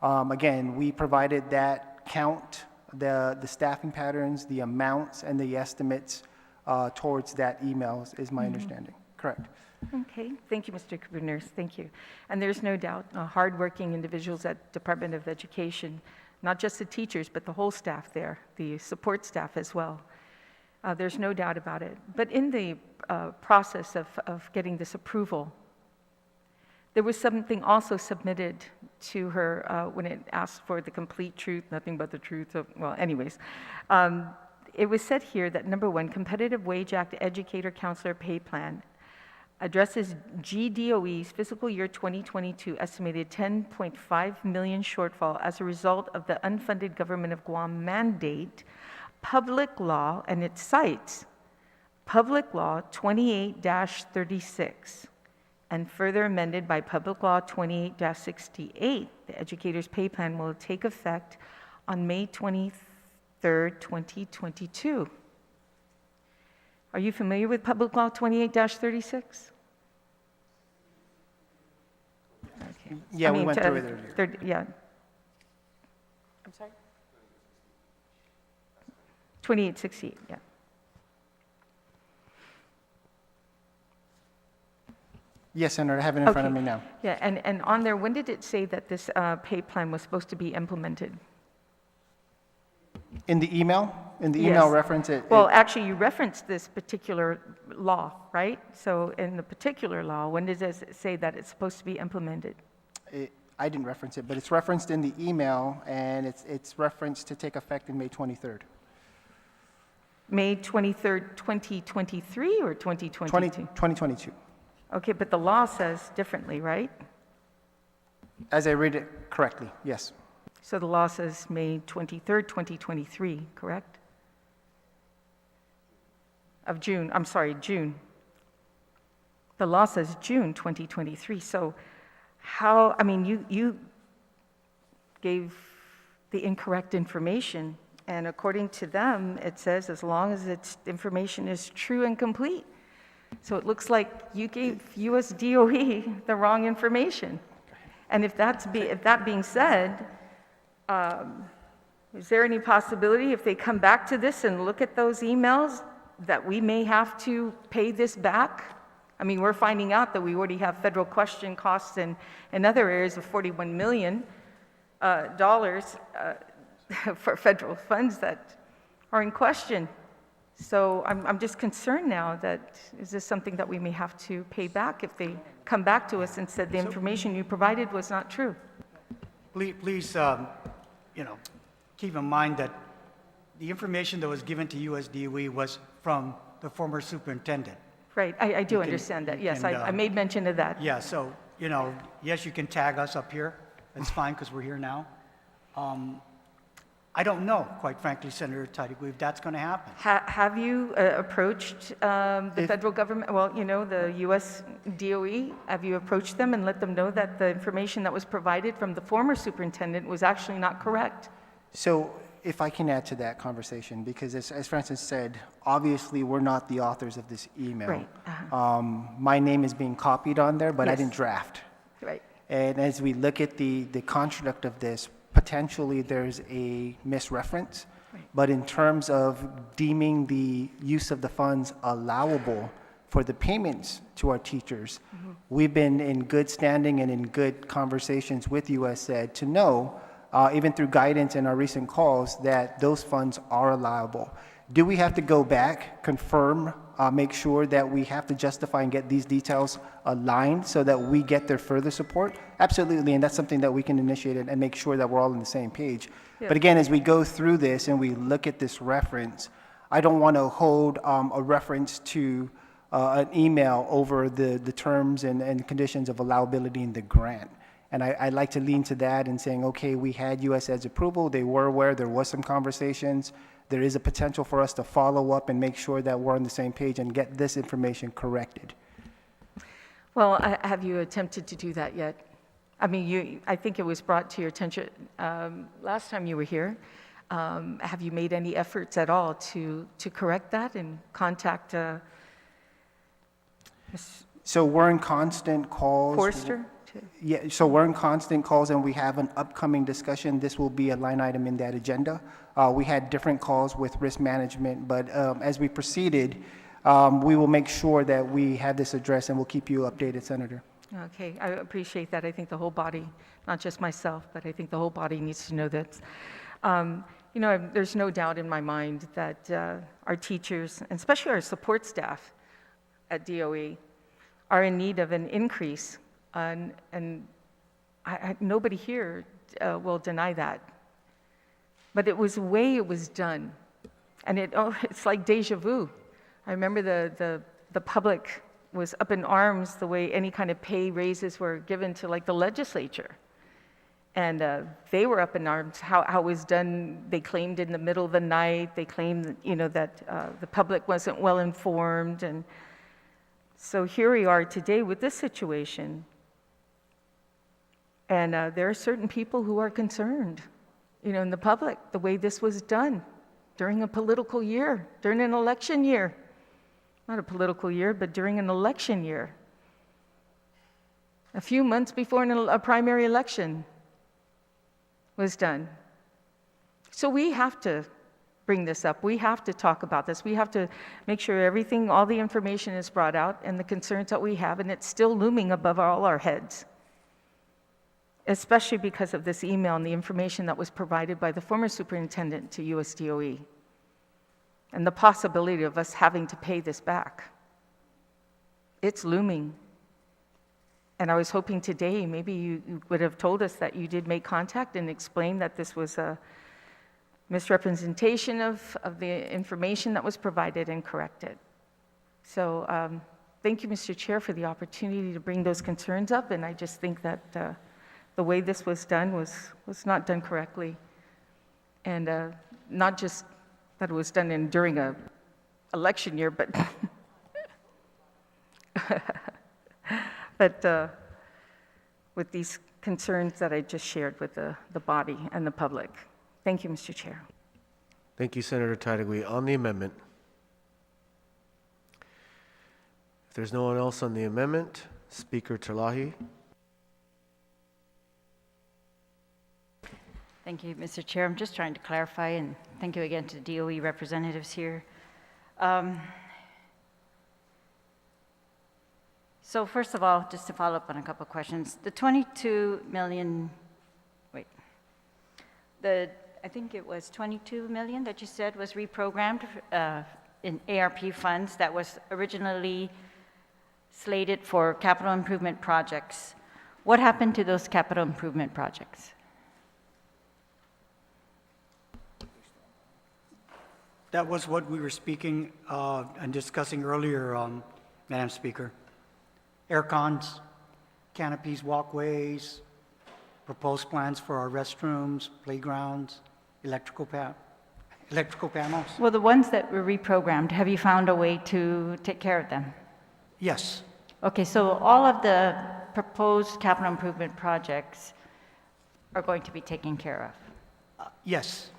Again, we provided that count, the staffing patterns, the amounts, and the estimates towards that email, is my understanding. Correct. Okay, thank you, Mr. Cooper Nurse, thank you. And there's no doubt, hardworking individuals at Department of Education, not just the teachers, but the whole staff there, the support staff as well. There's no doubt about it. But in the process of getting this approval, there was something also submitted to her when it asked for the complete truth, nothing but the truth of, well, anyways. It was said here that, number one, Competitive Wage Act Educator Counselor Pay Plan addresses GDOE's fiscal year 2022 estimated 10.5 million shortfall as a result of the unfunded Government of Guam mandate, public law, and it cites Public Law 28-36, and further amended by Public Law 28-68. The Educator's Pay Plan will take effect on May 23rd, 2022. Are you familiar with Public Law 28-36? Okay. Yeah, we went through it earlier. Yeah. I'm sorry? 2868, yeah. Yes, Senator, I have it in front of Okay. me now. Yeah, and on there, when did it say that this pay plan was supposed to be implemented? In the email? In the email Yes. reference, Well, actually, you referenced this particular law, right? So in the particular law, when does it say that it's supposed to be implemented? I didn't reference it, but it's referenced in the email, and it's referenced to take effect in May 23rd. May 23rd, 2023 or 2022? 2022. Okay, but the law says differently, right? As I read it correctly, yes. So the law says May 23rd, 2023, correct? Of June, I'm sorry, June. The law says June 2023. So how, I mean, you gave the incorrect information, and according to them, it says as long as its information is true and complete. So it looks like you gave US DOE the wrong information. And if that being said, is there any possibility if they come back to this and look at those emails that we may have to pay this back? I mean, we're finding out that we already have federal question costs in other areas of $41 million for federal funds that are in question. So I'm just concerned now that, is this something that we may have to pay back if they come back to us and said the information you provided was not true? Please, keep in mind that the information that was given to US DOE was from the former superintendent. Right, I do You can- understand that, you yes, can, I made mention of that. Yeah, so, yes, you can tag us up here. That's fine, because we're here now. I don't know, quite frankly, Senator Tadiku, if that's going to happen. Have you approached the federal government, well, the US DOE? Have you approached them and let them know that the information that was provided from the former superintendent was actually not correct? So if I can add to that conversation, because as Francis said, obviously, we're not the authors of this email. Right. My name is being copied on there, but I Yes. didn't draft. Right. And as we look at the construct of this, potentially there's a misreference. But in terms of deeming the use of the funds allowable for the payments to our teachers, we've been in good standing and in good conversations with USAID to know, even through guidance in our recent calls, that those funds are allowable. Do we have to go back, confirm, make sure that we have to justify and get these details aligned so that we get their further support? Absolutely, and that's something that we can initiate and make sure that we're all on the same page. Yeah. But again, as we go through this and we look at this reference, I don't want to hold a reference to an email over the terms and conditions of allowability in the grant. And I'd like to lean to that and saying, okay, we had USAID's approval, they were aware, there was some conversations, there is a potential for us to follow up and make sure that we're on the same page and get this information corrected. Well, have you attempted to do that yet? I mean, I think it was brought to your attention last time you were here. Have you made any efforts at all to correct that and contact Ms. So we're in constant calls. Forster? Yeah, so we're in constant calls and we have an upcoming discussion. This will be a line item in that agenda. We had different calls with risk management, but as we proceeded, we will make sure that we have this addressed and we'll keep you updated, Senator. Okay, I appreciate that. I think the whole body, not just myself, but I think the whole body needs to know this. There's no doubt in my mind that our teachers, and especially our support staff at DOE, are in need of an increase. And nobody here will deny that. But it was the way it was done. And it's like deja vu. I remember the public was up in arms the way any kind of pay raises were given to like the legislature. And they were up in arms how it was done. They claimed in the middle of the night. They claimed that the public wasn't well informed. And so here we are today with this situation. And there are certain people who are concerned, in the public, the way this was done during a political year, during an election year. Not a political year, but during an election year. A few months before a primary election was done. So we have to bring this up. We have to talk about this. We have to make sure everything, all the information is brought out and the concerns that we have, and it's still looming above all our heads, especially because of this email and the information that was provided by the former superintendent to USDOE and the possibility of us having to pay this back. It's looming. And I was hoping today maybe you would have told us that you did make contact and explain that this was a misrepresentation of the information that was provided and corrected. So thank you, Mr. Chair, for the opportunity to bring those concerns up. And I just think that the way this was done was not done correctly. And not just that it was done during an election year, but but with these concerns that I just shared with the body and the public. Thank you, Mr. Chair. Thank you, Senator Titlegy. On the amendment, if there's no one else on the amendment, Speaker Terlahi. Thank you, Mr. Chair. I'm just trying to clarify, and thank you again to DOE representatives here. So first of all, just to follow up on a couple of questions, the 22 million, I think it was 22 million that you said was reprogrammed in ARP funds that was originally slated for capital improvement projects. What happened to those capital improvement projects? That was what we were speaking and discussing earlier, Madam Speaker. Air cons, canopies, walkways, proposed plans for our restrooms, playgrounds, electrical panels. Well, the ones that were reprogrammed, have you found a way to take care of them? Yes. Okay, so all of the proposed capital improvement projects are going to be taken care of? Yes.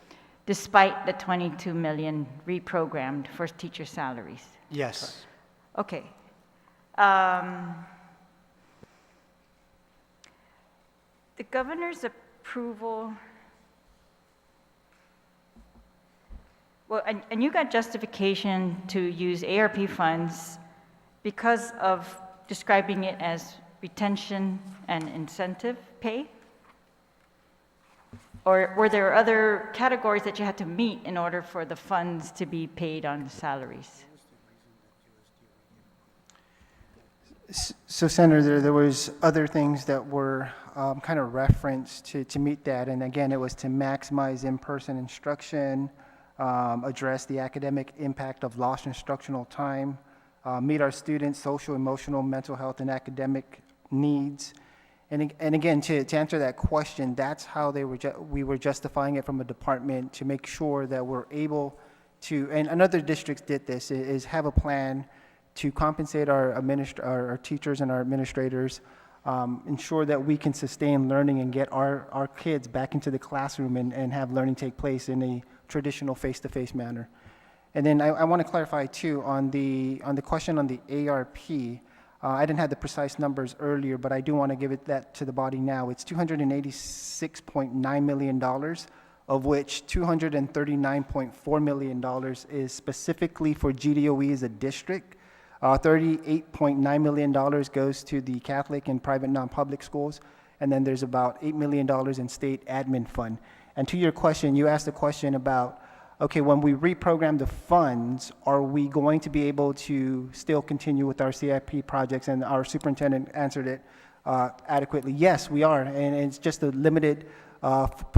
Despite the 22 million reprogrammed for teacher salaries? Yes. Okay. The governor's approval, well, and you got justification to use ARP funds because of describing it as retention and incentive pay? Or were there other categories that you had to meet in order for the funds to be paid on salaries? So, Senator, there was other things that were kind of referenced to meet that, and again, it was to maximize in-person instruction, address the academic impact of lost instructional time, meet our students' social, emotional, mental health, and academic needs. And again, to answer that question, that's how we were justifying it from a department to make sure that we're able to, and other districts did this, is have a plan to compensate our teachers and our administrators, ensure that we can sustain learning and get our kids back into the classroom and have learning take place in a traditional face-to-face manner. And then I want to clarify too on the question on the ARP. I didn't have the precise numbers earlier, but I do want to give that to the body now. It's $286.9 million, of which $239.4 million is specifically for GDOE as a district. $38.9 million goes to the Catholic and private non-public schools, and then there's about $8 million in state admin fund. And to your question, you asked a question about, okay, when we reprogram the funds, are we going to be able to still continue with our CIP projects? And our superintendent answered it adequately. Yes, we are, and it's just a limited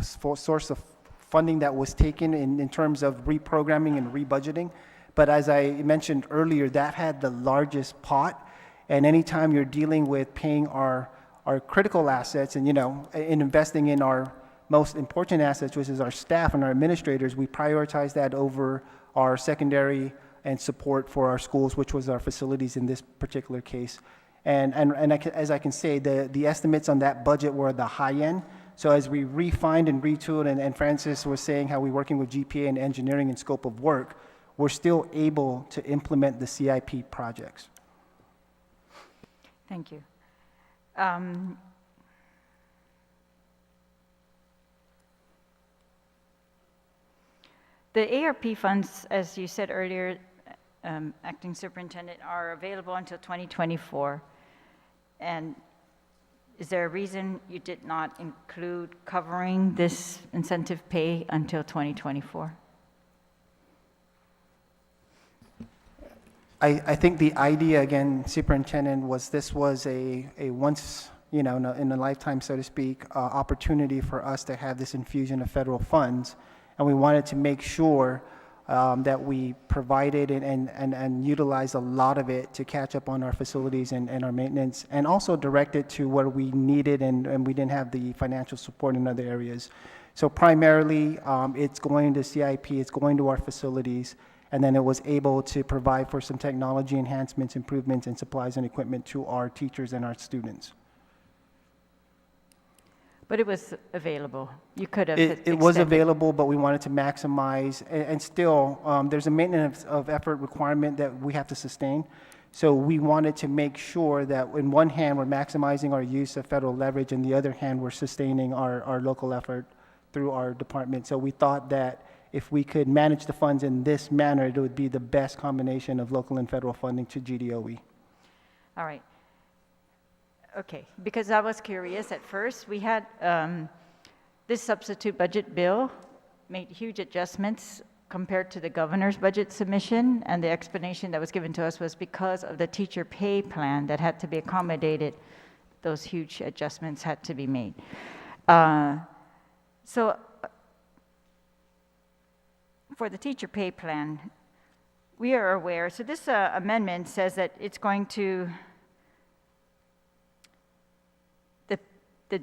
source of funding that was taken in terms of reprogramming and rebudgeting. But as I mentioned earlier, that had the largest pot, and anytime you're dealing with paying our critical assets and, in investing in our most important assets, which is our staff and our administrators, we prioritize that over our secondary and support for our schools, which was our facilities in this particular case. And as I can say, the estimates on that budget were the high end. So as we refined and retooled, and Francis was saying how we're working with GPA and engineering and scope of work, we're still able to implement the CIP projects. Thank you. The ARP funds, as you said earlier, Acting Superintendent, are available until 2024. And is there a reason you did not include covering this incentive pay until 2024? I think the idea, again, Superintendent, was this was a once, in a lifetime, so to speak, opportunity for us to have this infusion of federal funds. And we wanted to make sure that we provided and utilized a lot of it to catch up on our facilities and our maintenance, and also direct it to where we needed and we didn't have the financial support in other areas. So primarily, it's going to CIP, it's going to our facilities, and then it was able to provide for some technology enhancements, improvements, and supplies and equipment to our teachers and our students. But it was available. You could have It was extended. available, but we wanted to maximize, and still, there's a maintenance of effort requirement that we have to sustain. So we wanted to make sure that in one hand, we're maximizing our use of federal leverage, and the other hand, we're sustaining our local effort through our department. So we thought that if we could manage the funds in this manner, it would be the best combination of local and federal funding to GDOE. All right. Okay, because I was curious at first. We had this substitute budget bill made huge adjustments compared to the governor's budget submission, and the explanation that was given to us was because of the teacher pay plan that had to be accommodated, those huge adjustments had to be made. So for the teacher pay plan, we are aware, so this amendment says that it's going to, the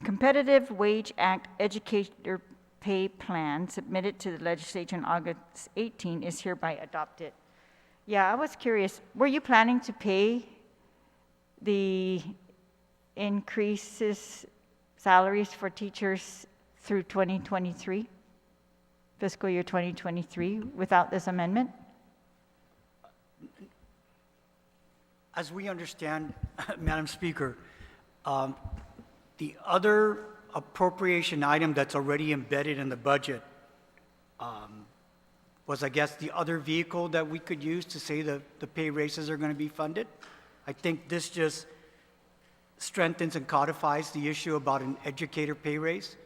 Competitive Wage Act Educator Pay Plan submitted to the legislature on August 18 is hereby adopted. Yeah, I was curious, were you planning to pay the increases salaries for teachers through 2023? Fiscal year 2023 without this amendment? As we understand, Madam Speaker, the other appropriation item that's already embedded in the budget was, I guess, the other vehicle that we could use to say the pay raises are going to be funded. I think this just strengthens and codifies the issue about an educator pay raise.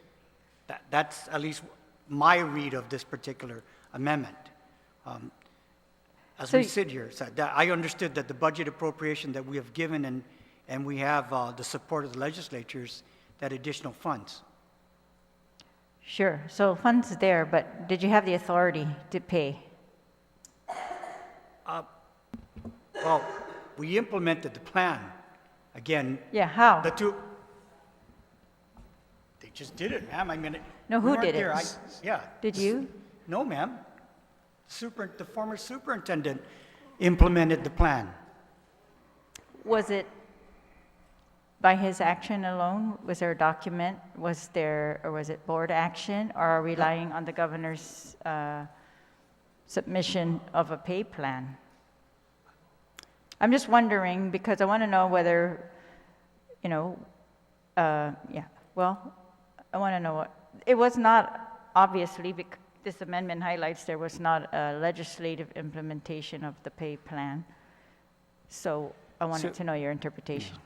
That's at least my read of this particular amendment. As So we sit here, so that I understood that the budget appropriation that we have given and we have the support of the legislatures, that additional funds. Sure, so funds there, but did you have the authority to pay? Well, we implemented the plan. Again, Yeah, how? the two, they just did it, ma'am. I mean, No, we who weren't did it? there. Yeah. Did you? No, ma'am. The former superintendent implemented the plan. Was it by his action alone? Was there a document? Was it board action? Or are we relying on the governor's submission of a pay plan? I'm just wondering because I want to know whether, I want to know what, it was not, obviously, this amendment highlights there was not a legislative implementation of the pay plan. So I wanted to know your interpretation.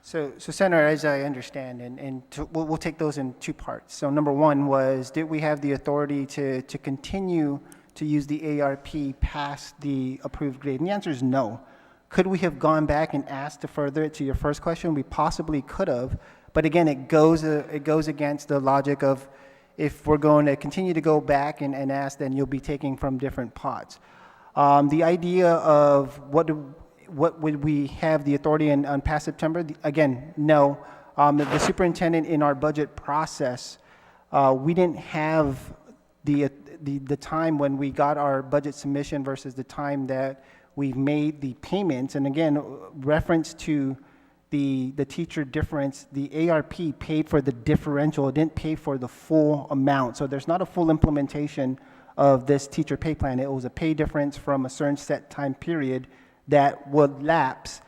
So Senator, as I understand, we'll take those in two parts. So number one was, did we have the authority to continue to use the ARP past the approved grade? And the answer is no. Could we have gone back and asked to further it to your first question? We possibly could have, but again, it goes against the logic of if we're going to continue to go back and ask, then you'll be taking from different pots. The idea of what would we have the authority on past September? Again, no. The superintendent in our budget process, we didn't have the time when we got our budget submission versus the time that we've made the payments. And again, reference to the teacher difference, the ARP paid for the differential, it didn't pay for the full amount. So there's not a full implementation of this teacher pay plan. It was a pay difference from a certain set time period that would lapse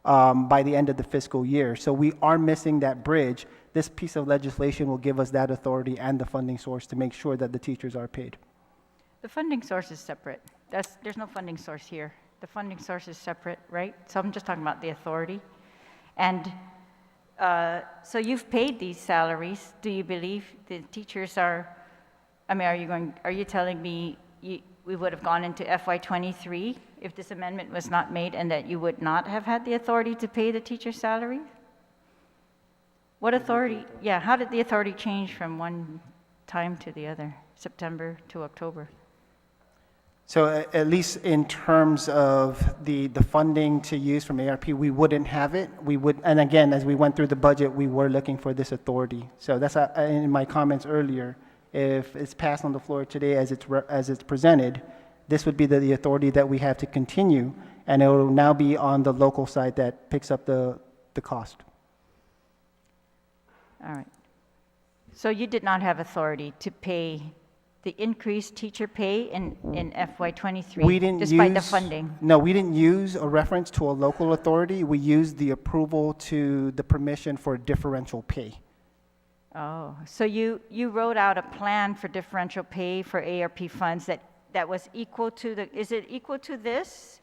by the end of the fiscal year. So we are missing that bridge. This piece of legislation will give us that authority and the funding source to make sure that the teachers are paid. The funding source is separate. There's no funding source here. The funding source is separate, right? So I'm just talking about the authority. And so you've paid these salaries. Do you believe the teachers are, I mean, are you telling me we would have gone into FY23 if this amendment was not made and that you would not have had the authority to pay the teacher's salary? What authority, yeah, how did the authority change from one time to the other, September to October? So at least in terms of the funding to use from ARP, we wouldn't have it. We would, and again, as we went through the budget, we were looking for this authority. So that's in my comments earlier. If it's passed on the floor today as it's presented, this would be the authority that we have to continue, and it will now be on the local side that picks up the cost. All right. So you did not have authority to pay the increased teacher pay in FY23 We didn't despite the funding? No, we didn't use a reference to a local authority. We used the approval to the permission for differential pay. Oh, so you wrote out a plan for differential pay for ARP funds that was equal to is it equal to this?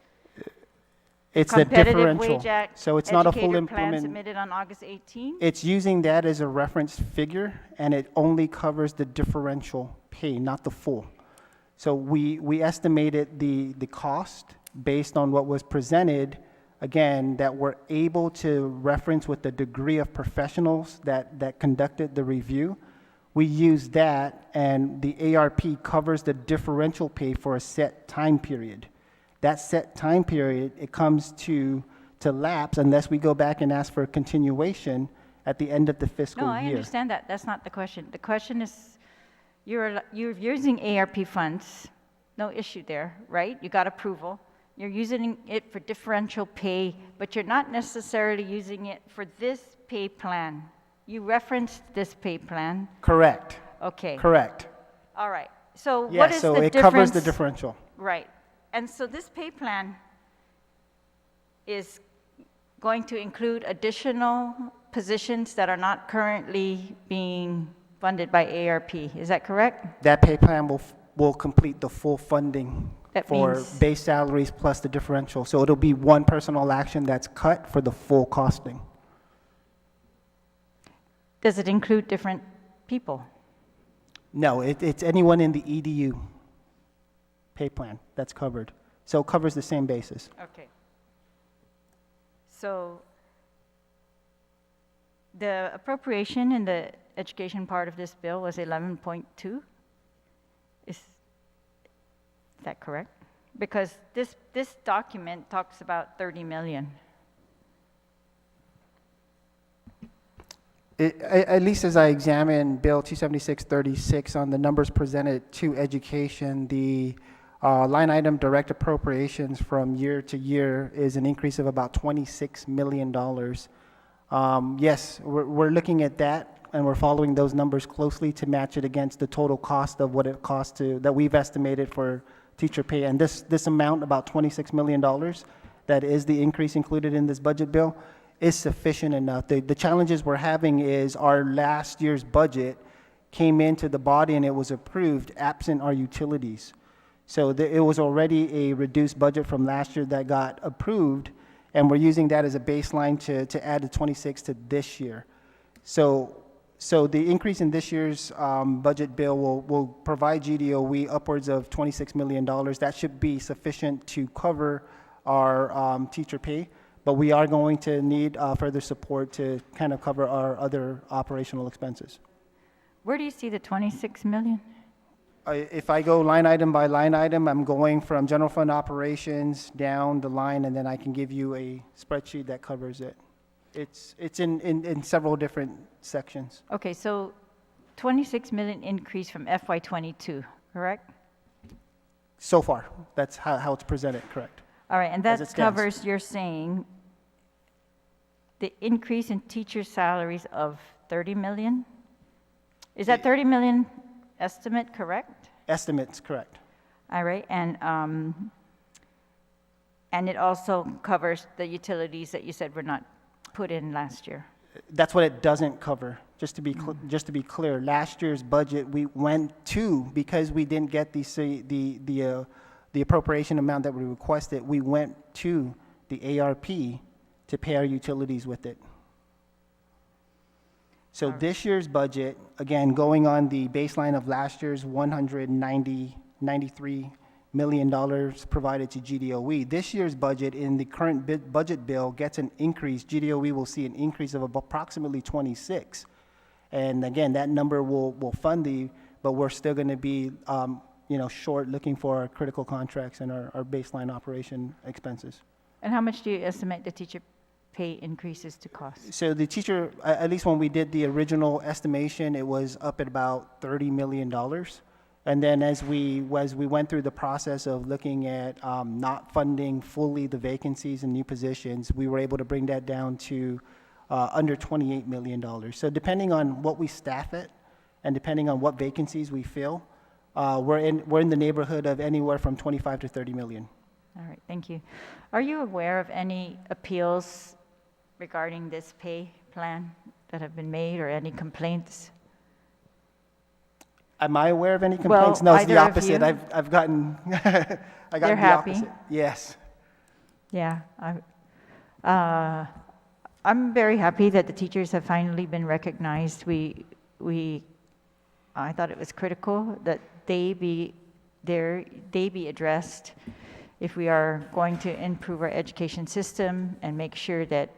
It's the Competitive differential. Wage Act So it's not a full educator plan implement. submitted on August 18? It's using that as a reference figure, and it only covers the differential pay, not the full. So we estimated the cost based on what was presented, again, that we're able to reference with the degree of professionals that conducted the review. We use that, and the ARP covers the differential pay for a set time period. That set time period, it comes to lapse unless we go back and ask for a continuation at the end of the fiscal year. No, I understand that. That's not the question. The question is, you're using ARP funds, no issue there, right? You got approval. You're using it for differential pay, but you're not necessarily using it for this pay plan. You referenced this pay plan. Correct. Okay. Correct. All right. So Yeah, what is so the it difference? covers the differential. Right. And so this pay plan is going to include additional positions that are not currently being funded by ARP. Is that correct? That pay plan will complete the full funding That for means- base salaries plus the differential. So it'll be one personal action that's cut for the full costing. Does it include different people? No, it's anyone in the EDU pay plan that's covered. So it covers the same basis. Okay. So the appropriation in the education part of this bill was 11.2? Is that correct? Because this document talks about 30 million. At least as I examine Bill 276-36 on the numbers presented to education, the line item direct appropriations from year to year is an increase of about $26 million. Yes, we're looking at that, and we're following those numbers closely to match it against the total cost of what it costs that we've estimated for teacher pay. And this amount, about $26 million, that is the increase included in this budget bill, is sufficient enough. The challenges we're having is our last year's budget came into the body and it was approved absent our utilities. So it was already a reduced budget from last year that got approved, and we're using that as a baseline to add the 26 to this year. So the increase in this year's budget bill will provide GDOE upwards of $26 million. That should be sufficient to cover our teacher pay, but we are going to need further support to kind of cover our other operational expenses. Where do you see the 26 million? If I go line item by line item, I'm going from general fund operations down the line, and then I can give you a spreadsheet that covers it. It's in several different sections. Okay, so 26 million increase from FY22, correct? So far, that's how it's presented, correct. All right, and As that it stands. covers, you're saying, the increase in teacher salaries of 30 million? Is that 30 million estimate correct? Estimates, correct. All right, and And it also covers the utilities that you said were not put in last year. That's what it doesn't cover. Just to be clear, last year's budget we went to, because we didn't get the appropriation amount that we requested. We went to the ARP to pay our utilities with it. So this year's budget, again, going on the baseline of last year's $93 million provided to GDOE. This year's budget, in the current budget bill, gets an increase. GDOE will see an increase of approximately 26. And again, that number will fund but we're still going to be, short, looking for our critical contracts and our baseline operation expenses. And how much do you estimate the teacher pay increases to cost? So the teacher, at least when we did the original estimation, it was up at about $30 million. And then as we went through the process of looking at not funding fully the vacancies and new positions, we were able to bring that down to under $28 million. So depending on what we staff it and depending on what vacancies we fill, we're in the neighborhood of anywhere from 25 to 30 million. All right, thank you. Are you aware of any appeals regarding this pay plan that have been made, or any complaints? Am I aware of any complaints? Well, no, it's the either of opposite. you? I've gotten, I got They're the happy? opposite. Yes. Yeah, I'm very happy that the teachers have finally been recognized. I thought it was critical that they be addressed if we are going to improve our education system and make sure that,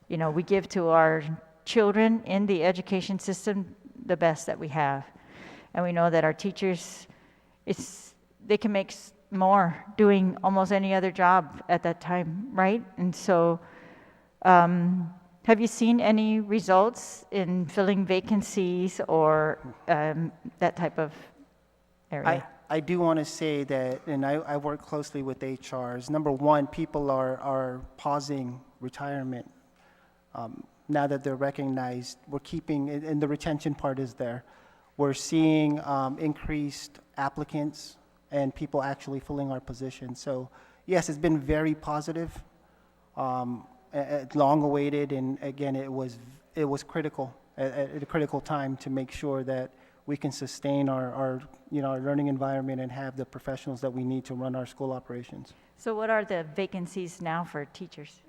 we give to our children in the education system the best that we have. And we know that our teachers, they can make more doing almost any other job at that time, right? And so, have you seen any results in filling vacancies or that type of area? I do want to say that, and I work closely with HRs. Number one, people are pausing retirement. Now that they're recognized, we're keeping, and the retention part is there. We're seeing increased applicants and people actually filling our positions. So yes, it's been very positive, long awaited, and again, it was critical at a critical time to make sure that we can sustain our learning environment and have the professionals that we need to run our school operations. So what are the vacancies now for teachers?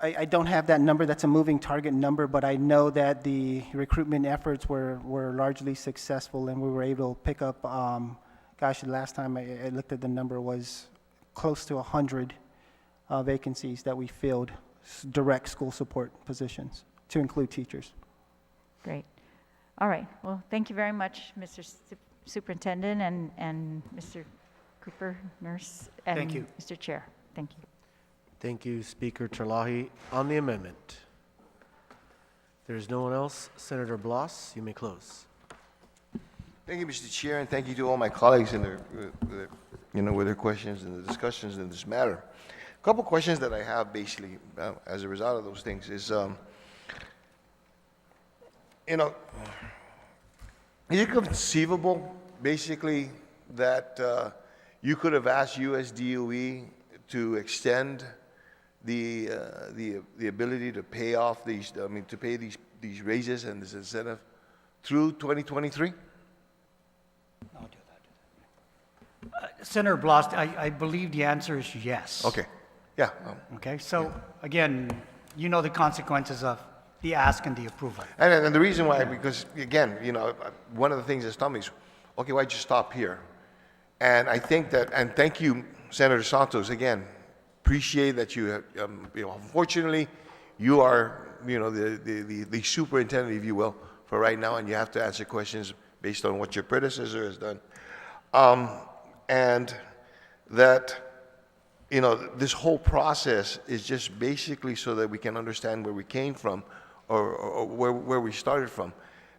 I don't have that number. That's a moving target number, but I know that the recruitment efforts were largely successful, and we were able to pick up, the last time I looked at the number was close to 100 vacancies that we filled, direct school support positions, to include teachers. Great. All right. Well, thank you very much, Mr. Superintendent and Mr. Cooper, Nurse, and Thank you. Mr. Chair. Thank you. Thank you, Speaker Terlahi. On the amendment, there's no one else. Senator Blas, you may close. Thank you, Mr. Chair, and thank you to all my colleagues in with their questions and the discussions in this matter. A couple questions that I have basically as a result of those things is, is it conceivable basically that you could have asked USDOE to extend the ability to pay off these, to pay these raises and this incentive through 2023? I'll do that. Senator Blost, I believe the answer is yes. Okay. Yeah. Okay, so again, you know the consequences of the ask and the approval. And the reason why, because again, one of the things that's told me is, okay, why'd you stop here? And I think that, and thank you, Senator Santos, again, appreciate that you, unfortunately, you are, the superintendent, if you will, for right now, and you have to answer questions based on what your predecessor has done. And that, this whole process is just basically so that we can understand where we came from or where we started from.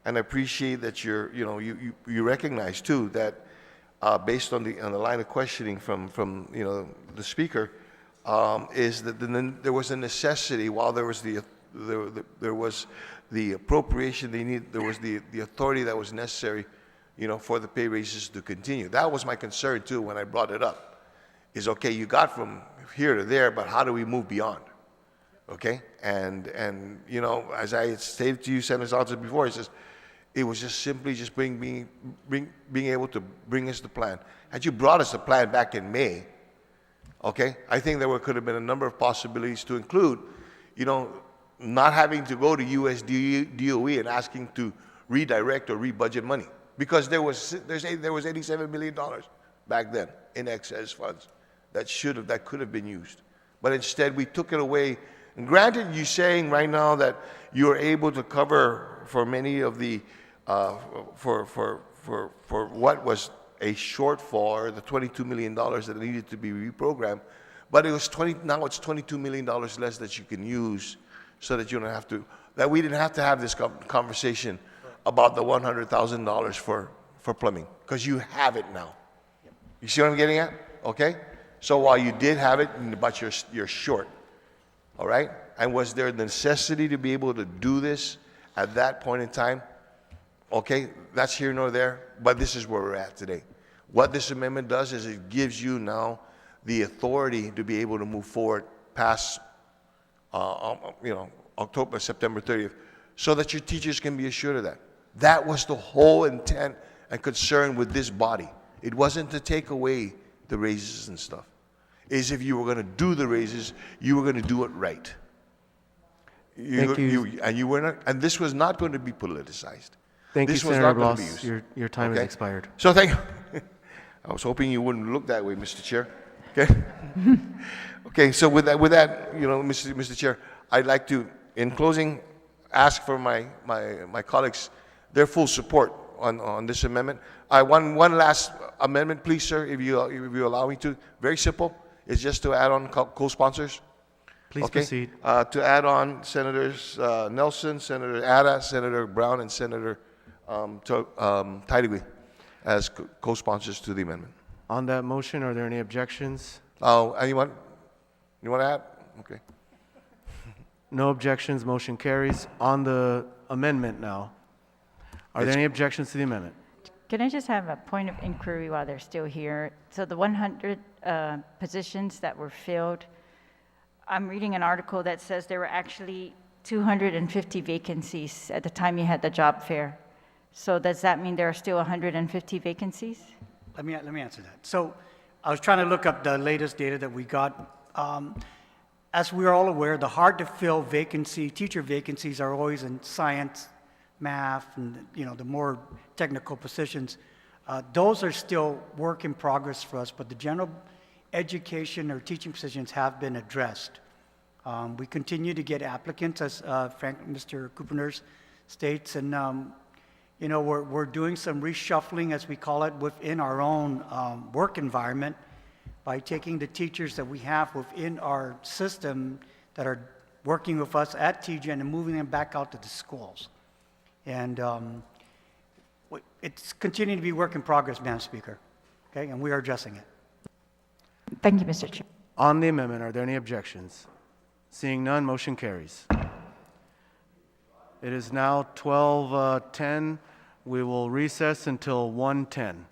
And I appreciate that you recognize too that based on the line of questioning from the speaker, is that there was a necessity while there was the appropriation they need, there was the authority that was necessary, for the pay raises to continue. That was my concern too when I brought it up, is, okay, you got from here to there, but how do we move beyond? Okay? And you know, as I had stated to you, Senator Sanchez, before, it was just simply just being able to bring us the plan. Had you brought us the plan back in May, okay, I think there could have been a number of possibilities to include, you know, not having to go to US DOE and asking to redirect or rebudget money, because there was $87 million back then in excess funds that could have been used. But instead, we took it away. And granted, you're saying right now that you're able to cover for many of the for what was a shortfall, the $22 million that needed to be reprogrammed, but it was now it's $22 million less that you can use, so that you don't have to, that we didn't have to have this conversation about the $100,000 for plumbing, because you have it now. You see what I'm getting at? Okay? So while you did have it, but you're short. All right? And was there a necessity to be able to do this at that point in time? Okay, that's here nor there, but this is where we're at today. What this amendment does is it gives you now the authority to be able to move forward past, September 30th, so that your teachers can be assured of that. That was the whole intent and concern with this body. It wasn't to take away the raises and stuff. Is if you were going to do the raises, you were going to do it right. Thank you. And this was not going to be politicized. Thank This you, was Senator not going to be Blas. used. Your time has Okay? expired. So thank you. I was hoping you wouldn't look that way, Mr. Chair. Okay. Okay. So with that, Mr. Chair, I'd like to, in closing, ask for my colleagues their full support on this amendment. One last amendment, please, sir, if you allow me to. Very simple. It's just to add on co-sponsors. Please proceed. To add on Senators Nelson, Senator Ada, Senator Brown, and Senator Tidegui as co-sponsors to the amendment. On that motion, are there any objections? Oh, anyone? You want to add? Okay. No objections, motion carries. On the amendment now, are there any objections to the amendment? Can I just have a point of inquiry while they're still here? So the 100 positions that were filled, I'm reading an article that says there were actually 250 vacancies at the time you had the job fair. So does that mean there are still 150 vacancies? Let me answer that. So I was trying to look up the latest data that we got. As we are all aware, the hard-to-fill teacher vacancies are always in science, math, and the more technical positions. Those are still work in progress for us, but the general education or teaching positions have been addressed. We continue to get applicants, as Mr. Kuperners states, and we're doing some reshuffling, as we call it, within our own work environment by taking the teachers that we have within our system that are working with us at TGN and moving them back out to the schools. And it's continuing to be work in progress, Madam Speaker, okay? And we are addressing it. Thank you, Mr. Chair. On the amendment, are there any objections? Seeing none, motion carries. It is now 12:10. We will recess until 1:10.